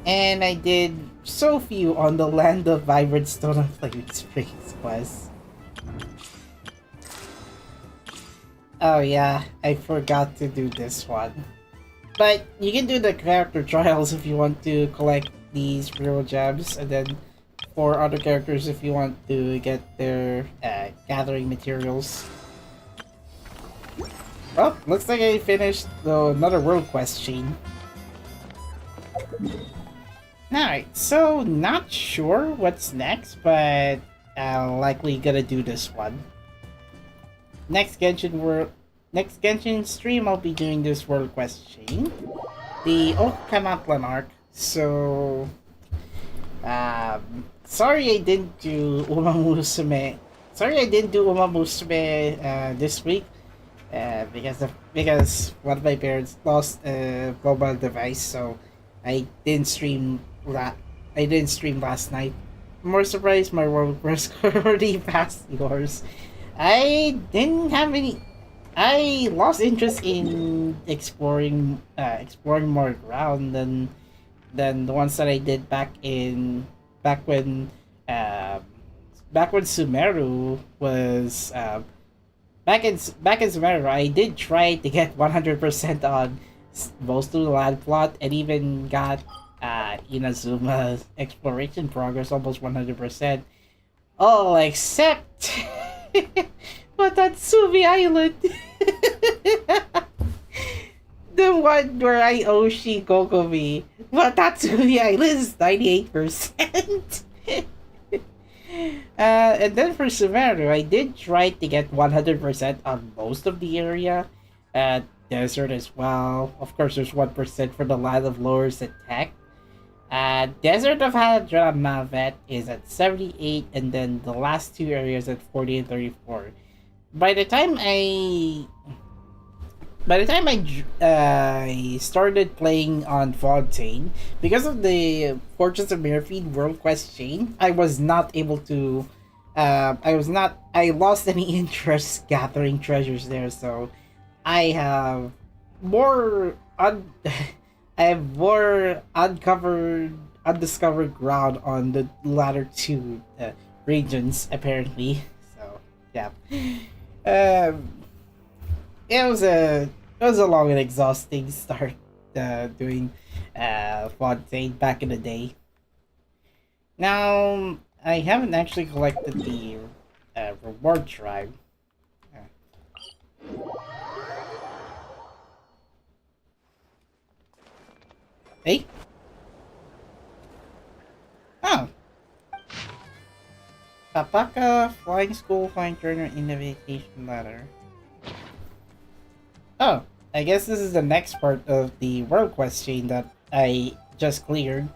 And I did so few on the Land of Vibrant Stone and Flame Springs quest. Oh yeah, I forgot to do this one. But you can do the character trials if you want to collect these real gems, and then for other characters if you want to get their gathering materials. Well, looks like I finished another world quest chain. Alright, so not sure what's next, but I'm likely gonna do this one. Next Genshin stream, I'll be doing this world quest chain, the Okamatlan arc. So, sorry I didn't do Uma Musume. Sorry I didn't do Uma Musume this week, because one of my parents lost a mobile device, so I didn't stream last night. I'm more surprised my world quest already passed yours. I didn't have any. I lost interest in exploring more ground than the ones that I did back when Sumeru was back in Sumeru. I did try to get 100% on most of the land plot, and even got Inazuma's exploration progress almost 100%. Oh, except Watatsumi Island. The one where I Oshi Kokomi. Watatsumi Island is 98%. And then for Sumeru, I did try to get 100% on most of the area. Desert as well. Of course, there's 1% for the Land of Lures Attack. Desert of Hadramavet is at 78, and then the last two areas at 40 and 34. By the time I started playing on Fontaine, because of the Fortunes of Mirafeed World Quest chain, I was not able to. I lost any interest gathering treasures there, so I have more undiscovered ground on the latter two regions, apparently. So yeah, it was a long and exhausting start doing Fontaine back in the day. Now I haven't actually collected the reward tribe. Hey? Oh. Papaka, Flying School, Flying Journal, Invitation Letter. Oh, I guess this is the next part of the World Quest chain that I just cleared.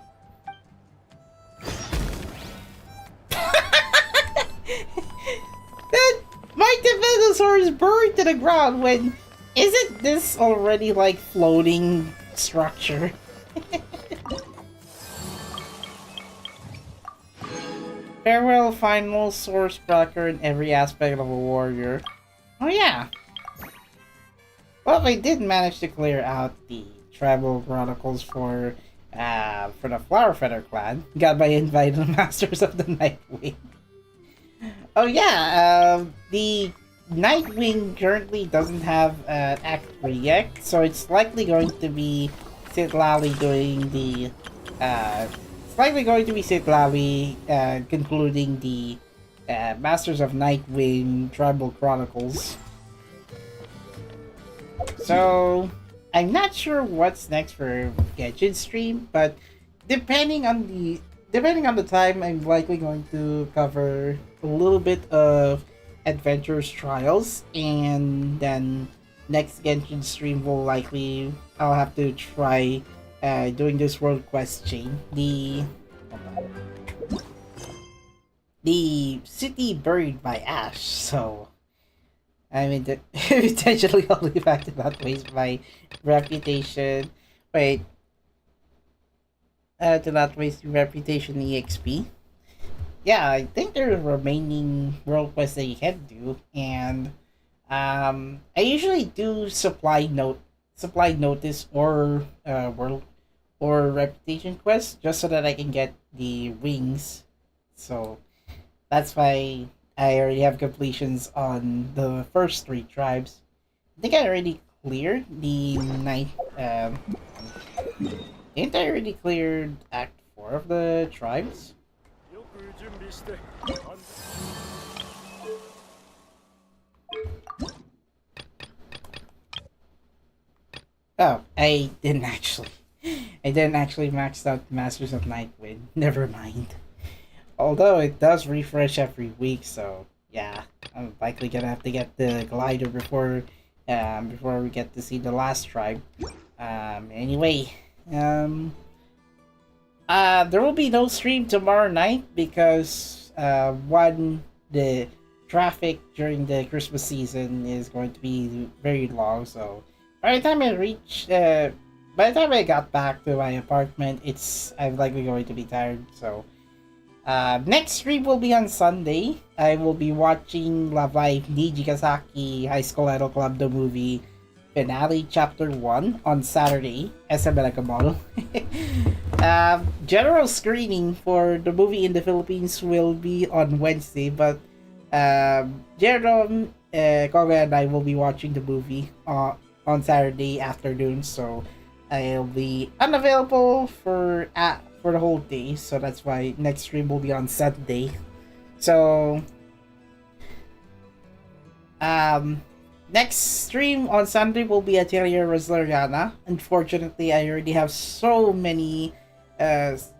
That my Defendosaur is buried to the ground when isn't this already like floating structure? Farewell, final source tracker in every aspect of a warrior. Oh yeah. Well, I did manage to clear out the tribal chronicles for the Flower Feather clan. Got my invite to the Masters of the Nightwing. Oh yeah, the Nightwing currently doesn't have Act 3 yet, so it's likely going to be Sitlali doing the concluding the Masters of Nightwing Tribal Chronicles. So I'm not sure what's next for Genshin stream, but depending on the time, I'm likely going to cover a little bit of Adventurers Trials, and then next Genshin stream I'll have to try doing this World Quest chain. The city buried by ash, so I mean, intentionally only fact to not waste my reputation. Wait. To not waste reputation EXP. Yeah, I think there are remaining world quests that you can do, and I usually do supply notice or world or reputation quests just so that I can get the wings. So that's why I already have completions on the first three tribes. I think I already cleared the night. Ain't I already cleared Act 4 of the tribes? Oh, I didn't actually. I didn't actually max out Masters of Nightwind. Never mind. Although it does refresh every week, so yeah, I'm likely gonna have to get the glider before we get to see the last tribe. Anyway, there will be no stream tomorrow night because one, the traffic during the Christmas season is going to be very long. So by the time by the time I got back to my apartment, I'm likely going to be tired. So next stream will be on Sunday. I will be watching Love Live Nijigasaki High School Idol Club the movie finale chapter 1 on Saturday, SM Mall. General screening for the movie in the Philippines will be on Wednesday, but Jerome, Koga and I will be watching the movie on Saturday afternoon, so I'll be unavailable for the whole day, so that's why next stream will be on Sunday. So next stream on Sunday will be Atelier Roslariana. Unfortunately, I already have so many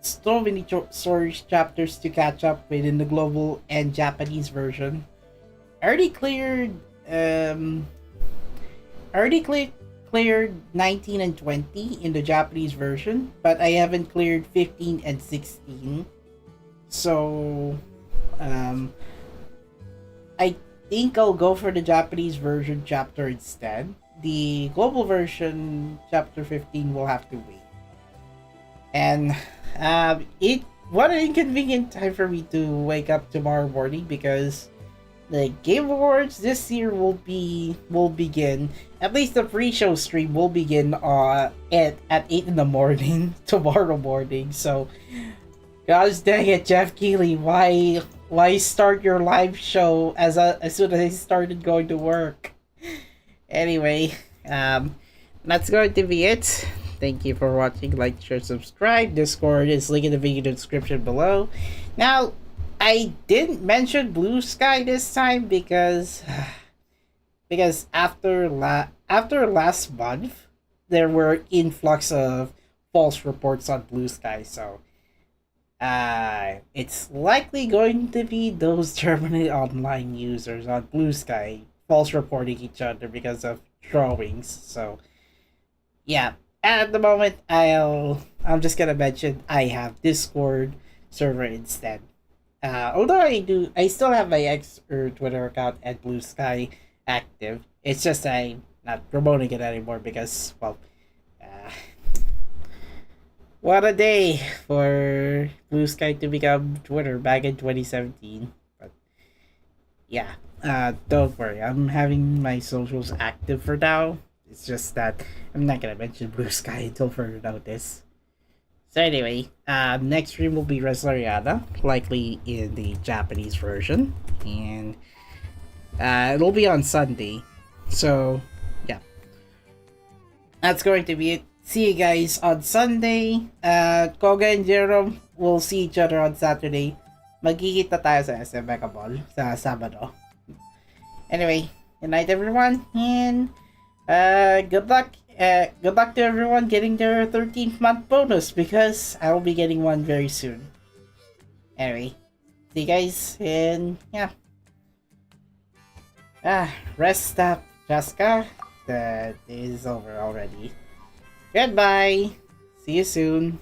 story chapters to catch up with in the global and Japanese version. I already cleared cleared 19 and 20 in the Japanese version, but I haven't cleared 15 and 16. So I think I'll go for the Japanese version chapter instead. The global version chapter 15 will have to wait. And what an inconvenient time for me to wake up tomorrow morning, because the Game Awards this year will begin, at least the pre-show stream will begin at 8 in the morning tomorrow morning. So gosh dang it, Jeff Keighley, why start your live show as soon as I started going to work? Anyway, that's going to be it. Thank you for watching. Like, share, subscribe. Discord is linked in the video description below. Now, I didn't mention Blue Sky this time because after last month there were influx of false reports on Blue Sky, so it's likely going to be those German online users on Blue Sky false reporting each other because of drawings. So yeah, at the moment I'm just gonna mention I have Discord server instead. Although I still have my X or Twitter account at Blue Sky active. It's just I'm not promoting it anymore because, well, what a day for Blue Sky to become Twitter back in 2017. But yeah, don't worry, I'm having my socials active for now. It's just that I'm not gonna mention Blue Sky until further notice. So anyway, next stream will be Roslariana, likely in the Japanese version, and it'll be on Sunday. So yeah, that's going to be it. See you guys on Sunday. Koga and Jerome will see each other on Saturday. Magkikita tayo sa SM Mega Mall sa Sabado. Anyway, good night everyone, and good luck. Good luck to everyone getting their 13th month bonus, because I will be getting one very soon. Anyway, see you guys, and yeah. Rest up, Chasca. That is over already. Goodbye. See you soon.